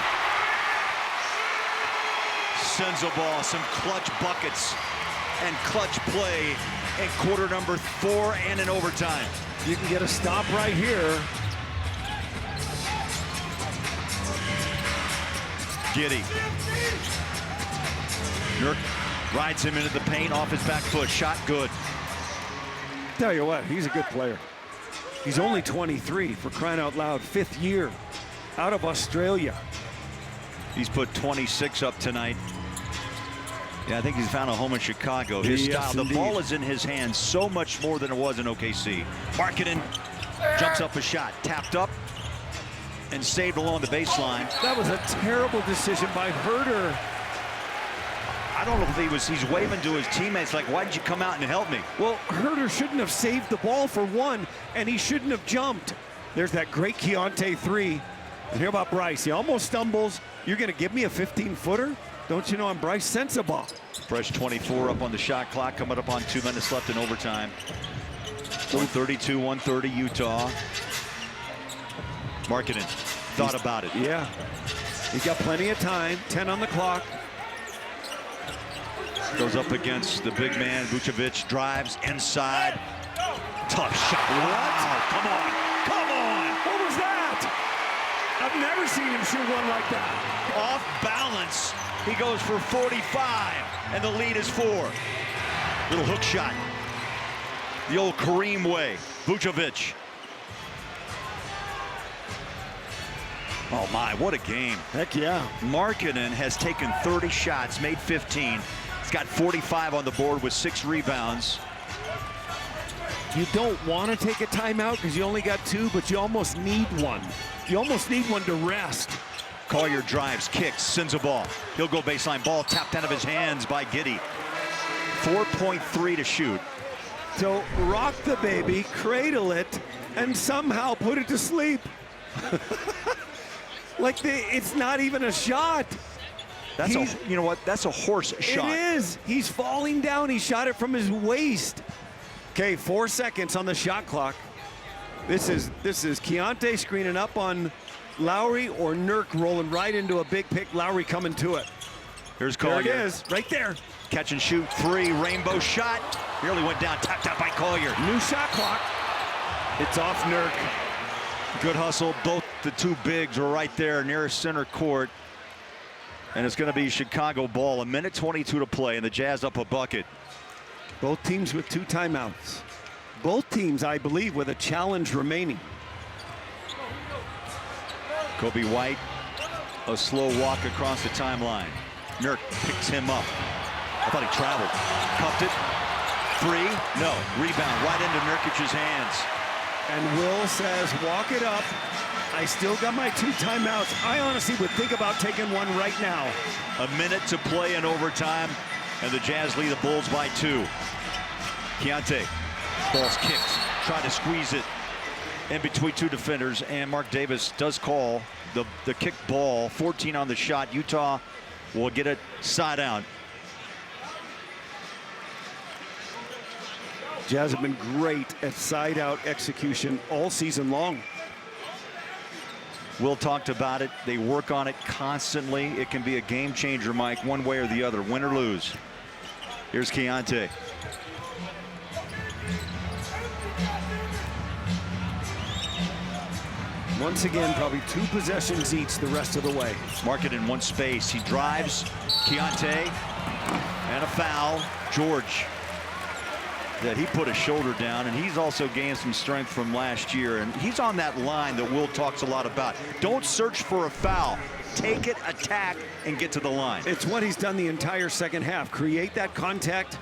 Sensabaugh, some clutch buckets and clutch play in quarter number 4 and in overtime. You can get a stop right here. Giddey. Nurk rides him into the paint off his back foot. Shot good. Tell you what, he's a good player. He's only 23, for crying out loud. 5th year out of Australia. He's put 26 up tonight. Yeah, I think he's found a home in Chicago. His Yes, style, the indeed. ball is in his hands so much more than it was in OKC. Markkanen jumps up a shot, tapped up and saved along the baseline. That was a terrible decision by Herter. I don't know if he's waving to his teammates like, why did you come out and help me? Well, Herter shouldn't have saved the ball for one, and he shouldn't have jumped. There's that great Keontae 3. And here about Bryce. He almost stumbles. You're going to give me a 15-footer? Don't you know I'm Bryce Sensabaugh? Fresh 24 up on the shot clock, coming up on 2 minutes left in overtime. 132, 130 Utah. Markkanen thought about it. Yeah. He's got plenty of time. 10 on the clock. Goes up against the big man. Vucevic drives inside. Tough shot. Wow. Come on. Come on. What was that? I've never seen him shoot one like that. Off balance. He goes for 45, and the lead is 4. Little hook shot. The old Kareem way. Vucevic. Oh my, what a game. Heck yeah. Markkanen has taken 30 shots, made 15. He's got 45 on the board with 6 rebounds. You don't want to take a timeout because you only got 2, but you almost need one. You almost need one to rest. Collier drives, kicks, sends a ball. He'll go baseline. Ball tapped out of his hands by Giddey. 4.3 to shoot. So rock the baby, cradle it, and somehow put it to sleep. It's not even a shot. You know what? That's a horse shot. It is. He's falling down. He shot it from his waist. Okay, 4 seconds on the shot clock. This is Keontae screening up on Lowry or Nurk rolling right into a big pick. Lowry coming to it. Here's Collier. There it is, right there. Catch and shoot 3, rainbow shot. Nearly went down, tapped out by Collier. New shot clock. It's off Nurk. Good hustle. Both the 2 bigs are right there near center court. And it's going to be Chicago ball. 1:22 to play, and the Jazz up a bucket. Both teams with 2 timeouts. Both teams, I believe, with a challenge remaining. Kobe White, a slow walk across the timeline. Nurk picks him up. I thought he traveled. Cupped it. 3. No. Rebound right into Nurkic's hands. And Will says, walk it up. I still got my 2 timeouts. I honestly would think about taking one right now. A minute to play in overtime, and the Jazz lead the Bulls by 2. Keyonte. Ball's kicked. Tried to squeeze it in between 2 defenders, and Mark Davis does call the kick ball. 14 on the shot. Utah will get it side out. Jazz have been great at side-out execution all season long. Will talked about it. They work on it constantly. It can be a game changer, Mike, one way or the other, win or lose. Here's Keyonte. Once again, probably 2 possessions each the rest of the way. Mark it in one space. He drives. Keyonte. And a foul. George. That he put his shoulder down, and he's also gained some strength from last year, and he's on that line that Will talks a lot about. Don't search for a foul. Take it, attack, and get to the line. It's what he's done the entire second half. Create that contact.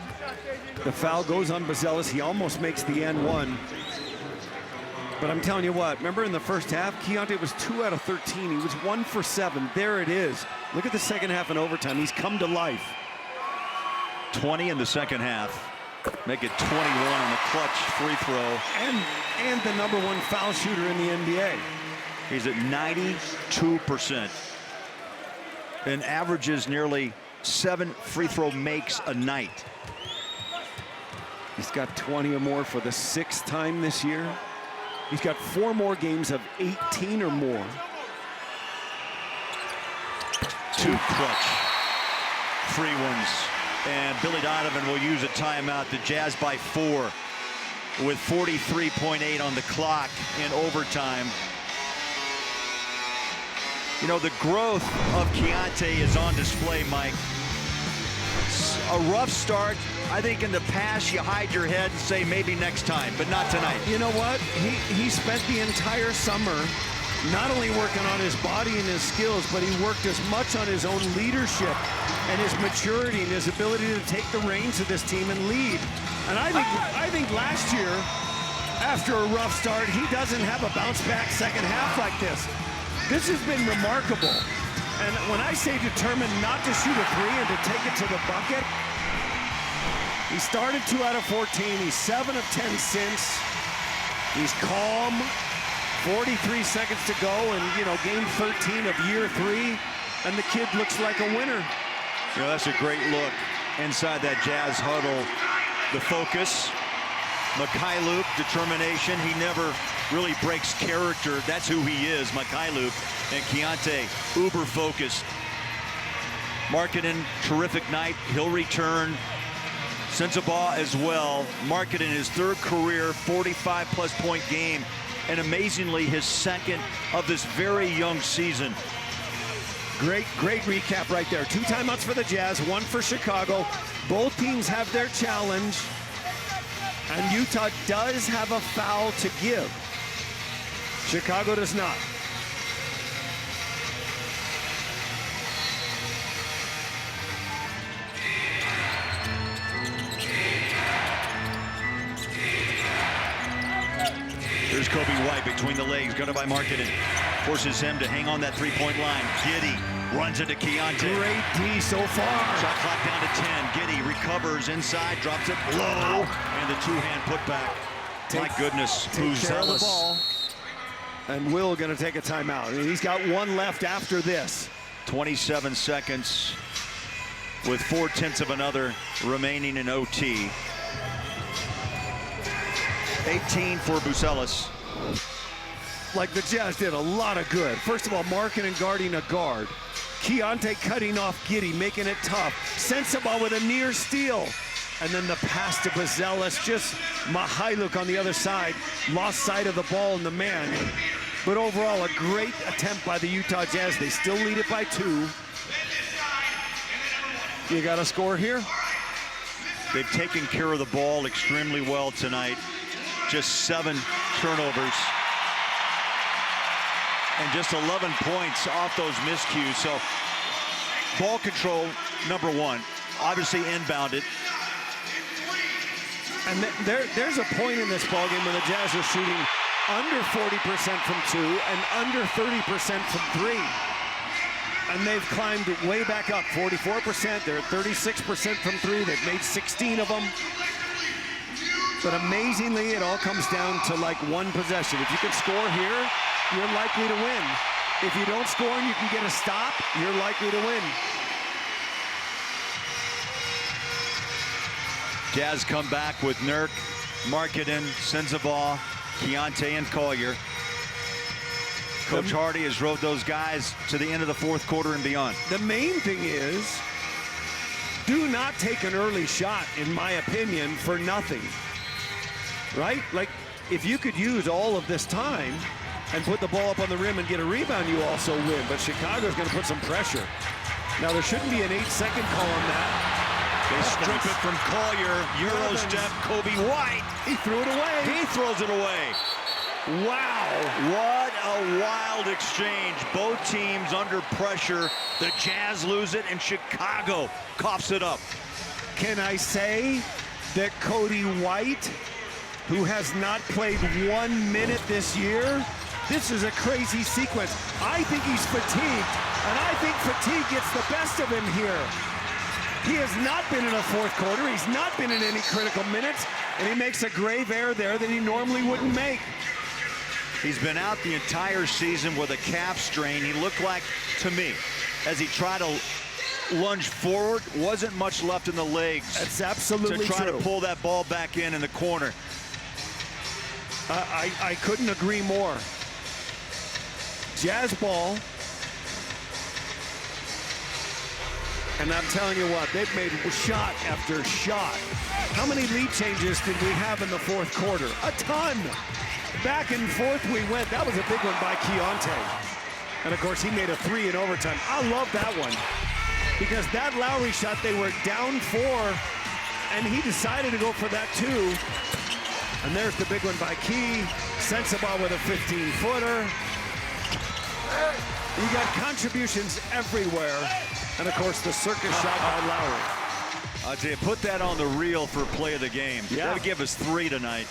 The foul goes on Buzelis. He almost makes the N1. But I'm telling you what, remember in the first half, Keyonte was 2 out of 13. He was 1 for 7. There it is. Look at the second half in overtime. He's come to life. 20 in the second half. Make it 21 on the clutch free throw. And the #1 foul shooter in the NBA. He's at 92% and averages nearly 7 free throw makes a night. He's got 20 or more for the 6th time this year. He's got 4 more games of 18 or more. 2 clutch free ones. And Billy Donovan will use a timeout. The Jazz by 4 with 43.8 on the clock in overtime. You know, the growth of Keyonte is on display, Mike. A rough start. I think in the past you hide your head and say maybe next time, but not tonight. You know what? He spent the entire summer not only working on his body and his skills, but he worked as much on his own leadership and his maturity and his ability to take the reins of this team and lead. And I think last year, after a rough start, he doesn't have a bounce-back second half like this. This has been remarkable. And when I say determined not to shoot a 3 and to take it to the bucket, he started 2 out of 14. He's 7 of 10 since. He's calm. 43 seconds to go, and you know, game 13 of year 3, and the kid looks like a winner. You know, that's a great look inside that Jazz huddle. The focus, Mykhailiuk, determination. He never really breaks character. That's who he is, Mykhailiuk. And Keyonte, uber focused. Markkanen, terrific night. He'll return. Sensabaugh as well. Markkanen, his 3rd career 45-plus point game. And amazingly, his 2nd of this very young season. Great recap right there. 2 timeouts for the Jazz, 1 for Chicago. Both teams have their challenge. And Utah does have a foul to give. Chicago does not. Here's Kobe White between the legs, guarded by Markkanen. Forces him to hang on that 3-point line. Giddey runs into Keyonte. Great D so far. Shot clock down to 10. Giddey recovers inside, drops it low, and the 2-hand putback. My goodness, Take care of the Buzelis. ball. And Will gonna take a timeout. He's got 1 left after this. 27 seconds with 4/10 of another remaining in OT. 18 for Buzelis. Like the Jazz did a lot of good. First of all, Markkanen guarding a guard. Keyonte cutting off Giddey, making it tough. Sensabaugh with a near steal. And then the pass to Buzelis, just Mykhailiuk on the other side. Lost sight of the ball and the man. But overall, a great attempt by the Utah Jazz. They still lead it by 2. You got a score here? They've taken care of the ball extremely well tonight. Just 7 turnovers. And just 11 points off those miscues. So ball control, #1. obviously inbounded. And there's a point in this ballgame where the Jazz are shooting under 40% from 2 and under 30% from 3. And they've climbed way back up, 44%. They're at 36% from 3. They've made 16 of them. But amazingly, it all comes down to like one possession. If you can score here, you're likely to win. If you don't score and you can get a stop, you're likely to win. Jazz come back with Nurk, Markkanen, Sensabaugh, Keontae, and Collier. Coach Hardy has rode those guys to the end of the fourth quarter and beyond. The main thing is, do not take an early shot, in my opinion, for nothing. Right? Like, if you could use all of this time and put the ball up on the rim and get a rebound, you also win. But Chicago's going to put some pressure. Now, there shouldn't be an 8-second call on that. They strip it from Collier, Euro step, Kobe White. He threw it away. He throws it away. Wow. What a wild exchange. Both teams under pressure. The Jazz lose it, and Chicago coughs it up. Can I say that Cody White, who has not played 1 minute this year, this is a crazy sequence. I think he's fatigued, and I think fatigue gets the best of him here. He has not been in a fourth quarter. He's not been in any critical minutes, and he makes a grave error there that he normally wouldn't make. He's been out the entire season with a calf strain. He looked like, to me, as he tried to lunge forward, wasn't much left in the legs. That's absolutely to try true. to pull that ball back in the corner. I couldn't agree more. Jazz ball. And I'm telling you what, they've made shot after shot. How many lead changes did we have in the fourth quarter? A ton. Back and forth we went. That was a big one by Keontae. And of course, he made a 3 in overtime. I love that one. Because that Lowry shot, they were down 4, and he decided to go for that too. And there's the big one by Key. Sensabaugh with a 15-footer. You got contributions everywhere. And of course, the circus shot by Lowry. I'll tell you, put that on the reel for play of the game. Yeah. That would give us 3 tonight.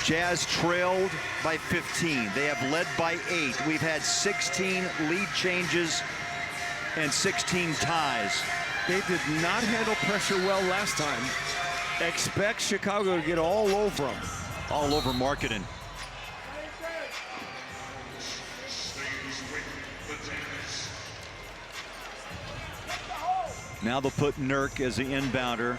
Jazz trailed by 15. They have led by 8. We've had 16 lead changes and 16 ties. They did not handle pressure well last time. Expect Chicago to get all over them. All over Markkanen. Now they'll put Nurk as the inbounder.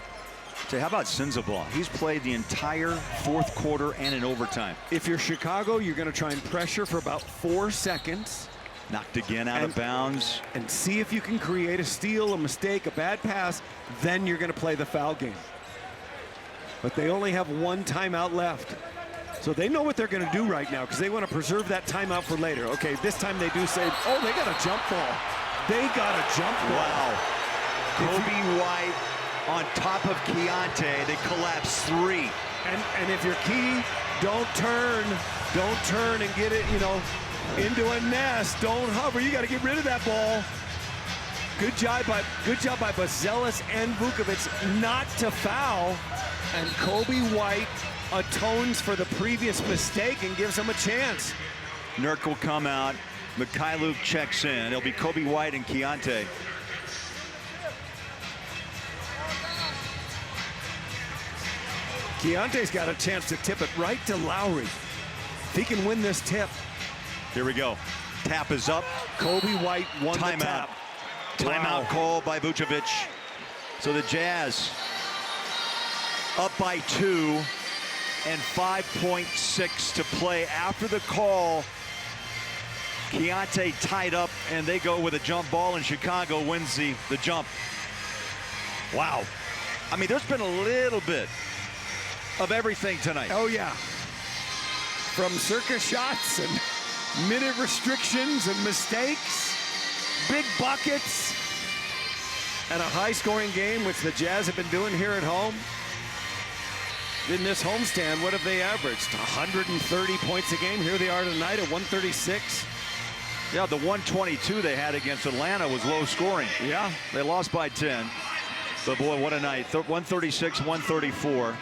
How about Sensabaugh? He's played the entire fourth quarter and in overtime. If you're Chicago, you're going to try and pressure for about 4 seconds. Knocked again out of bounds. And see if you can create a steal, a mistake, a bad pass. Then you're going to play the foul game. But they only have 1 timeout left. So they know what they're going to do right now because they want to preserve that timeout for later. Okay, this time they do say, oh, they got a jump ball. They got a jump ball. Wow. Kobe White on top of Keontae. They collapse 3. And if you're Key, don't turn and get it, into a nest. Don't hover. You got to get rid of that ball. Good job by Buzelis and Vukovic not to foul. And Kobe White atones for the previous mistake and gives him a chance. Nurk will come out. Mikhailuk checks in. It'll be Kobe White and Keontae. Keontae's got a chance to tip it right to Lowry. If he can win this tip. Here we go. Tap is up. Kobe White won the tap. Timeout call by Vucevic. So the Jazz up by 2 and 5.6 to play after the call. Keontae tied up, and they go with a jump ball, and Chicago wins the jump. Wow. I mean, there's been a little bit of everything tonight. Oh, yeah. From circus shots and minute restrictions and mistakes, big buckets, and a high-scoring game, which the Jazz have been doing here at home. In this homestand, what have they averaged? 130 points a game. Here they are tonight at 136. Yeah, the 122 they had against Atlanta was low scoring. Yeah. They lost by 10. But boy, what a night. 136, 134.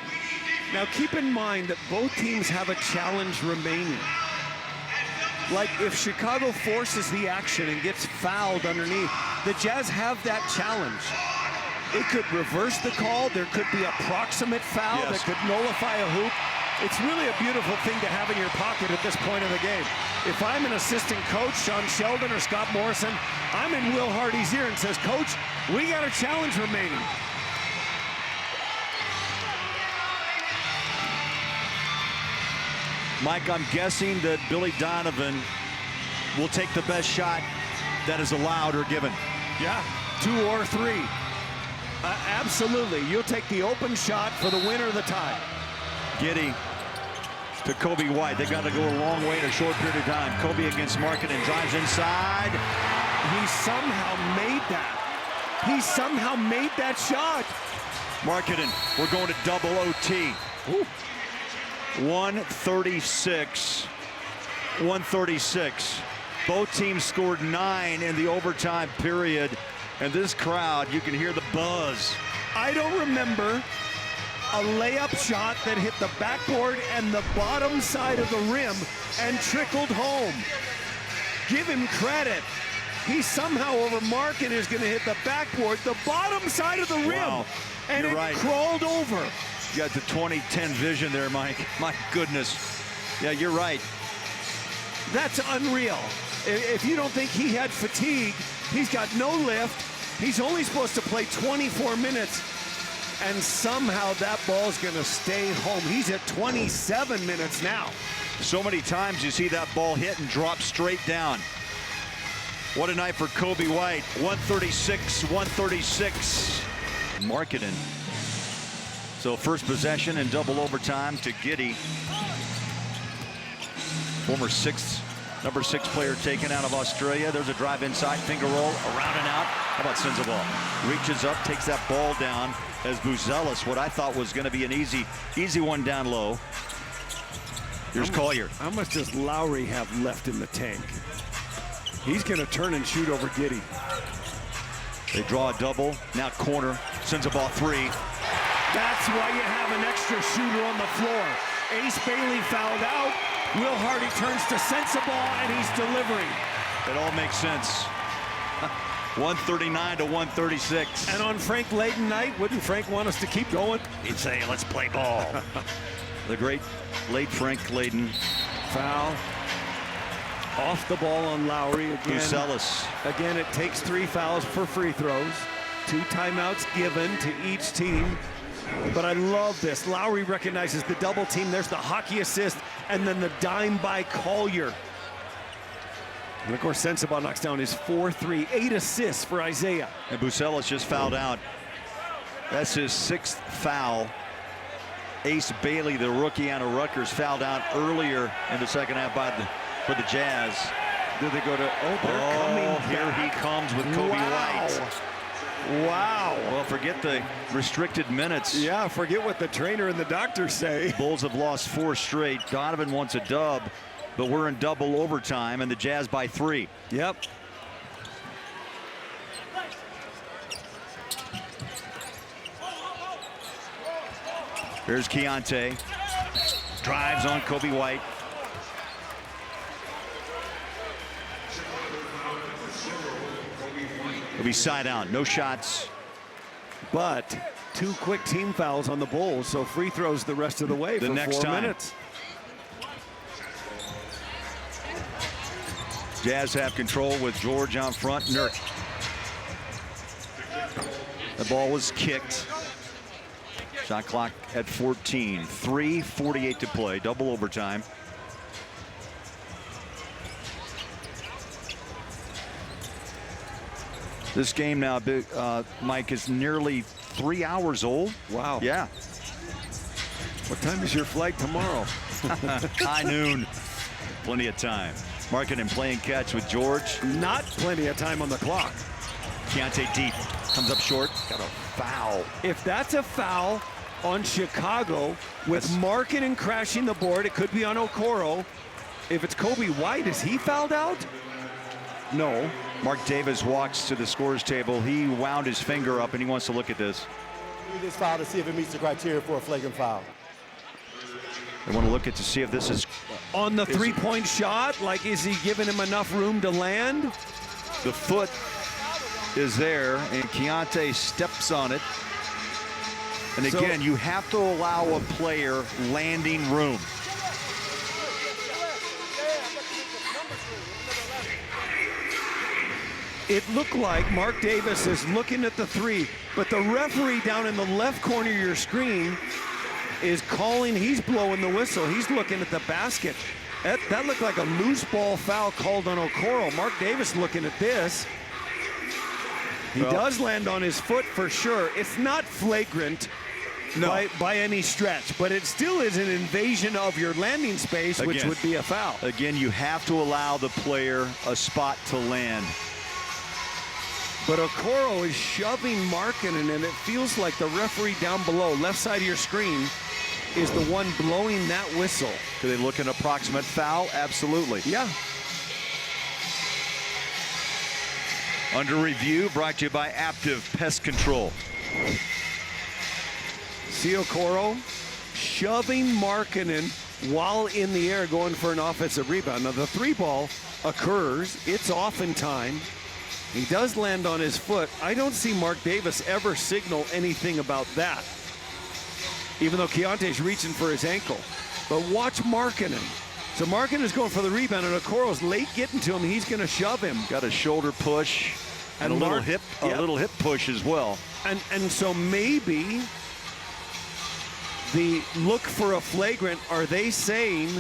Now keep in mind that both teams have a challenge remaining. Like if Chicago forces the action and gets fouled underneath, the Jazz have that challenge. It could reverse the call. There could be a proximate foul that could nullify a hoop. It's really a beautiful thing to have in your pocket at this point of the game. If I'm an assistant coach, Sean Sheldon or Scott Morrison, I'm in Will Hardy's ear and says, Coach, we got a challenge remaining. Mike, I'm guessing that Billy Donovan will take the best shot that is allowed or given. Yeah, 2 or 3. Absolutely. You'll take the open shot for the win or the tie. Giddey to Coby White. They got to go a long way in a short period of time. Coby against Markkanen, drives inside. He somehow made that. He somehow made that shot. Markkanen, we're going to double OT. Ooh. 136. Both teams scored 9 in the overtime period. And this crowd, you can hear the buzz. I don't remember a layup shot that hit the backboard and the bottom side of the rim and trickled home. Give him credit. He somehow over Markkanen is going to hit the backboard, the bottom side of the rim. Wow. And You're it right. crawled over. You got the 2010 vision there, Mike. My goodness. Yeah, you're right. That's unreal. If you don't think he had fatigue, he's got no lift. He's only supposed to play 24 minutes. And somehow that ball's going to stay home. He's at 27 minutes now. So many times you see that ball hit and drop straight down. What a night for Coby White. 136. Markkanen. So first possession in double overtime to Giddey. Former number 6 player taken out of Australia. There's a drive inside, finger roll, around and out. How about Sensabaugh? Reaches up, takes that ball down as Buzelis, what I thought was going to be an easy one down low. Here's Collier. How much does Lowry have left in the tank? He's going to turn and shoot over Giddey. They draw a double. Now corner. Sensabaugh 3. That's why you have an extra shooter on the floor. Ace Bailey fouled out. Will Hardy turns to Sensabaugh, and he's delivering. It all makes sense. 139 to 136. And on Frank Layden night, wouldn't Frank want us to keep going? He'd say, let's play ball. The great late Frank Layden. Foul. Off the ball on Lowry again. Buzelis. Again, it takes 3 fouls for free throws. 2 timeouts given to each team. But I love this. Lowry recognizes the double team. There's the hockey assist, and then the dime by Collier. And of course, Sensabaugh knocks down his 4-3, 8 assists for Isaiah. And Buzelis just fouled out. That's his 6th foul. Ace Bailey, the rookie out of Rutgers, fouled out earlier in the second half for the Jazz. Did they go to, they're coming here back. he comes with Coby White. Wow. Well, forget the restricted minutes. Yeah, forget what the trainer and the doctor say. Bulls have lost 4 straight. Donovan wants a dub, but we're in double overtime, and the Jazz by 3. Yep. Here's Keontae. Drives on Coby White. He'll be side out, no shots. But 2 quick team fouls on the Bulls, so free throws the rest of the way for next 4 time. minutes. Jazz have control with George on front. Nurk. The ball was kicked. Shot clock at 14. 3:48 to play. Double overtime. This game now, Mike, is nearly 3 hours old. Wow. Yeah. What time is your flight tomorrow? High noon. Plenty of time. Markkanen playing catch with George. Not plenty of time on the clock. Keontae deep. Comes up short. Got a foul. If that's a foul on Chicago with Markkanen crashing the board, it could be on Okoro. If it's Coby White, is he fouled out? No. Mark Davis walks to the scores table. He wound his finger up and he wants to look at this. Review this foul to see if it meets the criteria for a flagrant foul. They want to look at to see if this is On the three-point shot, like, is he giving him enough room to land? the foot is there, and Keyonte steps on it. And So- again, you have to allow a player landing room. It looked like Mark Davis is looking at the three, but the referee down in the left corner of your screen is calling, he's blowing the whistle. He's looking at the basket. That looked like a loose ball foul called on Okoro. Mark Davis looking at this. He does land on his foot for sure. It's not flagrant by any stretch, but it still is an invasion of your landing space, which Again. would be a foul. Again, you have to allow the player a spot to land. But Okoro is shoving Markkanen, and it feels like the referee down below, left side of your screen, is the one blowing that whistle. Could they look an approximate foul? Absolutely. Yeah. Under review, brought to you by Aptiv Pest Control. See Okoro shoving Markkanen while in the air going for an offensive rebound. Now the three ball occurs, it's off in time. He does land on his foot. I don't see Mark Davis ever signal anything about that, even though Keontae's reaching for his ankle. But watch Markkanen. So Markkanen's going for the rebound, and Okoro's late getting to him. He's going to shove him. Got a shoulder push and a little hip push as well. And so maybe the look for a flagrant, are they saying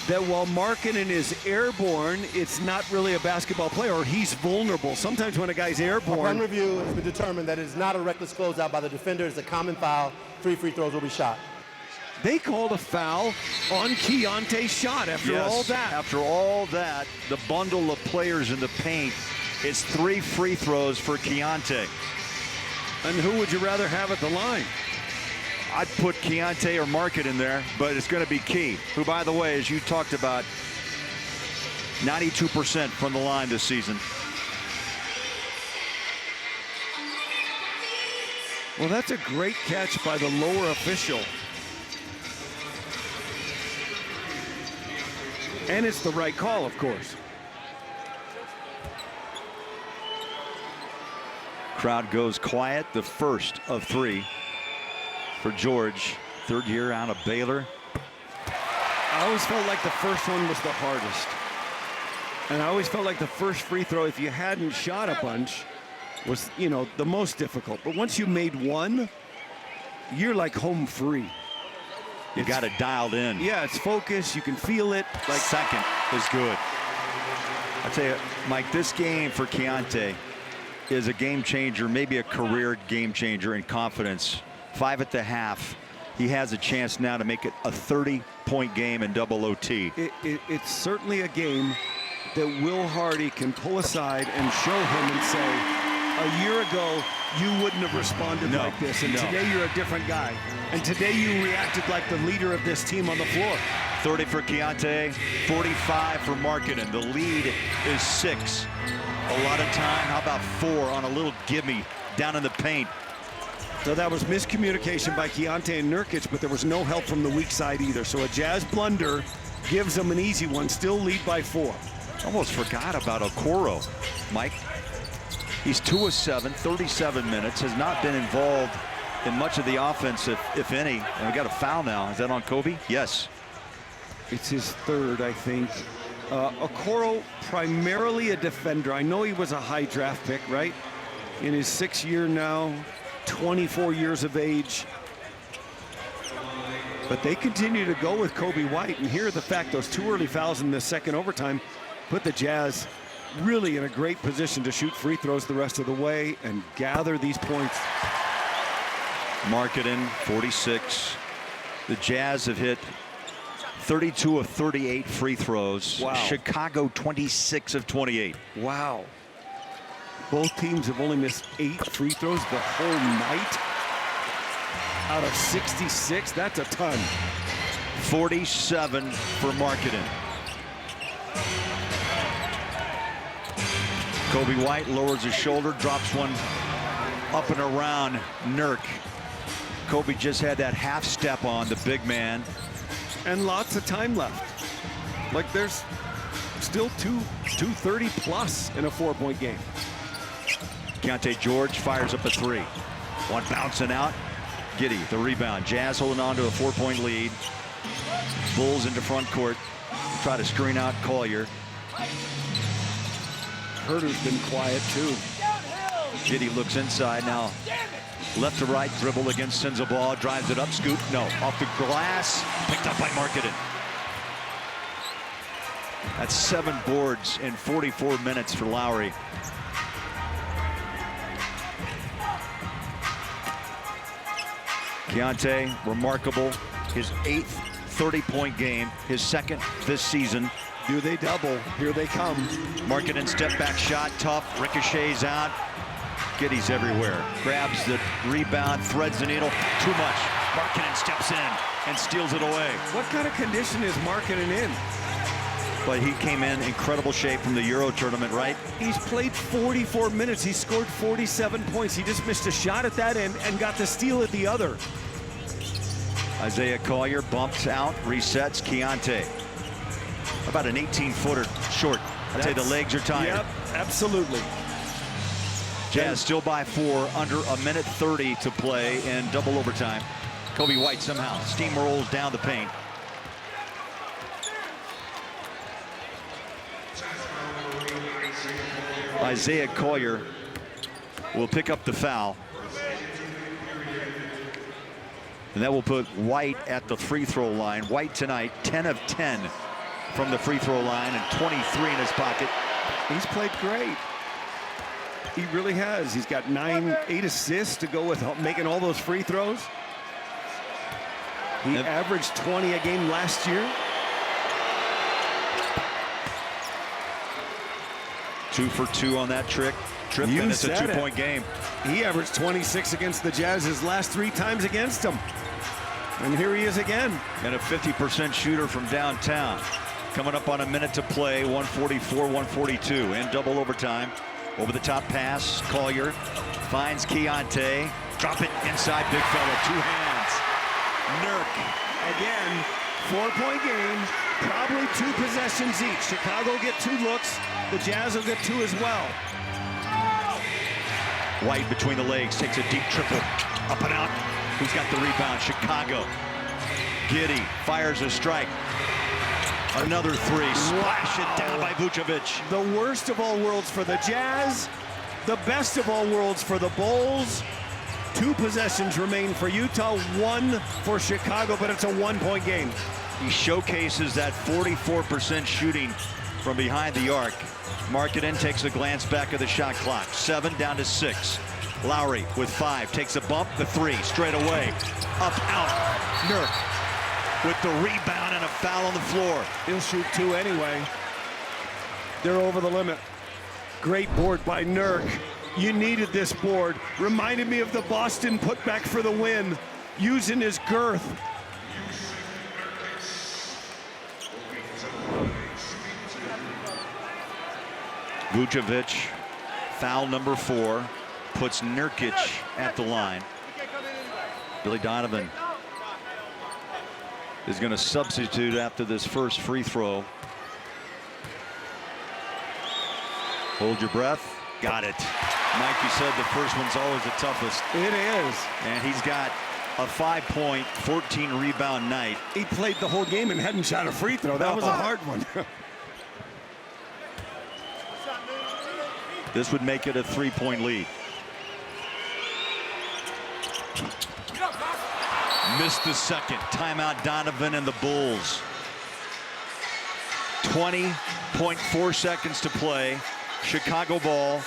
that while Markkanen is airborne, it's not really a basketball player, or he's vulnerable? Sometimes when a guy's Upon airborne, review, it's been determined that it is not a reckless closeout by the defender. It's a common foul. 3 free throws will be shot. they called a foul on Keontae's shot after all that. After all that, the bundle of players in the paint, it's 3 free throws for Keyonte. And who would you rather have at the line? I'd put Keyonte or Markkanen in there, but it's going to be Key, who, by the way, as you talked about, 92% from the line this season. Well, that's a great catch by the lower official. And it's the right call, of course. Crowd goes quiet, the first of 3 for George, third year out of Baylor. I always felt like the first one was the hardest. And I always felt like the first free throw, if you hadn't shot a bunch, was, you know, the most difficult. But once you made one, you're like home free. You got it dialed in. Yeah, it's focused. You can feel it. Like second is good. I tell you, Mike, this game for Keyonte is a game changer, maybe a career game changer in confidence. 5 at the half. He has a chance now to make it a 30-point game in double OT. It's certainly a game that Will Hardy can pull aside and show him and say, a year ago, you wouldn't have responded like this, and today you're a different guy. And today you reacted like the leader of this team on the floor. 30 for Keyonte, 45 for Markkanen. The lead is 6. A lot of time. How about 4 on a little gimme down in the paint? So that was miscommunication by Keyonte and Nurkic, but there was no help from the weak side either. So a Jazz blunder gives them an easy one, still lead by 4. Almost forgot about Okoro, Mike. He's 2 of 7, 37 minutes, has not been involved in much of the offense, if any. And we got a foul now. Is that on Kobe? Yes. It's his third, I think. Okoro, primarily a defender. I know he was a high draft pick, right? In his 6th year now, 24 years of age. But they continue to go with Kobe White. And here, the fact those 2 early fouls in the second overtime put the Jazz really in a great position to shoot free throws the rest of the way and gather these points. Markkanen, 46. The Jazz have hit 32 of 38 free throws. Wow. Chicago, 26 of 28. Wow. Both teams have only missed 8 free throws the whole night. Out of 66, that's a ton. 47 for Markkanen. Kobe White lowers his shoulder, drops one up and around Nurk. Kobe just had that half step on the big man. And lots of time left. Like there's still 2:30 plus in a 4-point game. Keontae George fires up a three. One bouncing out. Giddey, the rebound. Jazz holding on to a 4-point lead. Bulls into front court. Try to screen out Collier. Herter's been quiet too. Giddey looks inside now. Left to right dribble against Senza ball. Drives it up. Scoop. No. Off the glass. Picked up by Markkanen. That's 7 boards in 44 minutes for Lowry. Keontae, remarkable. His 8th 30-point game. His 2nd this season. Do they double? Here they come. Markkanen step back shot. Tough. Ricochets out. Giddey's everywhere. Grabs the rebound. Threads the needle. Too much. Markkanen steps in and steals it away. What kind of condition is Markkanen in? But he came in incredible shape from the Euro tournament, right? He's played 44 minutes. He scored 47 points. He just missed a shot at that end and got the steal at the other. Isaiah Collier bumps out, resets. Keontae. About an 18-footer short. I'd say the legs are tired. Yep, absolutely. Jazz still by 4, under a minute 30 to play in double overtime. Kobe White somehow steamrolls down the paint. Isaiah Collier will pick up the foul. And that will put White at the free throw line. White tonight, 10 of 10 from the free throw line and 23 in his pocket. He's played great. He really has. He's got 8 assists to go with making all those free throws. He averaged 20 a game last year. 2 for 2 on that trip, and it's a 2-point game. He averaged 26 against the Jazz his last 3 times against them. And here he is again. And a 50% shooter from downtown. Coming up on a minute to play, 144-142 in double overtime. Over the top pass, Collier finds Keontae. Drop it inside, big fella, 2 hands. Nurk. Again, 4-point game, probably 2 possessions each. Chicago get 2 looks, the Jazz will get 2 as well. White between the legs, takes a deep triple, up and out. Who's got the rebound? Chicago. Giddey fires a strike. Another 3, splash it down by Vucevic. The worst of all worlds for the Jazz, the best of all worlds for the Bulls. 2 possessions remain for Utah, 1 for Chicago, but it's a 1-point game. He showcases that 44% shooting from behind the arc. Markkanen takes a glance back at the shot clock. 7 down to 6. Lowry with 5, takes a bump, the 3, straight away. Up, out, Nurk with the rebound and a foul on the floor. He'll shoot 2 anyway. They're over the limit. Great board by Nurk. You needed this board. Reminded me of the Boston putback for the win, using his girth. Vucevic, foul number 4, puts Nurkic at the line. Billy Donovan is going to substitute after this first free throw. Hold your breath. Got it. Mike, you said the first one's always the toughest. It is. And he's got a 5-point, 14-rebound night. He played the whole game and hadn't shot a free throw. That was a hard one. This would make it a 3-point lead. Missed the second. Timeout Donovan and the Bulls. 20.4 seconds to play. Chicago ball.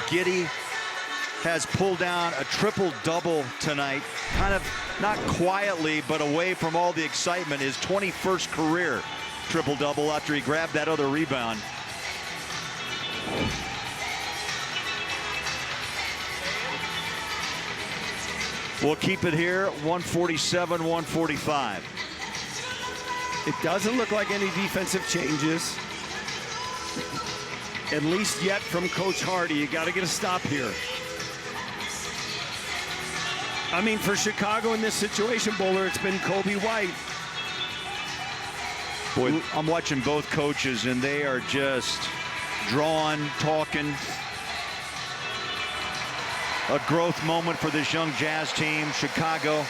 Giddey has pulled down a triple-double tonight. Kind of not quietly, but away from all the excitement. His 21st career triple-double after he grabbed that other rebound. We'll keep it here, 147-145. It doesn't look like any defensive changes. at least yet, from Coach Hardy. You got to get a stop here. I mean, for Chicago in this situation, Bowler, it's been Kobe White. Boy, I'm watching both coaches, and they are just drawn, talking. A growth moment for this young Jazz team. Chicago,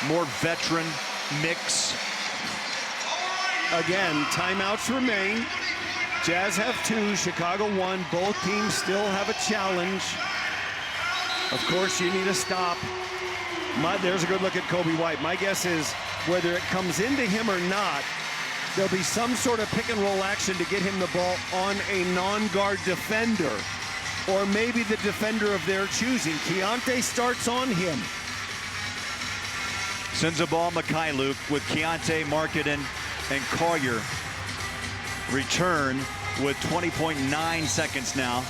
more veteran mix. Again, timeouts remain. Jazz have 2, Chicago 1. Both teams still have a challenge. Of course, you need a stop. There's a good look at Kobe White. My guess is whether it comes into him or not, there'll be some sort of pick and roll action to get him the ball on a non-guard defender, or maybe the defender of their choosing. Keontae starts on him. Sends a ball, Mikhailuk, with Keontae, Markkanen, and Collier. Return with 20.9 seconds now.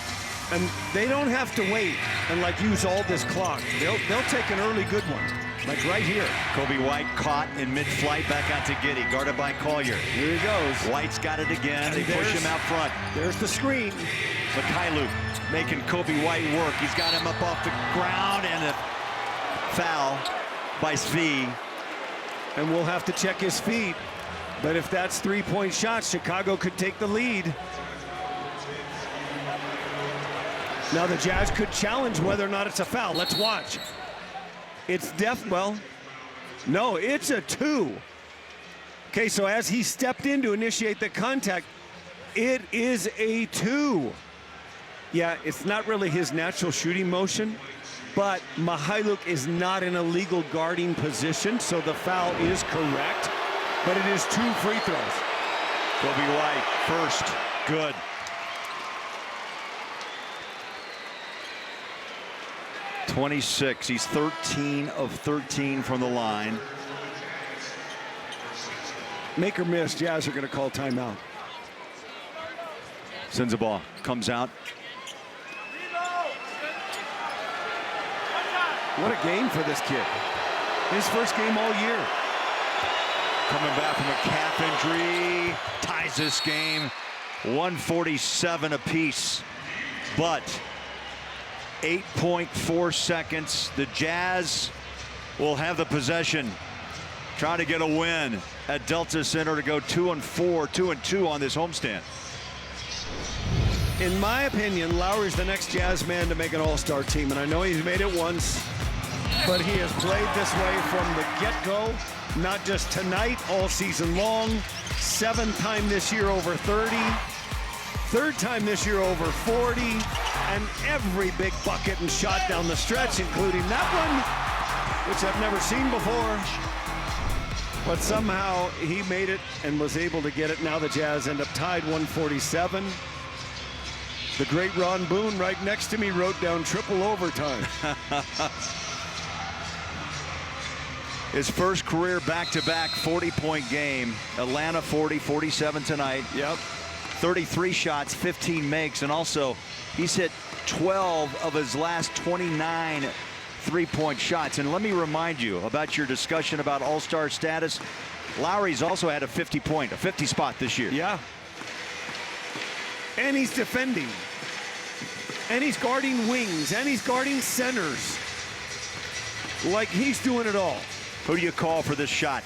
And they don't have to wait and use all this clock. They'll take an early good one, like right here. Kobe White caught in mid-flight, back out to Giddey, guarded by Collier. Here he goes. White's got it again. They push him out front. There's the screen. Mikhailuk making Kobe White work. He's got him up off the ground, and a foul by Svi. And we'll have to check his feet. But if that's 3-point shots, Chicago could take the lead. Now the Jazz could challenge whether or not it's a foul. Let's watch. It's no, it's a 2. Okay, so as he stepped in to initiate the contact, it is a 2. Yeah, it's not really his natural shooting motion, but Mikhailuk is not in a legal guarding position, so the foul is correct, but it is 2 free throws. Kobe White first, good. .26, he's 13 of 13 from the line. Make or miss, Jazz are going to call timeout. Sends a ball, comes out. What a game for this kid. His first game all year. Coming back from a calf injury, ties this game, 147 apiece, but 8.4 seconds. The Jazz will have the possession, trying to get a win at Delta Center to go 2-4, 2-2 on this homestand. In my opinion, Lowry's the next Jazz man to make an all-star team, and I know he's made it once, but he has played this way from the get-go, not just tonight, all season long. 7th time this year over 30, 3rd time this year over 40, and every big bucket and shot down the stretch, including that one, which I've never seen before. But somehow he made it and was able to get it. Now the Jazz end up tied 147. The great Ron Boone right next to me wrote down triple overtime. His first career back-to-back 40-point game. Atlanta 40, 47 tonight. Yep. 33 shots, 15 makes, and also he's hit 12 of his last 29 three-point shots. And let me remind you about your discussion about all-star status. Lowry's also had a 50 spot this year. Yeah. And he's defending. And he's guarding wings. And he's guarding centers. Like, he's doing it all. Who do you call for this shot?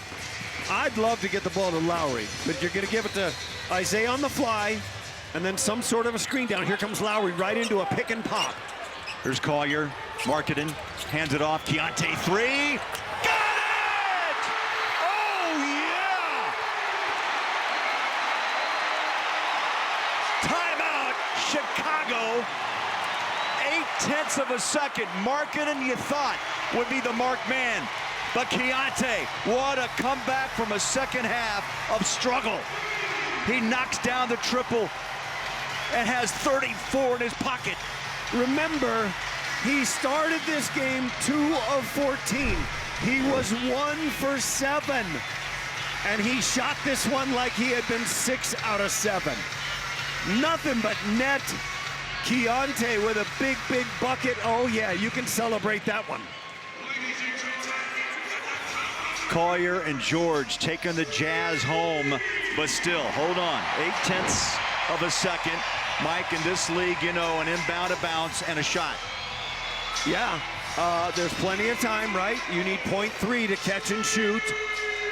I'd love to get the ball to Lowry, but you're going to give it to Isaiah on the fly, and then some sort of a screen down. Here comes Lowry right into a pick and pop. Here's Collier, Markkanen, hands it off. Keontae, 3. Got it! Oh, yeah! Timeout, Chicago. 0.8 of a second. Markkanen, you thought, would be the marked man. But Keontae, what a comeback from a second half of struggle. He knocks down the triple and has 34 in his pocket. Remember, he started this game 2 of 14. He was 1 for 7. And he shot this one like he had been 6 out of 7. Nothing but net. Keontae with a big, big bucket. Oh, yeah, you can celebrate that one. Collier and George taking the Jazz home, but still, hold on. 0.8 of a second. Mike, in this league, you know, an inbound, a bounce, and a shot. Yeah, there's plenty of time, right? You need .3 to catch and shoot.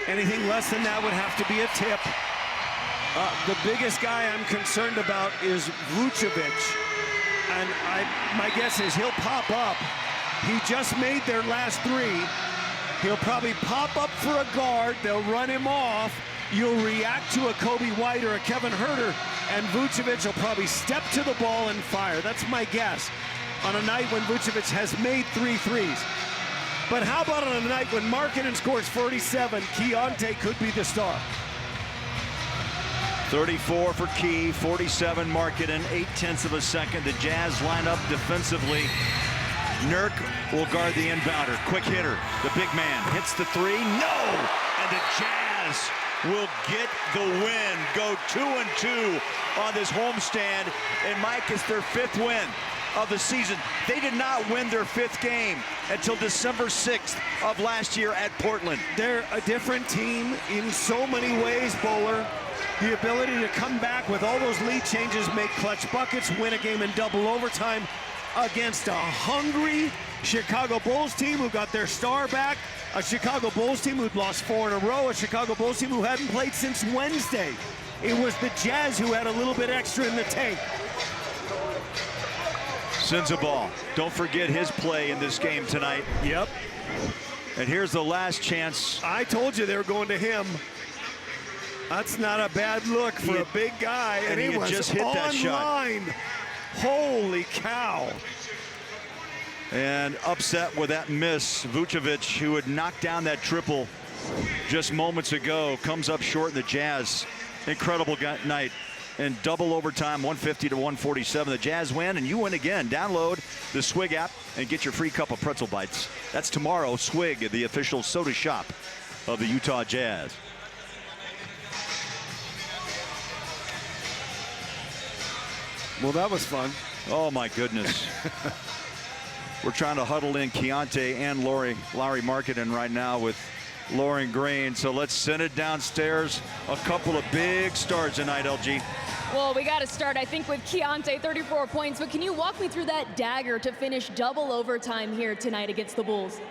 Anything less than that would have to be a tip. The biggest guy I'm concerned about is Vucevic. And my guess is he'll pop up. He just made their last three. He'll probably pop up for a guard. They'll run him off. You'll react to a Kobe White or a Kevin Huerter, and Vucevic will probably step to the ball and fire. That's my guess on a night when Vucevic has made 3 threes. But how about on a night when Markkanen scores 47, Keyonte could be the star. 34 for Key, 47 Markkanen, 0.8 of a second. The Jazz line up defensively. Nurk will guard the inbounder. Quick hitter. The big man hits the three. No! And the Jazz will get the win. Go 2-2 on this homestand. And Mike, it's their 5th win of the season. They did not win their 5th game until December 6th of last year at Portland. They're a different team in so many ways, Bowler. The ability to come back with all those lead changes, make clutch buckets, win a game in double overtime against a hungry Chicago Bulls team who got their star back, a Chicago Bulls team who'd lost 4 in a row, a Chicago Bulls team who hadn't played since Wednesday. It was the Jazz who had a little bit extra in the tank. Sensabaugh, don't forget his play in this game tonight. Yep. And here's the last chance. I told you they were going to him. That's not a bad look for a big guy, and he was just hit that shot. Holy cow. And upset with that miss, Vucevic, who had knocked down that triple just moments ago, comes up short in the Jazz. Incredible night. In double overtime, 150-147. The Jazz win, and you win again. Download the Swig app and get your free cup of pretzel bites. That's tomorrow. Swig, the official soda shop of the Utah Jazz. Well, that was fun. Oh, my goodness. We're trying to huddle in Keyonte and Lauri Markkanen right now with Lauren Green. So let's send it downstairs. A couple of big starts tonight, LG. Well, we got to start, I think, with Keyonte, 34 points. But can you walk me through that dagger to finish double overtime here tonight against the Bulls?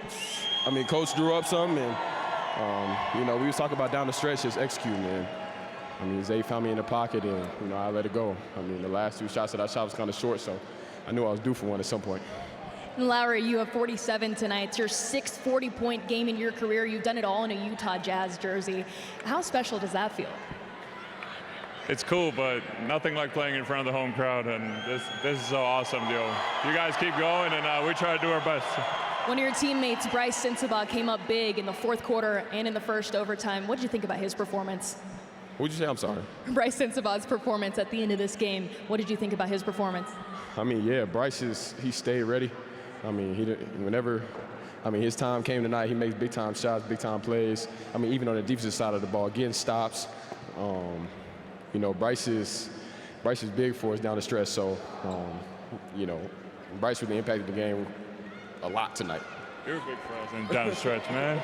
I mean, Coach drew up something, and, you know, we was talking about down the stretch, just executing, man. I mean, Zay found me in the pocket, and, you know, I let it go. I mean, the last 2 shots that I shot was kind of short, so I knew I was due for one at some point. And Lauri, you have 47 tonight. It's your 6th 40-point game in your career. You've done it all in a Utah Jazz jersey. How special does that feel? It's cool, but nothing like playing in front of the home crowd, and this is so awesome, yo. You guys keep going, and we try to do our best. One of your teammates, Bryce Sensabaugh, came up big in the 4th quarter and in the 1st overtime. What did you think about his performance? What'd you say? I'm sorry. Bryce Sensabaugh's performance at the end of this game. What did you think about his performance? I mean, yeah, Bryce he stayed ready. I mean, his time came tonight. He makes big time shots, big time plays. I mean, even on the defensive side of the ball, getting stops. You know, Bryce is big for us down the stretch. So, you know, Bryce really impacted the game a lot tonight. You're big for us and down the stretch, man.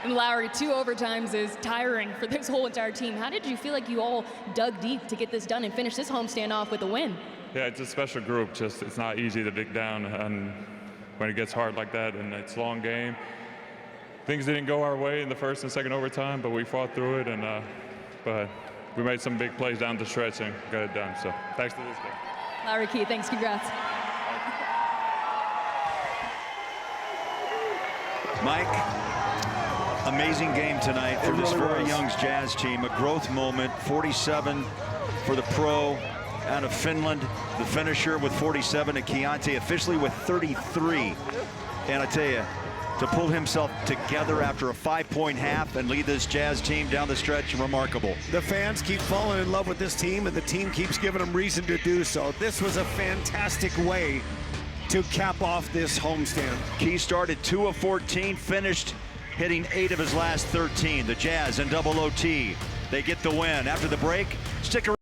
And Lauri, 2 overtimes is tiring for this whole entire team. How did you feel like you all dug deep to get this done and finish this homestand off with a win? Yeah, it's a special group. Just it's not easy to dig down, and when it gets hard like that, and it's a long game. Things didn't go our way in the 1st and 2nd overtime, but we fought through it, and but we made some big plays down the stretch and got it done. So thanks to this game. Lauri Key, thanks, congrats. Mike, amazing game tonight for this very young Jazz team. A growth moment, 47 for the pro out of Finland. The finisher with 47, and Keyonte officially with 33. And I tell you, to pull himself together after a 5-point half and lead this Jazz team down the stretch, remarkable. The fans keep falling in love with this team, and the team keeps giving them reason to do so. This was a fantastic way to cap off this homestand. Key started 2 of 14, finished hitting 8 of his last 13. The Jazz in double OT. They get the win. After the break, stick around.